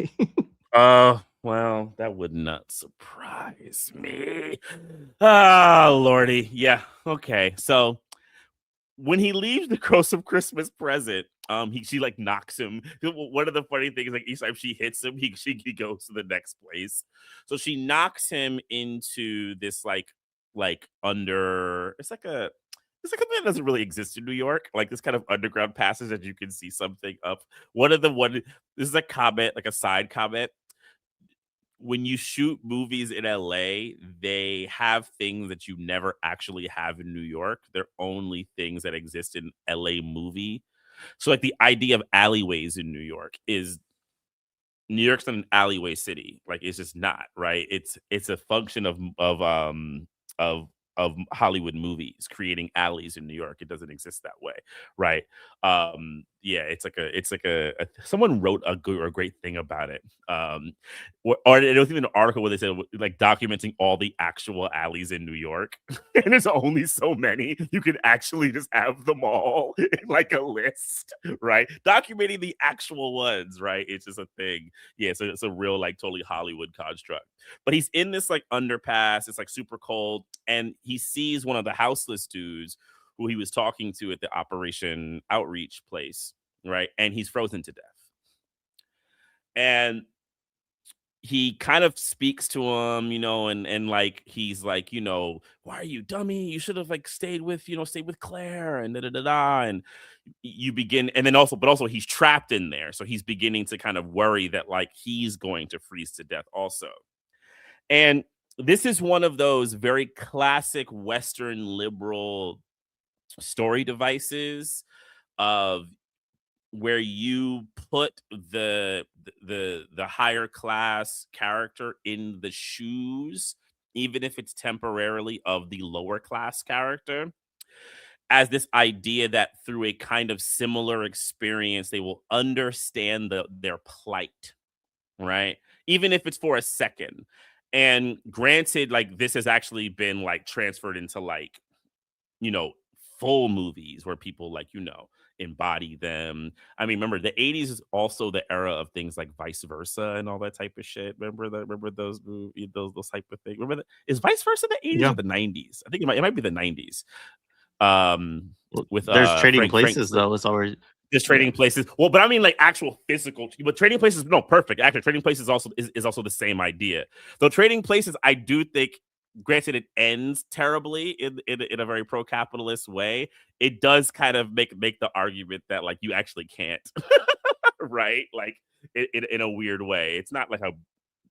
Well, that would not surprise me. Ah, lordy. Yeah. Okay. So when he leaves the gross of Christmas present, she like knocks him. One of the funny things, like each time she hits him, he goes to the next place. So she knocks him into this like under. It's like something that doesn't really exist in New York, like this kind of underground passage that you can see something up. This is a comment, like a side comment. When you shoot movies in LA, they have things that you never actually have in New York. They're only things that exist in LA movie. So like the idea of alleyways in New York is New York's not an alleyway city. Like it's just not, right? It's a function of Hollywood movies creating alleys in New York. It doesn't exist that way, right? Yeah, it's like a someone wrote a great thing about it. Or it was even an article where they said like documenting all the actual alleys in New York, and there's only so many. You can actually just have them all in like a list, right? Documenting the actual ones, right? It's just a thing. Yeah, so it's a real like totally Hollywood construct. But he's in this like underpass. It's like super cold, and he sees one of the houseless dudes who he was talking to at the Operation Outreach place, right? And he's frozen to death. And he kind of speaks to him, and like he's like, why are you dummy? You should have like stayed with Claire and da da da da. And you begin, and then also, but also he's trapped in there, so he's beginning to kind of worry that like he's going to freeze to death also. And this is one of those very classic Western liberal story devices of where you put the higher class character in the shoes, even if it's temporarily, of the lower class character, as this idea that through a kind of similar experience they will understand their plight, right? Even if it's for a second. And granted, like this has actually been like transferred into like you know, full movies where people like, embody them. I mean, remember the 80s is also the era of things like Vice Versa and all that type of shit. Remember those type of things? Remember that? Is Vice Versa the 80s or Yeah. the 90s? I think it might be the 90s. Um Well, with there's Trading Frank Places, though. It's already. just Yeah. Trading Places. Well, but I mean like actual physical, but Trading Places, no, perfect. Actually, Trading Places is also the same idea. Though Trading Places, I do think, granted, it ends terribly in a very pro-capitalist way. It does kind of make the argument that like you actually can't, right? Like in a weird way. It's not like a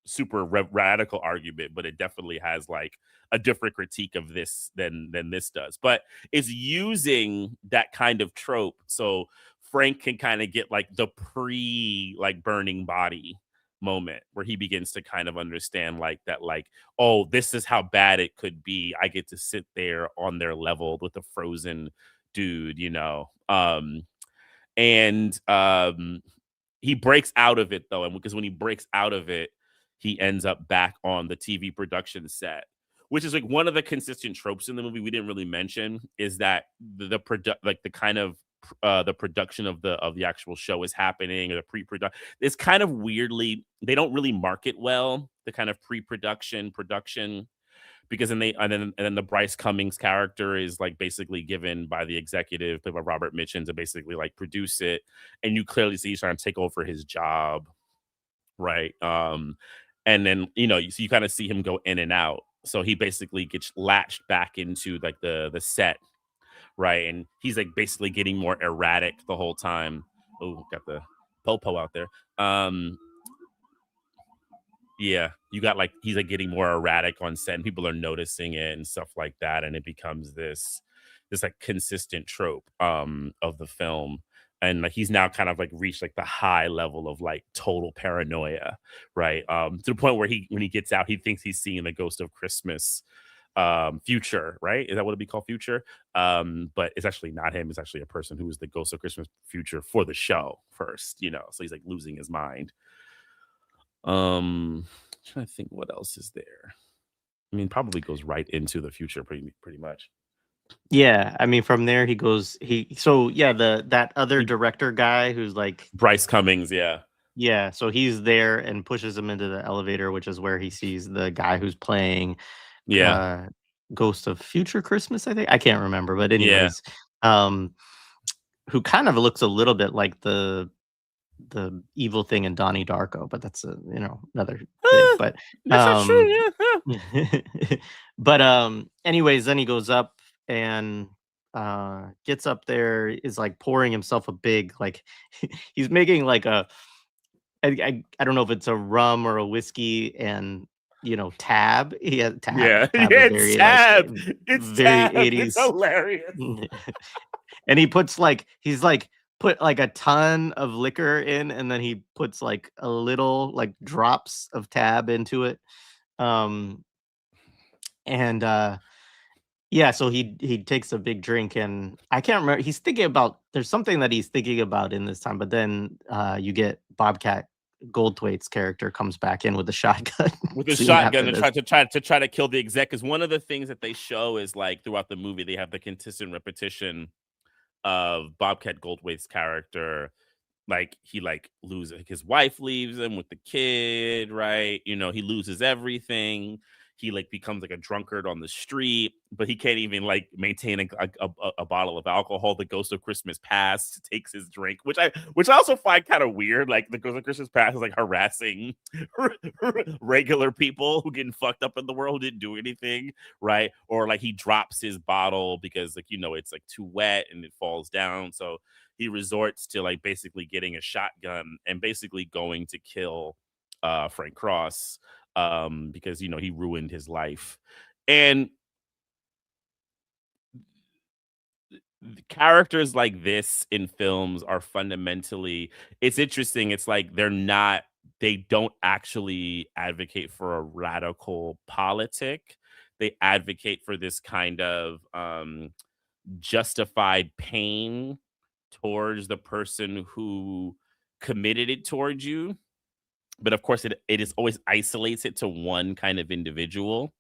super radical argument, but it definitely has like a different critique of this than this does. But it's using that kind of trope so Frank can kind of get like the pre like burning body moment where he begins to kind of understand like that, like, oh, this is how bad it could be. I get to sit there on their level with a frozen dude, and he breaks out of it though, and because when he breaks out of it, he ends up back on the TV production set, which is like one of the consistent tropes in the movie we didn't really mention is that like the kind of the production of the actual show is happening, or the pre-production. It's kind of weirdly, they don't really market well the kind of pre-production production, because then the Bryce Cummings character is like basically given by the executive played by Robert Mitchum to basically like produce it, and you clearly see he's trying to take over his job, right? And then so you kind of see him go in and out, so he basically gets latched back into like the set, right? And he's like basically getting more erratic the whole time. Oh, got the popo out there. Yeah, you got like he's like getting more erratic on set, and people are noticing it and stuff like that, and it becomes this like consistent trope of the film. And like he's now kind of like reached like the high level of like total paranoia, right? To the point where he when he gets out, he thinks he's seeing the ghost of Christmas future, right? Is that what it'd be called, future? But it's actually not him, it's actually a person who is the ghost of Christmas future for the show first, you know. So he's like losing his mind. Trying to think what else is there. I mean, probably goes right into the future pretty much. Yeah, I mean, from there he goes. So yeah, that other He, director guy who's like, Bryce Cummings, yeah, yeah, so he's there and pushes him into the elevator, which is where he sees the guy who's playing yeah, uh Ghost of Future Christmas, I think. I can't remember, but yeah. anyways, um who kind of looks a little bit like the evil thing in Donnie Darko, but that's a, another thing. Ah, But that's not true. um Yeah, huh. but anyways, then he goes up and gets up there, is like pouring himself a big, like, he's making like I don't know if it's a rum or a whiskey, and tab. He had tab. Yeah, Tab, a yeah. very like It's very tab. It's 80s. hilarious. And he puts like he's like put like a ton of liquor in, and then he puts like a little like drops of tab into it. Um and Yeah, so he takes a big drink, and I can't remember. He's thinking about there's something that he's thinking about in this time, but then you get Bobcat Goldthwait's character comes back in with a shotgun With a soon shotgun after to this. try to kill the exec. Because one of the things that they show is like throughout the movie, they have the consistent repetition of Bobcat Goldthwait's character. Like he like loses his wife, leaves him with the kid, right? You know, he loses everything. He like becomes like a drunkard on the street, but he can't even like maintain a bottle of alcohol. The Ghost of Christmas Past takes his drink, which I also find kind of weird. Like the Ghost of Christmas Past is like harassing regular people who getting fucked up in the world who didn't do anything, right? Or like he drops his bottle because like it's like too wet and it falls down, so he resorts to like basically getting a shotgun and basically going to kill Frank Cross because he ruined his life. And characters like this in films are fundamentally, it's interesting. It's like they don't actually advocate for a radical politic. They advocate for this kind of justified pain towards the person who committed it towards you. But of course, it is always isolates it to one kind of individual.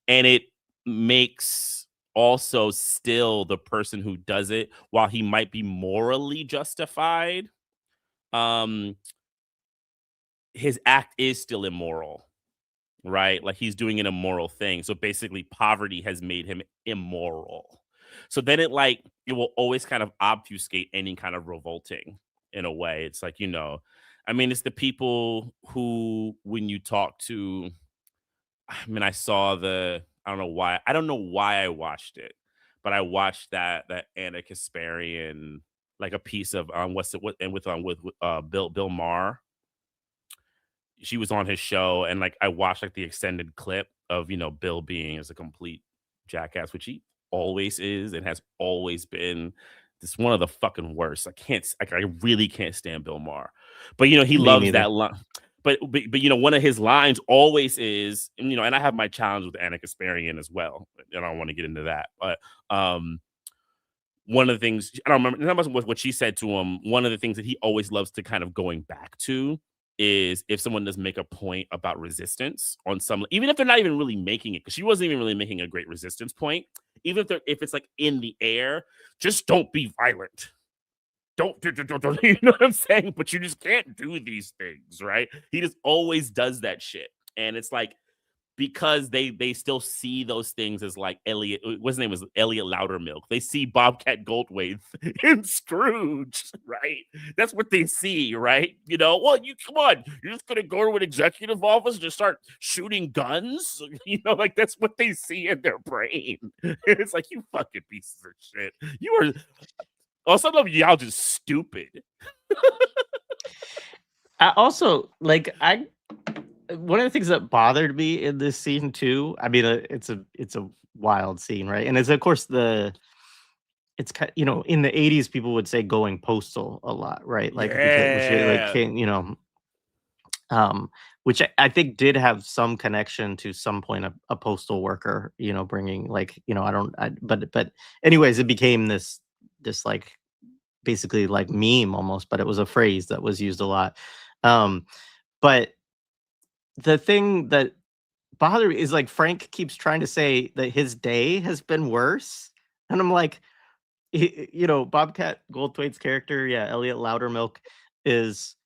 And it makes also still the person who does it, while he might be morally justified, um, his act is still immoral, right? Like he's doing an immoral thing. So basically, poverty has made him immoral. So then it will always kind of obfuscate any kind of revolting in a way. It's like, I mean, it's the people who, when you talk to, I mean, I don't know why I watched it, but I watched that Anna Kasparian, like a piece of what's it what and with Bill Maher. She was on his show, and like I watched like the extended clip of Bill being as a complete jackass, which he always is and has always been. This one of the fucking worst. I really can't stand Bill Maher, but he Me loves neither. that line. But one of his lines always is, and I have my challenge with Anna Kasparian as well, and I don't want to get into that, but one of the things I don't remember not much what she said to him. One of the things that he always loves to kind of going back to is if someone does make a point about resistance on some, even if they're not even really making it, because she wasn't even really making a great resistance point. Even if it's like in the air, just don't be violent. Don't, you know what I'm saying? But you just can't do these things, right? He just always does that shit, and it's like because they still see those things as like Elliot. What's his name was Elliot Loudermilk. They see Bobcat Goldthwait in Scrooge, right? That's what they see, right? Well, you come on, you're just gonna go to an executive office and just start shooting guns, like that's what they see in their brain. It's like you fucking pieces of shit. You are. Oh, some of y'all just stupid. I also like one of the things that bothered me in this scene too, I mean, it's a wild scene, right? And it's of course it's in the 80s people would say going postal a lot, right? Like because which like Yeah. came, um, which I think did have some connection to some point a postal worker, bringing like, I don't, but anyways, it became this like basically like meme almost, but it was a phrase that was used a lot. Um, but the thing that bothered me is like Frank keeps trying to say that his day has been worse, and I'm like, Bobcat Goldthwait's character, yeah, Elliot Loudermilk is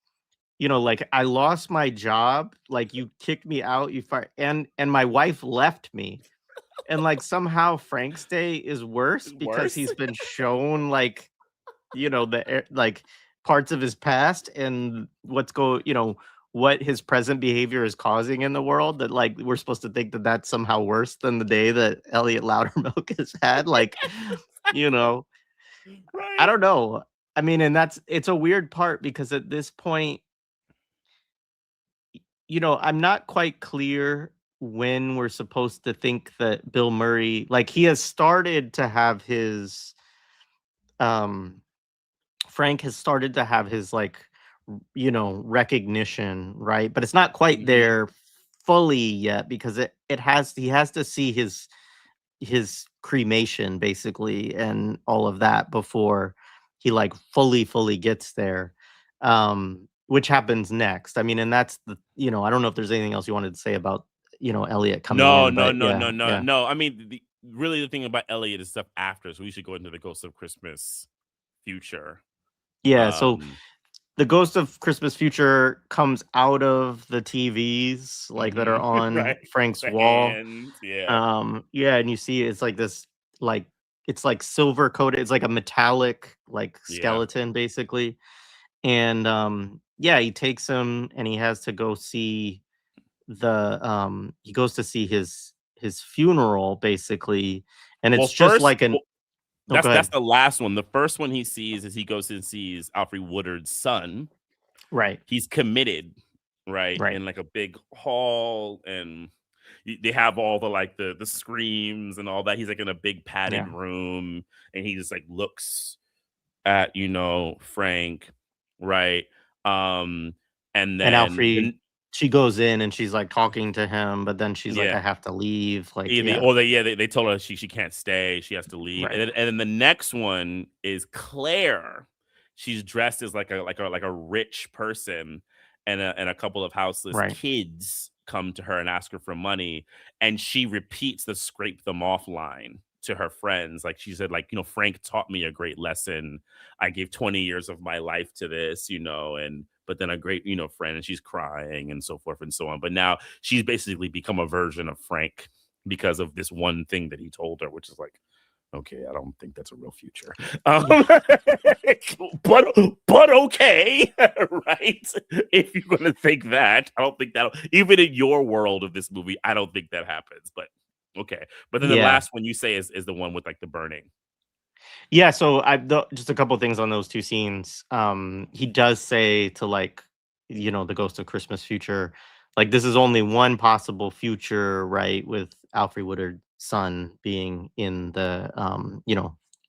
like, "I lost my job, like, you kicked me out, you fired and my wife left me." And, like, somehow Frank's day is worse because Worse. he's been shown, like, like, parts of his past and what his present behavior is causing in the world that, like, we're supposed to think that that's somehow worse than the day that Elliot Loudermilk has had, like, you know? I Right. don't know. I mean, and it's a weird part because at this point I'm not quite clear when we're supposed to think that Bill Murray, like, he has started to have um, Frank has started to have his, like, recognition, right? But it's not quite Mhm. there fully yet because he has to see his cremation basically and all of that before he like fully gets there, which happens next. I mean, and that's I don't know if there's anything else you wanted to say about Elliot coming No, in, no, but no, yeah, no, no, yeah, no. I mean, really, the thing about Elliot is stuff after, so we should go into the Ghost of Christmas Future. yeah. So Um, the Ghost of Christmas Future comes out of the TVs like that are on right. Frank's The wall. hands, yeah, Yeah, and you see it's like this, like, it's like silver coated, it's like a metallic like yeah. skeleton basically. And yeah, he takes him and he has to go see he goes to see his funeral basically, and Well, it's just first, like an well, oh, go that's ahead. the last one. The first one he sees is he goes and sees Alfred Woodard's son. Right, He's committed, right, right. in like a big hall, and they have all the like the screams and all that. He's like in a big padded Yeah. room, and he just like looks at Frank, right? Um, and And then Alfie, she goes in and she's like talking to him, but then she's like, yeah, I have to leave. Like, yeah, yeah, they told her she can't stay. She has to leave. right, And then the next one is Claire. She's dressed as like a rich person, and a couple of houseless right. kids come to her and ask her for money, and she repeats the scrape them off line to her friends. Like she said, like, Frank taught me a great lesson. I gave 20 years of my life to this, and but then a great, friend, and she's crying and so forth and so on. But now she's basically become a version of Frank because of this one thing that he told her, which is like, okay, I don't think that's a real future. Yeah. But but okay, right? If you're gonna think that, I don't think that'll even in your world of this movie, I don't think that happens. But okay. But then the Yeah. last one you say is the one with like the burning. Yeah, so just a couple of things on those 2 scenes. He does say to, like, the Ghost of Christmas Future, like, this is only one possible future, right, with Alfre Woodard's son being in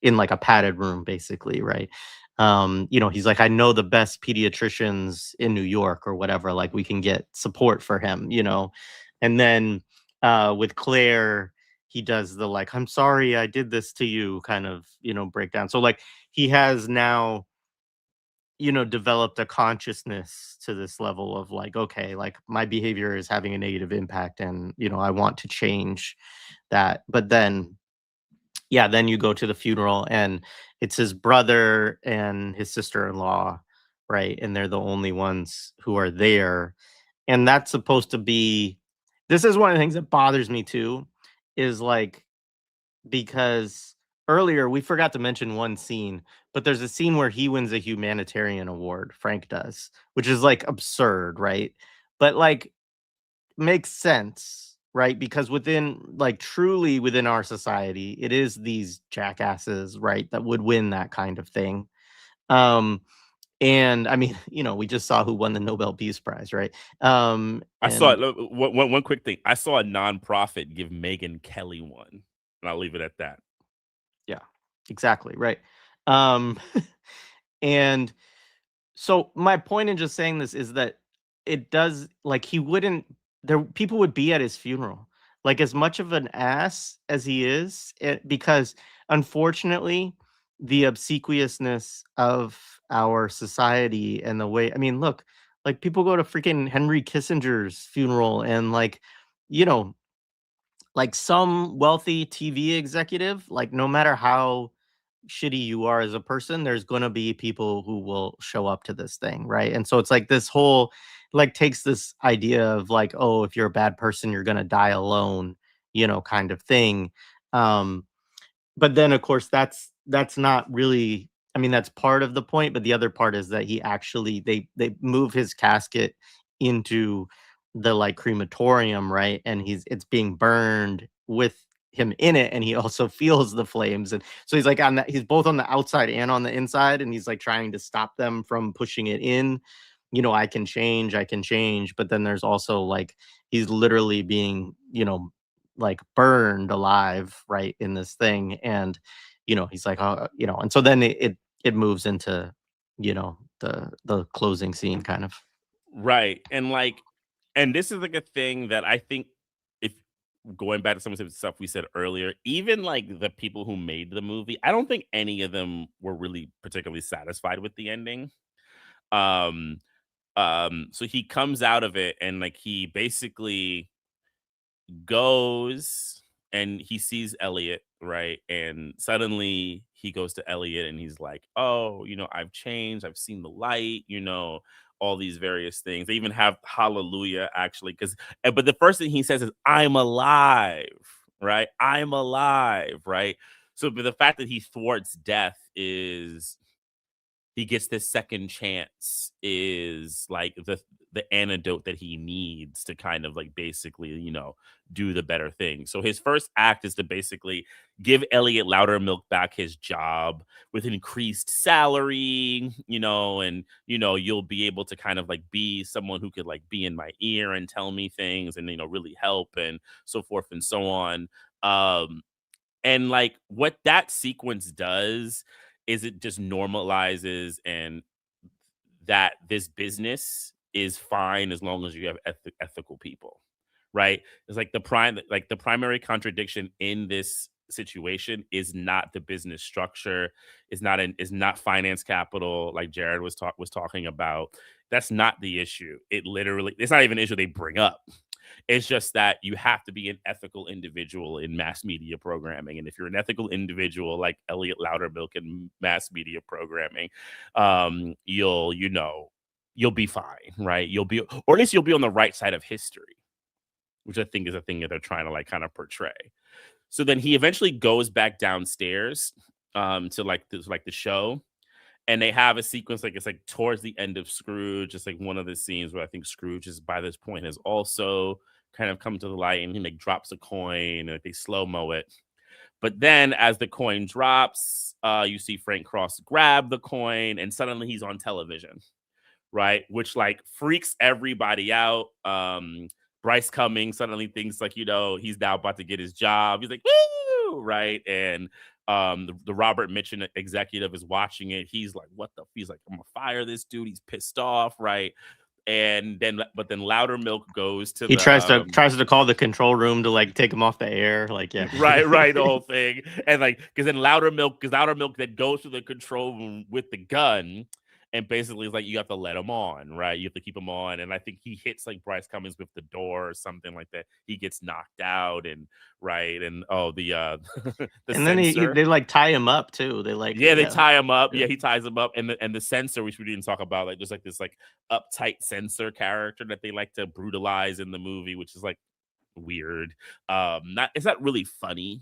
in, like, a padded room, basically, right? He's like, "I know the best pediatricians in New York," or whatever, like, we can get support for him, And then, with Claire, he does the like, I'm sorry I did this to you kind of, breakdown. So like he has now, developed a consciousness to this level of like, okay, like my behavior is having a negative impact and, I want to change that. But then, yeah, then you go to the funeral and it's his brother and his sister-in-law, right? And they're the only ones who are there. And that's supposed to be, this is one of the things that bothers me too, is like, because earlier we forgot to mention one scene, but there's a scene where he wins a humanitarian award, Frank does, which is like absurd, right? But like makes sense, right? Because within like truly within our society, it is these jackasses, right, that would win that kind of thing. Um And I mean, we just saw who won the Nobel Peace Prize, right? I saw And it. One quick thing. I saw a nonprofit give Megyn Kelly one, and I'll leave it at that. yeah, exactly, right. Um, and so my point in just saying this is that it does, like, he wouldn't there people would be at his funeral. Like, as much of an ass as he is, because unfortunately the obsequiousness of our society and the way, I mean, look, like, people go to freaking Henry Kissinger's funeral, and you know, like, some wealthy TV executive, like, no matter how shitty you are as a person, there's gonna be people who will show up to this thing, right? And so it's like this whole, like, takes this idea of, like, oh, if you're a bad person, you're gonna die alone, kind of thing. Um, but then, of course, that's not really, I mean, that's part of the point, but the other part is that he actually, they move his casket into the, like, crematorium, right? And it's being burned with him in it, and he also feels the flames, and so he's like, he's both on the outside and on the inside, and he's like trying to stop them from pushing it in. I can change, but then there's also, like, he's literally being, like, burned alive, right, in this thing. And he's like, oh, and so then it moves into, the closing scene, kind of. Right. And this is like a thing that I think, if going back to some of the stuff we said earlier, even like the people who made the movie, I don't think any of them were really particularly satisfied with the ending. Um so he comes out of it, and like he basically goes and he sees Elliot, right? And suddenly he goes to Elliot and he's like, "Oh, I've changed. I've seen the light, all these various things." They even have hallelujah actually, but the first thing he says is, "I'm alive." Right? I'm alive, right? So but the fact that he thwarts death is he gets this second chance is like the antidote that he needs to kind of like basically, do the better thing. So his first act is to basically give Elliot Loudermilk back his job with increased salary, and you'll be able to kind of like be someone who could like be in my ear and tell me things and really help and so forth and so on. And like what that sequence does is it just normalizes and that this business is fine as long as you have ethical people, right? It's like the primary contradiction in this situation is not the business structure, is not finance capital like Jared was talking about. That's not the issue. It's not even an issue they bring up. It's just that you have to be an ethical individual in mass media programming. And if you're an ethical individual like Elliot Loudermilk in mass media programming, you'll be fine, right? Or at least you'll be on the right side of history, which I think is a thing that they're trying to like kind of portray. So then he eventually goes back downstairs to like the show, and they have a sequence like it's like towards the end of Scrooge. It's like one of the scenes where I think Scrooge is by this point has also kind of come to the light, and he like drops a coin and like, they slow mo it. But then as the coin drops, you see Frank Cross grab the coin, and suddenly he's on television, right? Which like freaks everybody out. Bryce Cummings suddenly thinks like, he's now about to get his job. He's like, woo, right? And the Robert Mitchum executive is watching it. He's like, what the? He's like, I'm gonna fire this dude. He's pissed off, right? But then Loudermilk goes to He the tries to call the control room to, like, take him off the air, like, yeah. right, the whole thing, and like because Loudermilk then goes to the control room with the gun, and basically it's like you have to let him on, right? You have to keep him on, and I think he hits like Bryce Cummings with the door or something like that. He gets knocked out, and right, and the And then censor. they, like, tie him up too. They, like, Yeah, they yeah. tie him up. Yeah. Yeah, he ties him up, and the censor, which we didn't talk about, like there's like this like uptight censor character that they like to brutalize in the movie, which is like weird. Not It's not really funny.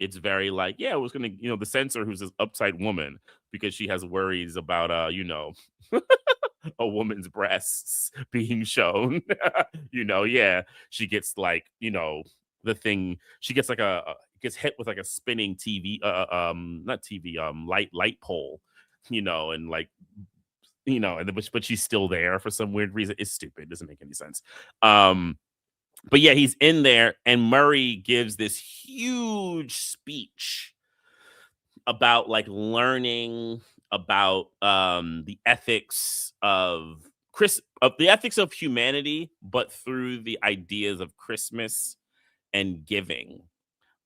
It's very like, yeah, it was gonna, the censor who's this uptight woman because she has worries about a woman's breasts being shown. Yeah, she gets like, the thing, she gets like gets hit with like a spinning TV, not TV, light pole, and like but she's still there for some weird reason. It's stupid. It doesn't make any sense. Um, but yeah, he's in there, and Murray gives this huge speech about like learning about the ethics of the ethics of humanity, but through the ideas of Christmas and giving.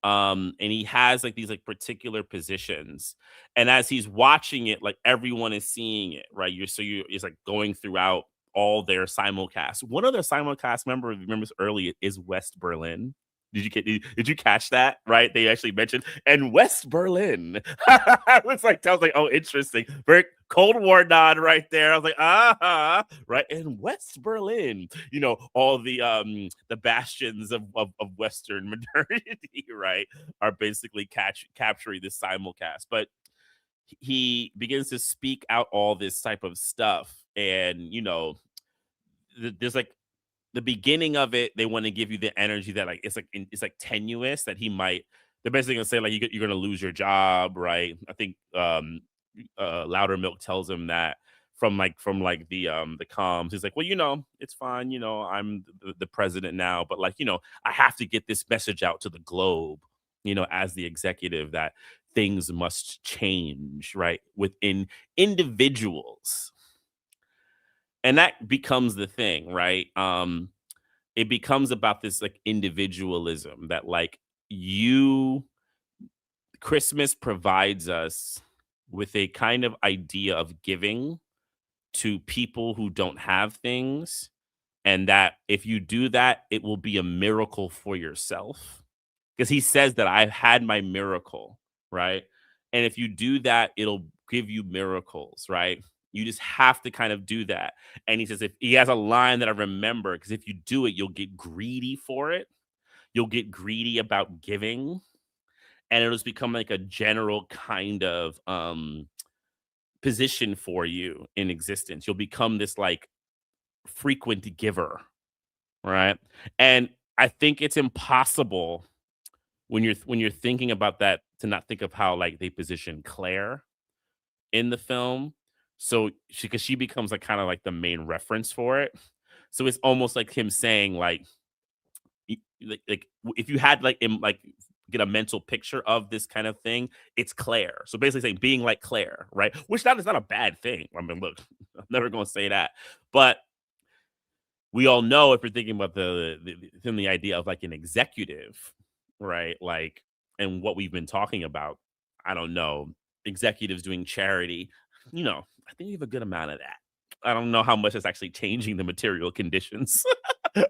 And he has like these like particular positions, and as he's watching it, like everyone is seeing it, right? You it's like going throughout all their simulcasts. One of their simulcasts remembers early is West Berlin. Did you catch that? Right, they actually mentioned and West Berlin. I was like, oh, interesting, very Cold War nod right there. I was like, right, in West Berlin, all the bastions of Western modernity, right, are basically capturing this simulcast. But he begins to speak out all this type of stuff, and there's like the beginning of it, they want to give you the energy that like it's like tenuous that he might. They're basically gonna say like you're gonna lose your job, right? I think Loudermilk tells him that from the comms. He's like, well, it's fine. I'm the president now, but like I have to get this message out to the globe. As the executive, that things must change, right, within individuals, and that becomes the thing, right? It becomes about this like individualism that like you Christmas provides us with a kind of idea of giving to people who don't have things, and that if you do that, it will be a miracle for yourself. Because he says that I've had my miracle, right? And if you do that, it'll give you miracles, right? You just have to kind of do that. And he says, if he has a line that I remember, because if you do it, you'll get greedy for it. You'll get greedy about giving. And it'll just become like a general kind of position for you in existence. You'll become this like frequent giver, right? And I think it's impossible when you're thinking about that to not think of how like they position Claire in the film. So because she becomes like kind of like the main reference for it. So it's almost like him saying like if you had like get a mental picture of this kind of thing, it's Claire. So basically saying being like Claire, right? Which that is not a bad thing. I mean, look, I'm never going to say that, but we all know if you're thinking about the idea of like an executive, right? Like, and what we've been talking about, I don't know, executives doing charity, I think you have a good amount of that. I don't know how much it's actually changing the material conditions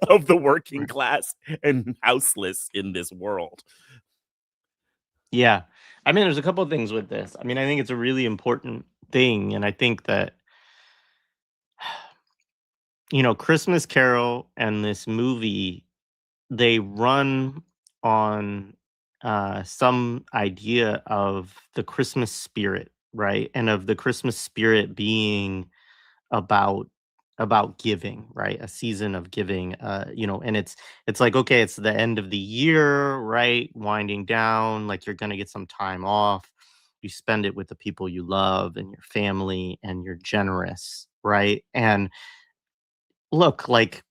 of the working Right. class and houseless in this world. Yeah. I mean, there's a couple of things with this. I mean, I think it's a really important thing, and I think that Christmas Carol and this movie, they run on some idea of the Christmas spirit, right? And of the Christmas spirit being about giving, right? A season of giving, and it's like, okay, it's the end of the year, right? Winding down, like you're gonna get some time off. You spend it with the people you love and your family, and you're generous, right? And look, like,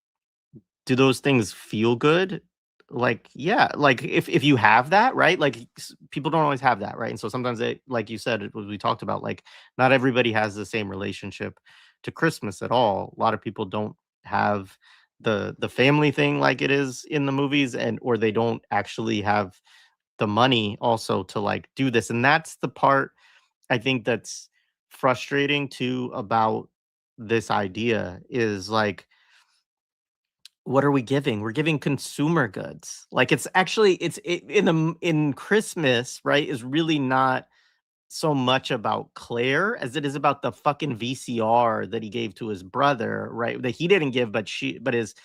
do those things feel good? Like, yeah, like if you have that, right? Like people don't always have that, right? And so sometimes they, like you said, what we talked about, like not everybody has the same relationship to Christmas at all. A lot of people don't have the family thing like it is in the movies, and or they don't actually have the money also to like do this. And that's the part I think that's frustrating too about this idea is like, what are we giving? We're giving consumer goods. Like it's actually in Christmas, right, is really not so much about Claire as it is about the fucking VCR that he gave to his brother, right? That he didn't give, but his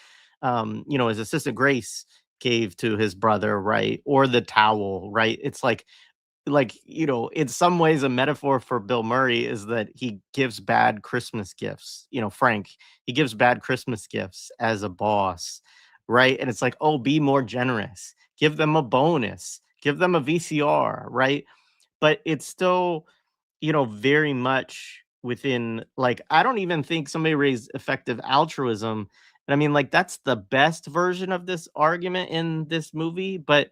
his assistant Grace gave to his brother, right? Or the towel, right? It's like, in some ways a metaphor for Bill Murray is that he gives bad Christmas gifts. Frank, he gives bad Christmas gifts as a boss, right? And it's like, oh, be more generous. Give them a bonus. Give them a VCR, right? But it's still, very much within, like, I don't even think somebody raised effective altruism. And I mean, like, that's the best version of this argument in this movie. But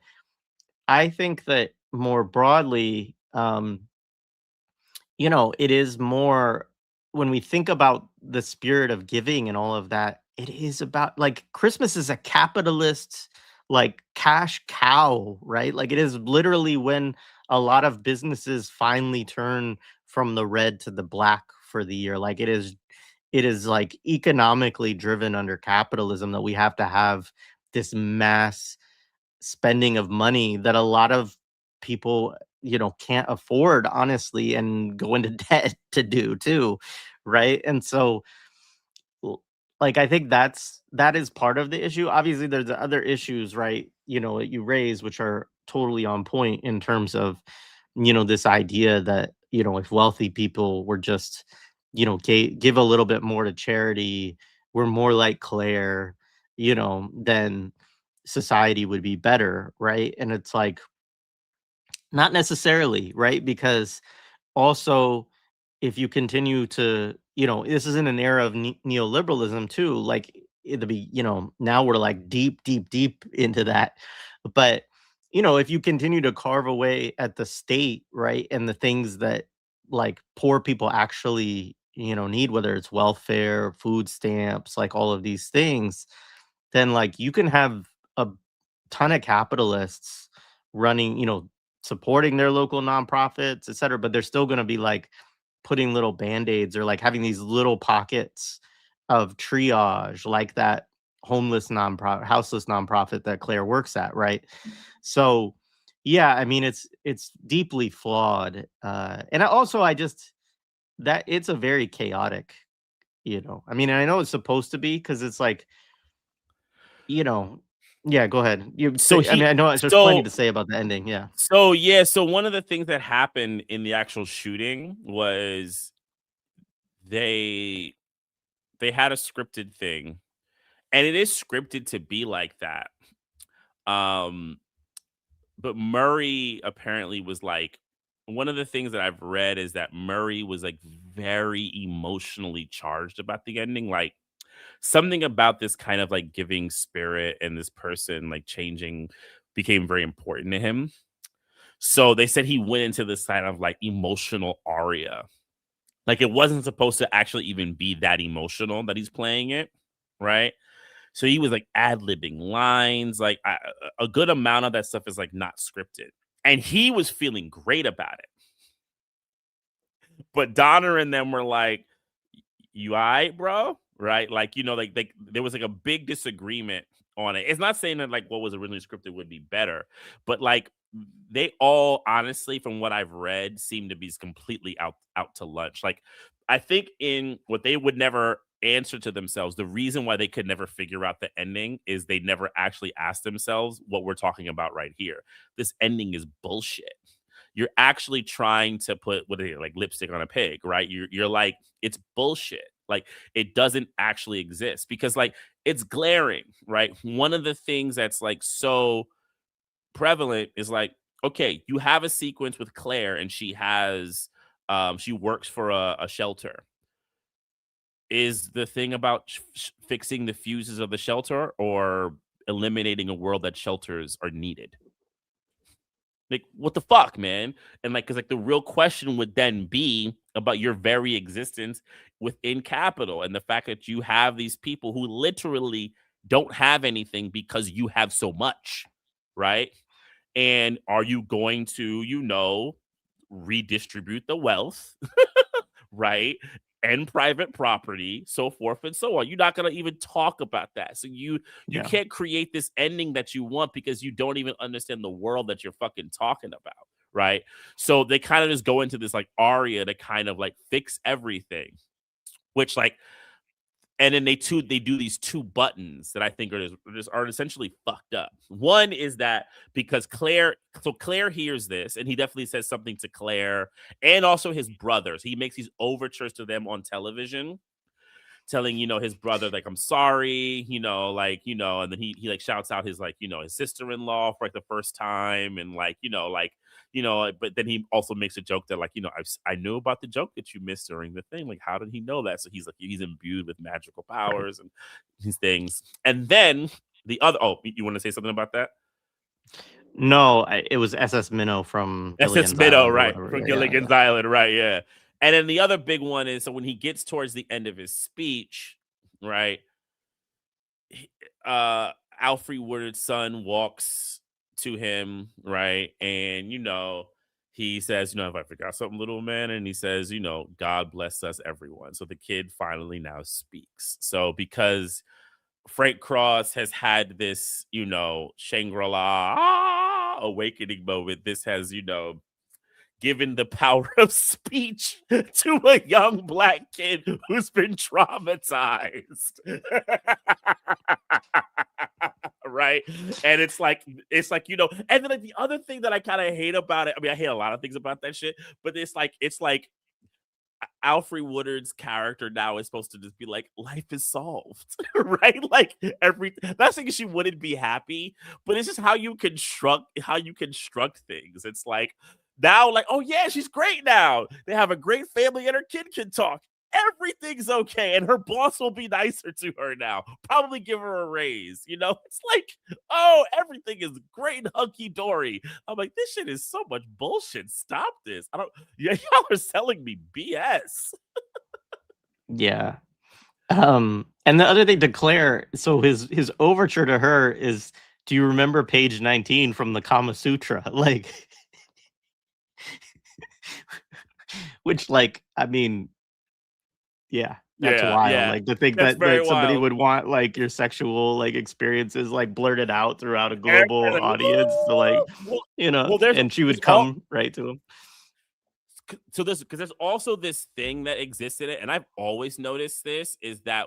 I think that more broadly, it is more, when we think about the spirit of giving and all of that, it is about, like, Christmas is a capitalist, like, cash cow, right? Like, it is literally when a lot of businesses finally turn from the red to the black for the year. Like, it is like economically driven under capitalism that we have to have this mass spending of money that a lot of people, can't afford, honestly, and go into debt to do too, right? And so, like, I think that is part of the issue. Obviously, there's the other issues, right? That you raise, which are totally on point in terms of, this idea that, if wealthy people were just, give a little bit more to charity, we're more like Claire, then society would be better, right? And it's like, not necessarily, right? Because also, if you continue to, this is in an era of neoliberalism too, like, it'll be, now we're like deep, deep, deep into that. But, if you continue to carve away at the state, right, and the things that, like, poor people actually, need, whether it's welfare, food stamps, like, all of these things, then, like, you can have a ton of capitalists running, supporting their local nonprofits, et cetera, but they're still gonna be, like, putting little Band-Aids, or, like, having these little pockets of triage, like that houseless nonprofit that Claire works at, right? So, yeah, I mean, it's deeply flawed, and I just, that it's a very chaotic, I mean, and I know it's supposed to be, because it's like, you know yeah, go ahead. You So say, I mean, he I know there's plenty so to say about the ending, yeah. so yeah, so one of the things that happened in the actual shooting was they they had a scripted thing, and it is scripted to be like that. Um, but Murray apparently was like, one of the things that I've read is that Murray was like very emotionally charged about the ending. Like, something about this kind of like giving spirit and this person like changing became very important to him. So they said he went into this kind of like emotional aria. Like, it wasn't supposed to actually even be that emotional that he's playing it, right? So he was like ad libbing lines. Like, a good amount of that stuff is like not scripted, and he was feeling great about it. But Donner and them were like, "You all right, bro?" Right? Like, like there was like a big disagreement on it. It's not saying that like what was originally scripted would be better, but like they all honestly, from what I've read, seem to be completely out to lunch. Like, I think in what they would never answer to themselves, the reason why they could never figure out the ending is they never actually asked themselves what we're talking about right here. This ending is bullshit. You're actually trying to put what are they, like lipstick on a pig, right? You're like, it's bullshit. Like, it doesn't actually exist because like it's glaring, right? One of the things that's like so prevalent is like, okay, you have a sequence with Claire and she works for a shelter. Is the thing about fixing the fuses of the shelter or eliminating a world that shelters are needed? Like, what the fuck, man? And like, because like the real question would then be about your very existence within capital and the fact that you have these people who literally don't have anything because you have so much, right? And are you going to, redistribute the wealth, right? And private property, so forth and so on. You're not gonna even talk about that. So you Yeah, can't create this ending that you want because you don't even understand the world that you're fucking talking about, right? So they kind of just go into this like aria to kind of like fix everything, which like, and then they do these two buttons that I think are essentially fucked up. One is that because Claire hears this, and he definitely says something to Claire and also his brothers. He makes these overtures to them on television. telling, his brother, like, I'm sorry, and then he like shouts out his, like, his sister-in-law for like the first time, and like, but then he also makes a joke that, like, I knew about the joke that you missed during the thing. Like, how did he know that? So he's like, he's imbued with magical Right. powers and these things. And then the other, oh, you want to say something about that? No, it was SS Minnow from SS Gilligan's Minnow, Island or right, whatever. from Yeah, yeah, Gilligan's Island, right, yeah. And then the other big one is, so when he gets towards the end of his speech, right, he- uh Alfre Woodard's son walks to him, right, and he says, if I forgot something, little man, and he says, God bless us, everyone. So the kid finally now speaks. So because Frank Cross has had this, Shangri-La awakening moment, this has, given the power of speech to a young black kid who's been traumatized. Right. And it's like, and then, like, the other thing that I kind of hate about it, I mean, I hate a lot of things about that shit, but it's like Alfre Woodard's character now is supposed to just be like, life is solved, right? Like, not saying she wouldn't be happy, but it's just how you construct things. It's like, now, like, oh yeah, she's great now. They have a great family and her kid can talk. Everything's okay, and her boss will be nicer to her now. Probably give her a raise. It's like, oh, everything is great and hunky dory. I'm like, this shit is so much bullshit. Stop this. I don't. Yeah, y'all are selling me BS. yeah. And the other thing to Claire, so his overture to her is, do you remember page 19 from the Kama Sutra? Like, which, like, I mean, yeah, that's Yeah, wild. yeah. Like, to think That's that very somebody wild. would want, like, your sexual, like, experiences, like, blurted out throughout a global Everybody's like, audience to, like, "Ooh." Well, and she there's would all come right to him. so this because there's also this thing that exists in it, and I've always noticed this, is that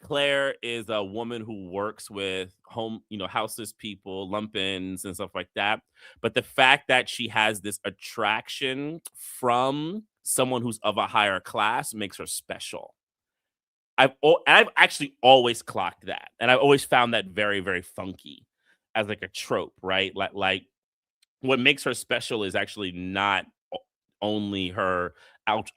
Claire is a woman who works with houseless people, lump-ins and stuff like that. But the fact that she has this attraction from someone who's of a higher class makes her special. I've actually always clocked that, and I've always found that very, very funky as like a trope, right? Like what makes her special is actually not only her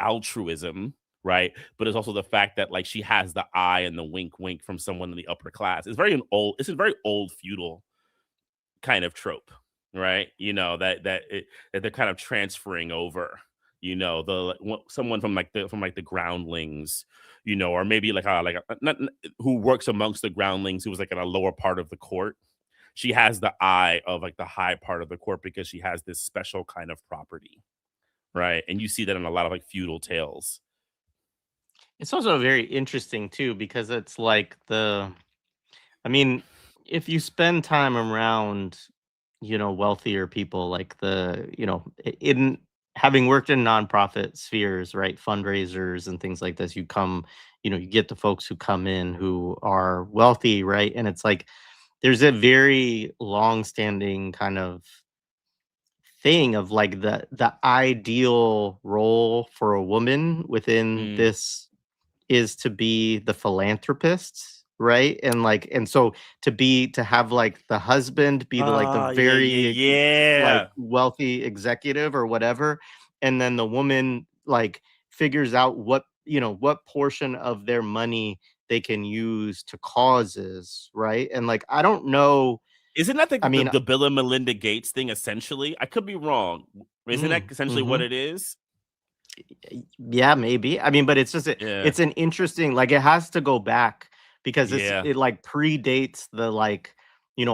altruism, right? But it's also the fact that, like, she has the eye and the wink wink from someone in the upper class. It's a very old feudal kind of trope, right? That they're kind of transferring over. Someone from the groundlings, or maybe who works amongst the groundlings, who was like in a lower part of the court. She has the eye of like the high part of the court because she has this special kind of property, right? And you see that in a lot of like feudal tales. It's also very interesting too because it's like I mean, if you spend time around, wealthier people, like in having worked in nonprofit spheres, right, fundraisers and things like this, you get the folks who come in who are wealthy, right, and it's like there's a very long-standing kind of thing of like the ideal role for a woman within Mm. this is to be the philanthropist, right? And so to have like the husband be the Yeah, yeah, very like yeah. wealthy executive or whatever, and then the woman like figures out what portion of their money they can use to causes, right? And like I don't know, Isn't that I the mean, Bill and Melinda Gates thing essentially? I could be wrong. Isn't that essentially what mhm. it is? Yeah, maybe. I mean, but it's just Yeah. it's an interesting, like, it has to go back because Yeah. it like predates the like,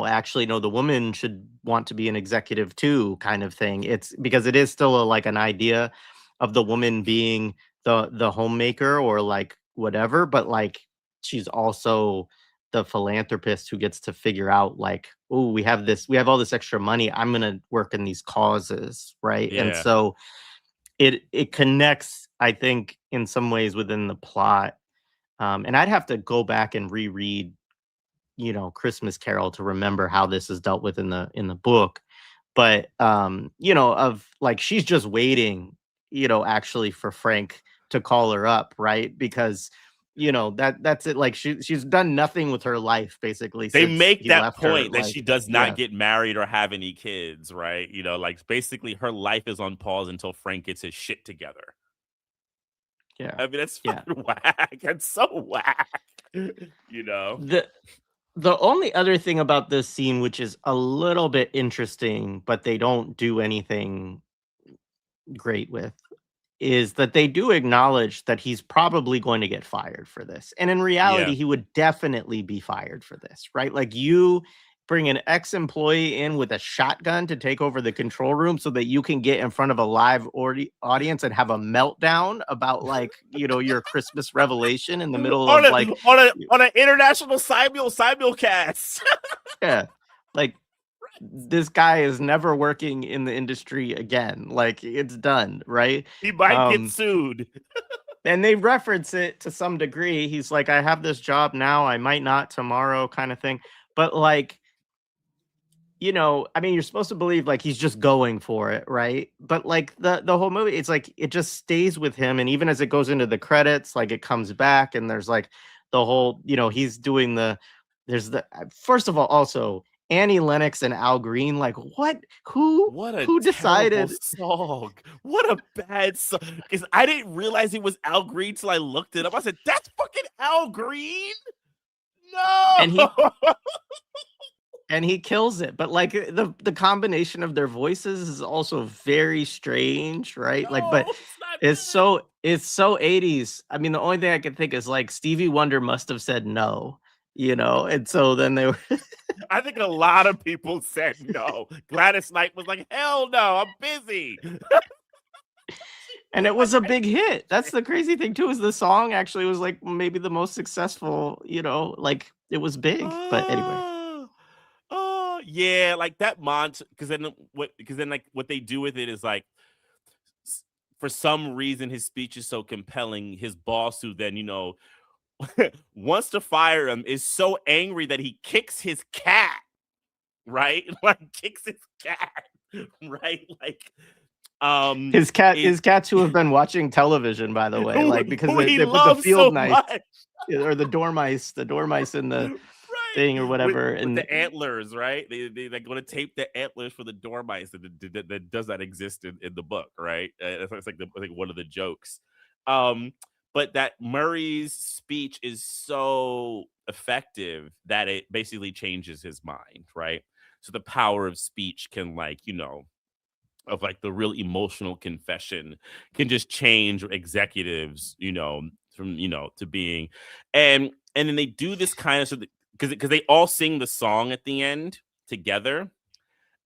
actually no, the woman should want to be an executive too kind of thing. It's because it is still like an idea of the woman being the homemaker or like whatever, but like she's also the philanthropist who gets to figure out like, oh, we have all this extra money. I'm gonna work in these causes, right? And Yeah. so it connects, I think, in some ways within the plot. And I'd have to go back and reread, Christmas Carol to remember how this is dealt with in the book. But of like she's just waiting, actually for Frank to call her up, right? Because you know, that's it. Like she's done nothing with her life basically They since make he that left her. point that Like, she does not yeah, get married or have any kids, right? You know, like basically her life is on pause until Frank gets his shit together. yeah, I mean, that's yeah. fucking whack. That's so whack. You know? The the only other thing about this scene, which is a little bit interesting, but they don't do anything great with, is that they do acknowledge that he's probably going to get fired for this. And in reality, Yeah. he would definitely be fired for this, right? Like you bring an ex-employee in with a shotgun to take over the control room so that you can get in front of a live audience and have a meltdown about like, you know, your Christmas revelation in the middle On of a like on an international simulcast. yeah, like this guy is never working in the industry again. Like it's done, right? He might get Um sued. and they reference it to some degree. He's like, I have this job now, I might not tomorrow, kind of thing. But like, you know, I mean, you're supposed to believe like he's just going for it, right? But like the whole movie, it's like it just stays with him, and even as it goes into the credits, like it comes back, and there's like the whole, you know, he's doing the there's the first of all, also Annie Lennox and Al Green, like what? What a Who terrible decided? song. What a bad song. Because I didn't realize it was Al Green till I looked it up. I said, that's fucking Al Green? And No. he kills it, but like the combination of their voices is also very strange, right? Like, but No, it's not it's good. so 80s. I mean, the only thing I can think is like Stevie Wonder must have said no, you know, and so then they were I think a lot of people said no. Gladys Knight was like, hell no, I'm busy. and it was a big hit. That's the crazy thing too, is the song actually was like maybe the most successful, you know, like it was big. But anyway, Oh, oh, yeah, like that because then like what they do with it is like for some reason his speech is so compelling, his boss who then, wants to fire him is so angry that he kicks his cat, right? Like kicks his cat, right? Like is his cats who have been watching television, by the way, who like because who he they put the loves field so mice much. or the dormice in the Right, thing or whatever, with and the antlers, right? They're going to tape the antlers for the dormice that does not exist in the book, right? It's like I think one of the jokes. Um, but that Murray's speech is so effective that it basically changes his mind, right? So the power of speech can of like the real emotional confession can just change executives, from to being and then they do this kind of so because they all sing the song at the end together.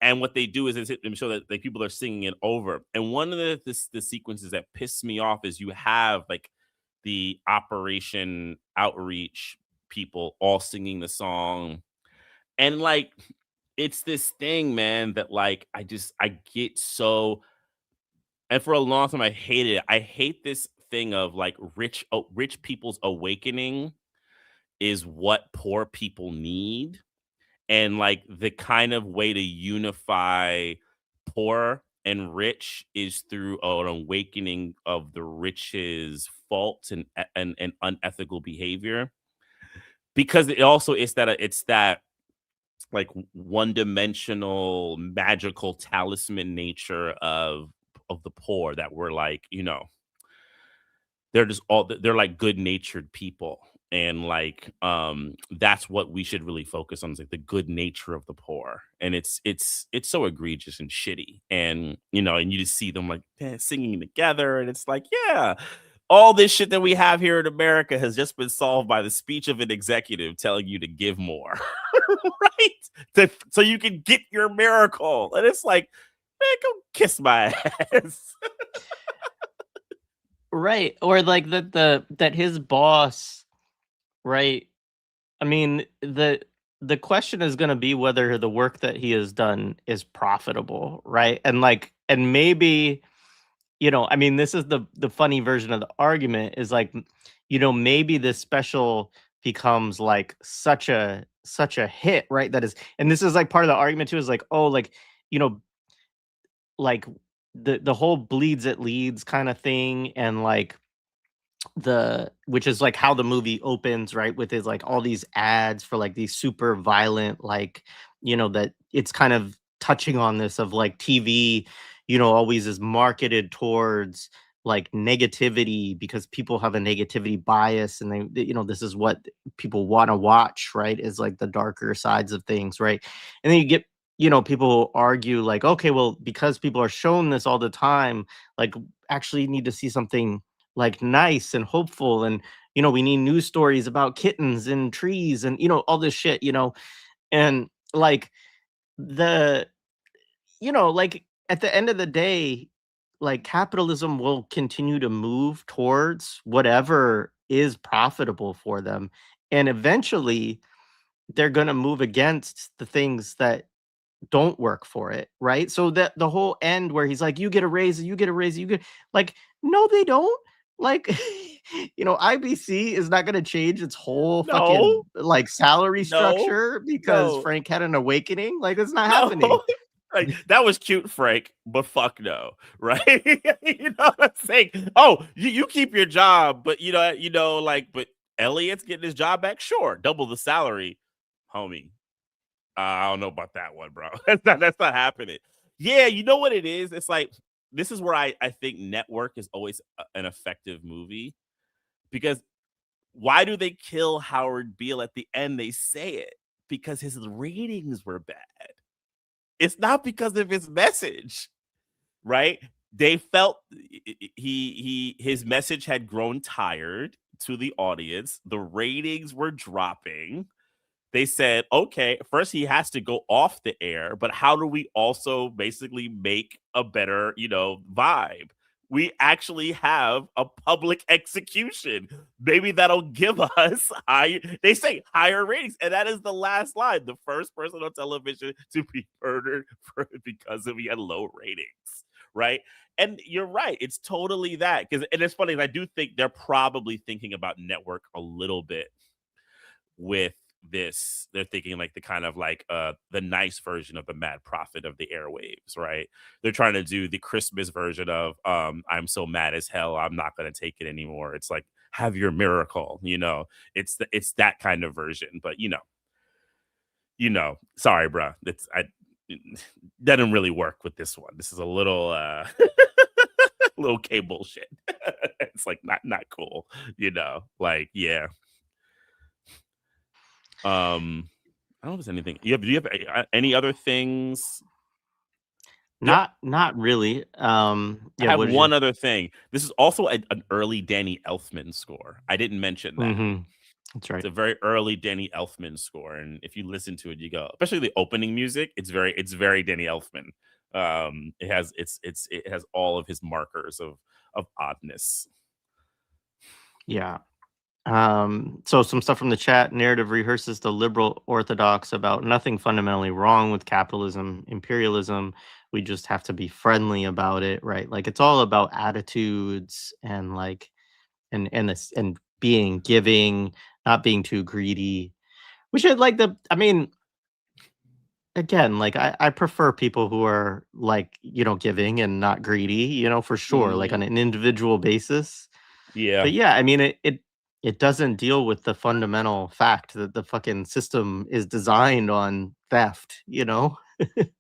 And what they do is they show that like people are singing it over. And one of the sequences that piss me off is you have like the Operation Outreach people all singing the song, and like it's this thing, man, that like I get so, and for a long time I hated it. I hate this thing of like rich people's awakening is what poor people need, and like the kind of way to unify poor and rich is through an awakening of the rich's faults and unethical behavior, because it also it's that like one-dimensional magical talisman nature of the poor that we're like, they're like good-natured people, and like that's what we should really focus on, is like the good nature of the poor. And it's so egregious and shitty, and and you just see them like singing together, and it's like, yeah, all this shit that we have here in America has just been solved by the speech of an executive telling you to give more. Right, so you can get your miracle. And it's like, man, go kiss my ass. right, or like that his boss, right? I mean, the question is going to be whether the work that he has done is profitable, right? And like, and maybe, you know, I mean, this is the funny version of the argument is like, you know, maybe this special becomes like such a hit, right? That is, and this is like part of the argument too, is like, oh, like, you know, like the whole bleeds it leads kind of thing, and like which is like how the movie opens, right, with his like all these ads for like these super violent, like, that it's kind of touching on this of like TV, always is marketed towards like negativity because people have a negativity bias, and this is what people want to watch, right, is like the darker sides of things, right. And then you get, people argue like, okay, well, because people are shown this all the time, like, actually need to see something like nice and hopeful, and we need news stories about kittens and trees and all this shit, and like the like at the end of the day, like capitalism will continue to move towards whatever is profitable for them, and eventually they're going to move against the things that don't work for it, right? So that the whole end where he's like, "You get a raise, you get a raise, you get," like, no, they don't. Like, IBC is not gonna change its whole fucking No, like salary no, structure because no, Frank had an awakening. Like, it's not no. happening. Like that was cute, Frank, but fuck no, right? You know what I'm saying? Oh, you keep your job, but like, but Elliot's getting his job back. Sure, double the salary, homie. I don't know about that one, bro. That's not happening. Yeah, you know what it is? It's like this is where I think Network is always an effective movie because why do they kill Howard Beale at the end? They say it because his ratings were bad. It's not because of his message, right? They felt his message had grown tired to the audience. The ratings were dropping. They said, okay, first he has to go off the air, but how do we also basically make a better, vibe? We actually have a public execution. Maybe that'll give us they say higher ratings. And that is the last line. The first person on television to be murdered because he had low ratings. Right. And you're right. It's totally that. And it's funny. I do think they're probably thinking about Network a little bit with this. They're thinking like the kind of like the nice version of the Mad Prophet of the airwaves, right? They're trying to do the Christmas version of I'm so mad as hell, I'm not gonna take it anymore. It's like have your miracle, it's that kind of version. But sorry, bro. Doesn't really work with this one. This is a little little cable shit. It's like not cool, like yeah. I don't know if there's anything. Do you have any other things? There, Not really. I Yeah, have what did you? one other thing. This is also an early Danny Elfman score. I didn't mention that. Mhm. That's It's right. a very early Danny Elfman score, and if you listen to it, you go, especially the opening music. It's very Danny Elfman. It has all of his markers of oddness. Yeah. So some stuff from the chat. Narrative rehearses the liberal orthodox about nothing fundamentally wrong with capitalism, imperialism. We just have to be friendly about it, right? Like it's all about attitudes and like and this and being giving, not being too greedy. Which I like I mean, again, like I prefer people who are like, giving and not greedy, for sure, like on Mhm. an individual basis. Yeah, But yeah, I mean, it doesn't deal with the fundamental fact that the fucking system is designed on theft, you know?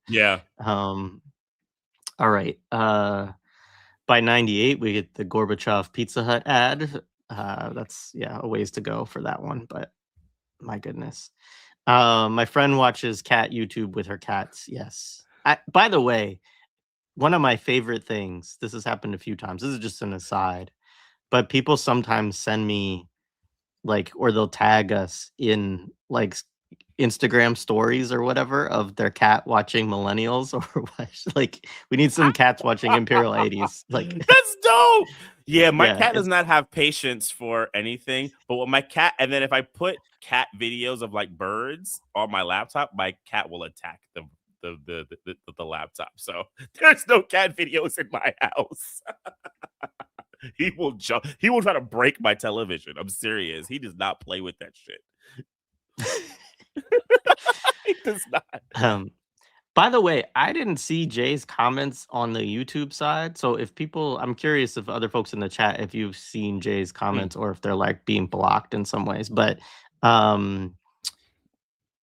yeah. Um, all right. By 98, we get the Gorbachev Pizza Hut ad. That's yeah, a ways to go for that one, but my goodness. My friend watches cat YouTube with her cats. Yes. By the way, one of my favorite things, this has happened a few times. This is just an aside, but people sometimes send me like, or they'll tag us in like Instagram stories or whatever of their cat watching millennials or like we need some cats watching Imperial 80s. Like, That's dope. Yeah, my yeah, cat does it's not have patience for anything. But what my cat, and then if I put cat videos of like birds on my laptop, my cat will attack the laptop. So there's no cat videos in my house. He will jump. He will try to break my television. I'm serious. He does not play with that shit. He does not. um By the way, I didn't see Jay's comments on the YouTube side. So if people, I'm curious if other folks in the chat, if you've seen Jay's Hmm. comments or if they're like being blocked in some ways. But um,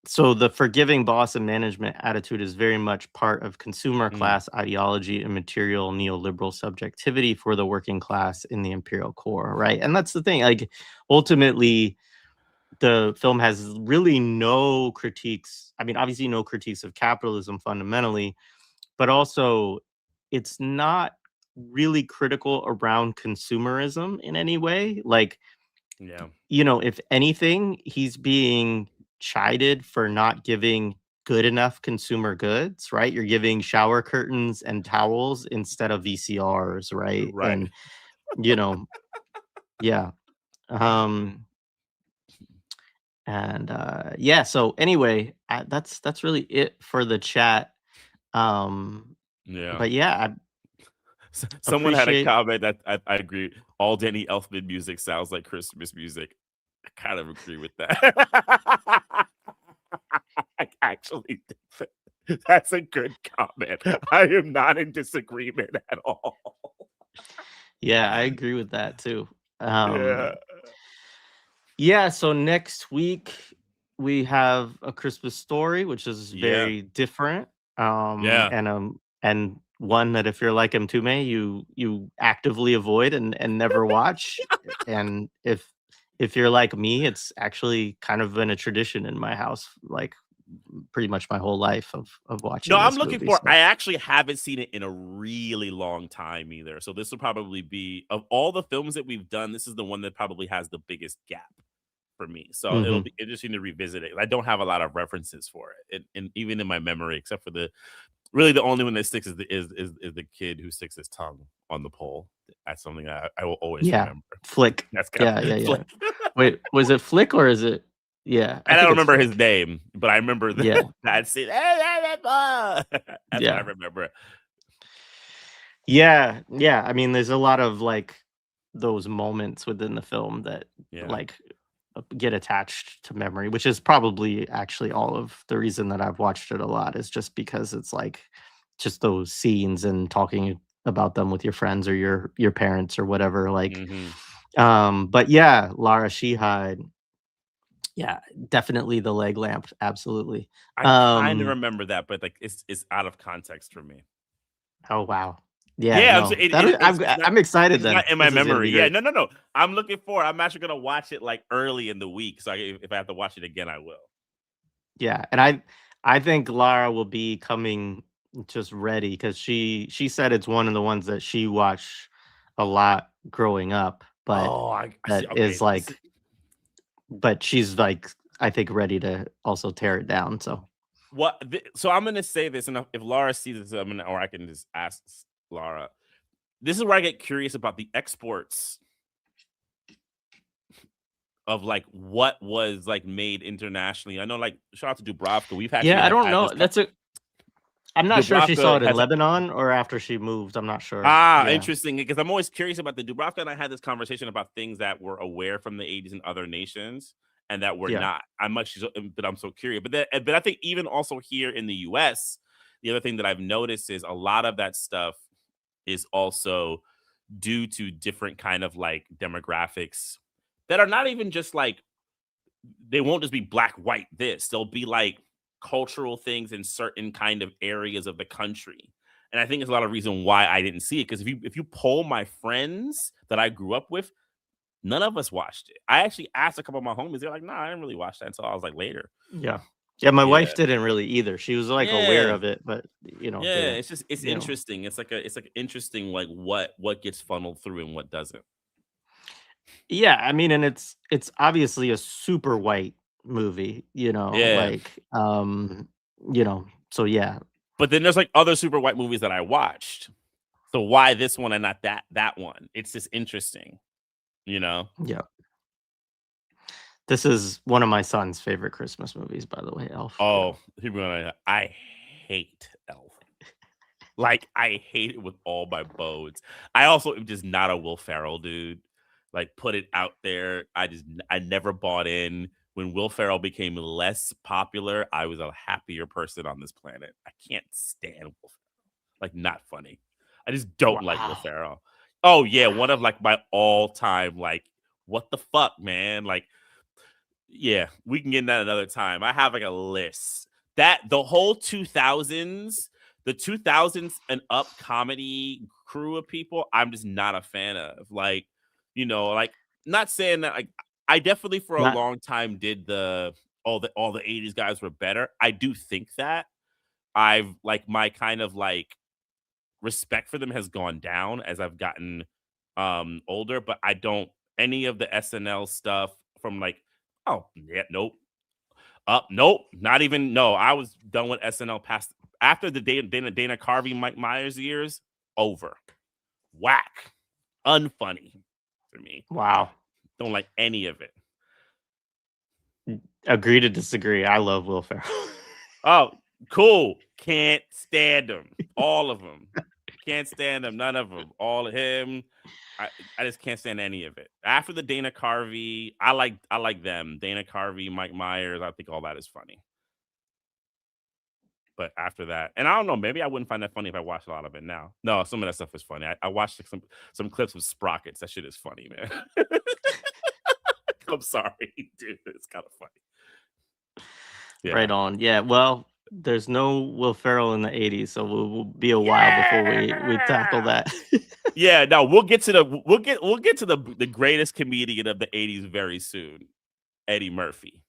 so the forgiving boss and management attitude is very much part of consumer Mm. class ideology and material neoliberal subjectivity for the working class in the imperial core, right? And that's the thing. Like ultimately, the film has really no critiques. I mean, obviously, no critiques of capitalism fundamentally, but also it's not really critical around consumerism in any way. Like, Yeah. if anything, he's being chided for not giving good enough consumer goods, right? You're giving shower curtains and towels instead of VCRs, right? Right. And, you know, yeah. Um, yeah, so anyway, that's really it for the chat. Um, Yeah. but yeah, I Someone had a appreciate. comment that I agree. All Danny Elfman music sounds like Christmas music. I kind of agree with that. I actually think that's a good comment. I am not in disagreement at all. Yeah, I agree with that too. Yeah. Yeah, so next week we have A Christmas Story, which is Yeah. very different. Yeah. And one that if you're like Mtume, you actively avoid and never watch. And if you're like me, it's actually kind of been a tradition in my house, like pretty much my whole life of No, watching I'm this looking movie. for So I actually haven't seen it in a really long time either. So this will probably be of all the films that we've done, this is the one that probably has the biggest gap for me. So it'll mhm. be interesting to revisit it. I don't have a lot of references for it. And even in my memory, except for the only one that sticks is the kid who sticks his tongue on the pole. That's something I will always Yeah, remember. Flick. That's kind Yeah, yeah, of yeah. like Wait, was it Flick or is it? Yeah, I I don't think it's remember his Flick. name, but I remember Yeah, that scene. That's what I yeah. remember. Yeah, yeah. I mean, there's a lot of like those moments within the film that Yeah. like get attached to memory, which is probably actually all of the reason that I've watched it a lot is just because it's like just those scenes and talking about them with your friends or your parents or whatever. Like, Hmm. but yeah, Lara Sheehide, yeah, definitely the leg lamp, absolutely. I kind of Um, remember that, but like it's out of context for me. oh wow, yeah, Yeah, no, I'm excited it's then. not in my This is gonna memory. be Yeah, great. no. I'm looking for. I'm actually gonna watch it like early in the week. So if I have to watch it again, I will. Yeah, and I think Lara will be coming just ready because she said it's one of the ones that she watched a lot growing up, but Oh, I see. that Okay, is like but she's like, I think ready to also tear it down. So so I'm gonna say this, and if Laura sees this, or I can just ask Laura. This is where I get curious about the exports of like what was like made internationally. I know, like shout out to Dubravka. We've actually yeah, I have don't had know. this. I'm not sure if she saw Dubravka it in has Lebanon or after she moved. I'm not sure. Yeah. interesting because I'm always curious about the Dubravka, and I had this conversation about things that were aware from the 80s in other nations and that were Yeah. not. But I'm so curious. But I think even also here in the US, the other thing that I've noticed is a lot of that stuff is also due to different kind of like demographics that are not even just like they won't just be black, white, this. They'll be like cultural things in certain kind of areas of the country. And I think there's a lot of reason why I didn't see it. Because if you poll my friends that I grew up with, none of us watched it. I actually asked a couple of my homies, they're like, nah, I didn't really watch that until I was like later. Yeah. Yeah, my Yeah. wife didn't really either. She was like aware Yeah. of it, but Yeah. didn't, It's you know. interesting. It's like interesting like what gets funneled through and what doesn't. Yeah, I mean, and it's obviously a super white movie, Yeah. so yeah. But then there's like other super white movies that I watched. So why this one and not that one? It's just interesting, you know? Yeah. This is one of my son's favorite Christmas movies, by the way, Elf. Yeah. Oh, I hate Elf. Like I hate it with all my bones. I also am just not a Will Ferrell dude. Like put it out there. I never bought in. when Will Ferrell became less popular, I was a happier person on this planet. I can't stand Will Ferrell. Like, not funny. I just don't like Will Wow. Ferrell. Oh yeah, one of like my all-time like, what the fuck, man? Like, yeah, we can get in that another time. I have like a list. That the whole 2000s, the 2000s and up comedy crew of people, I'm just not a fan of. Like, like, not saying that, like, I definitely for a Not long time did all the 80s guys were better. I do think that. I've like my kind of like respect for them has gone down as I've gotten older, but I don't any of the SNL stuff from like, oh yeah, nope. Nope, not even no. I was done with SNL past after the Dana Carvey, Mike Myers years. Over, whack, unfunny for me. wow. Don't like any of it. Agree to disagree. I love Will Ferrell. Oh, cool. Can't stand them. All of them. Can't stand them. None of them. All of him. I just can't stand any of it. After the Dana Carvey, I like them. Dana Carvey, Mike Myers. I think all that is funny. But after that, and I don't know, maybe I wouldn't find that funny if I watched a lot of it now. No, some of that stuff is funny. I watched like, some clips of Sprockets. That shit is funny, man. I'm sorry, dude. It's kind of funny. Yeah. Right on. Yeah. Well, there's no Will Ferrell in the 80s, so we'll be a while before we tackle that. Yeah, no, we'll get to the greatest comedian of the 80s very soon, Eddie Murphy.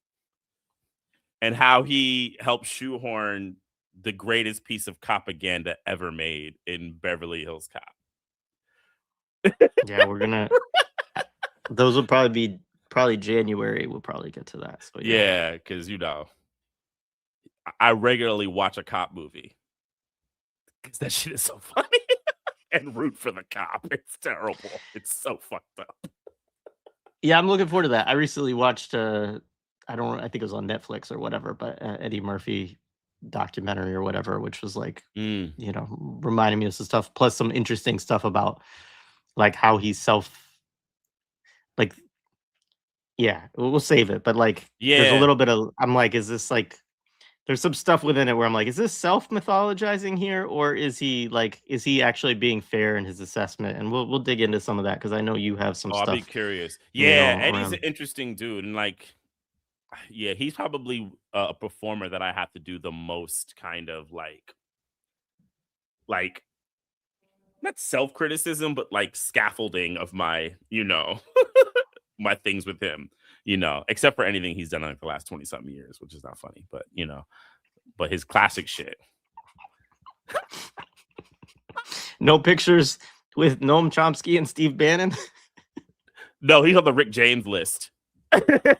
And how he helped shoehorn the greatest piece of propaganda ever made in Beverly Hills Cop. Yeah, we're gonna. Those will probably be January. We'll probably get to that. So Yeah, because I regularly watch a cop movie because that shit is so funny and root for the cop. It's terrible. It's so fucked up. Yeah, I'm looking forward to that. I recently watched I think it was on Netflix or whatever, but Eddie Murphy documentary or whatever, which was like, reminding me of some stuff, plus some interesting stuff about like how he's like, yeah, we'll save it. But like, there's a Yeah. little bit of, I'm like, is this like, there's some stuff within it where I'm like, is this self mythologizing here, or is he actually being fair in his assessment? And we'll dig into some of that because I know you have some I'll be stuff. curious. Yeah, Eddie's an interesting dude, and like, yeah, he's probably a performer that I have to do the most kind of like not self-criticism, but like scaffolding of my, my things with him, except for anything he's done in like the last 20 something years, which is not funny, but but his classic shit. No pictures with Noam Chomsky and Steve Bannon. No, he's on the Rick James list.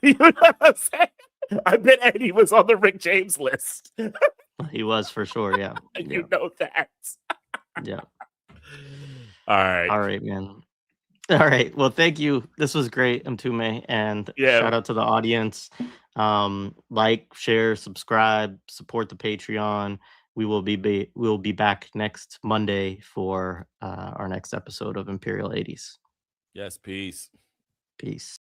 You know what I'm saying? I bet Eddie was on the Rick James list. He was for sure, yeah. You know that. Yeah. All right, man. All right. Well, thank you. This was great, Mtume, and shout out to the audience. Like, share, subscribe, support the Patreon. We'll be back next Monday for our next episode of Imperial 80s. Yes, peace. Peace.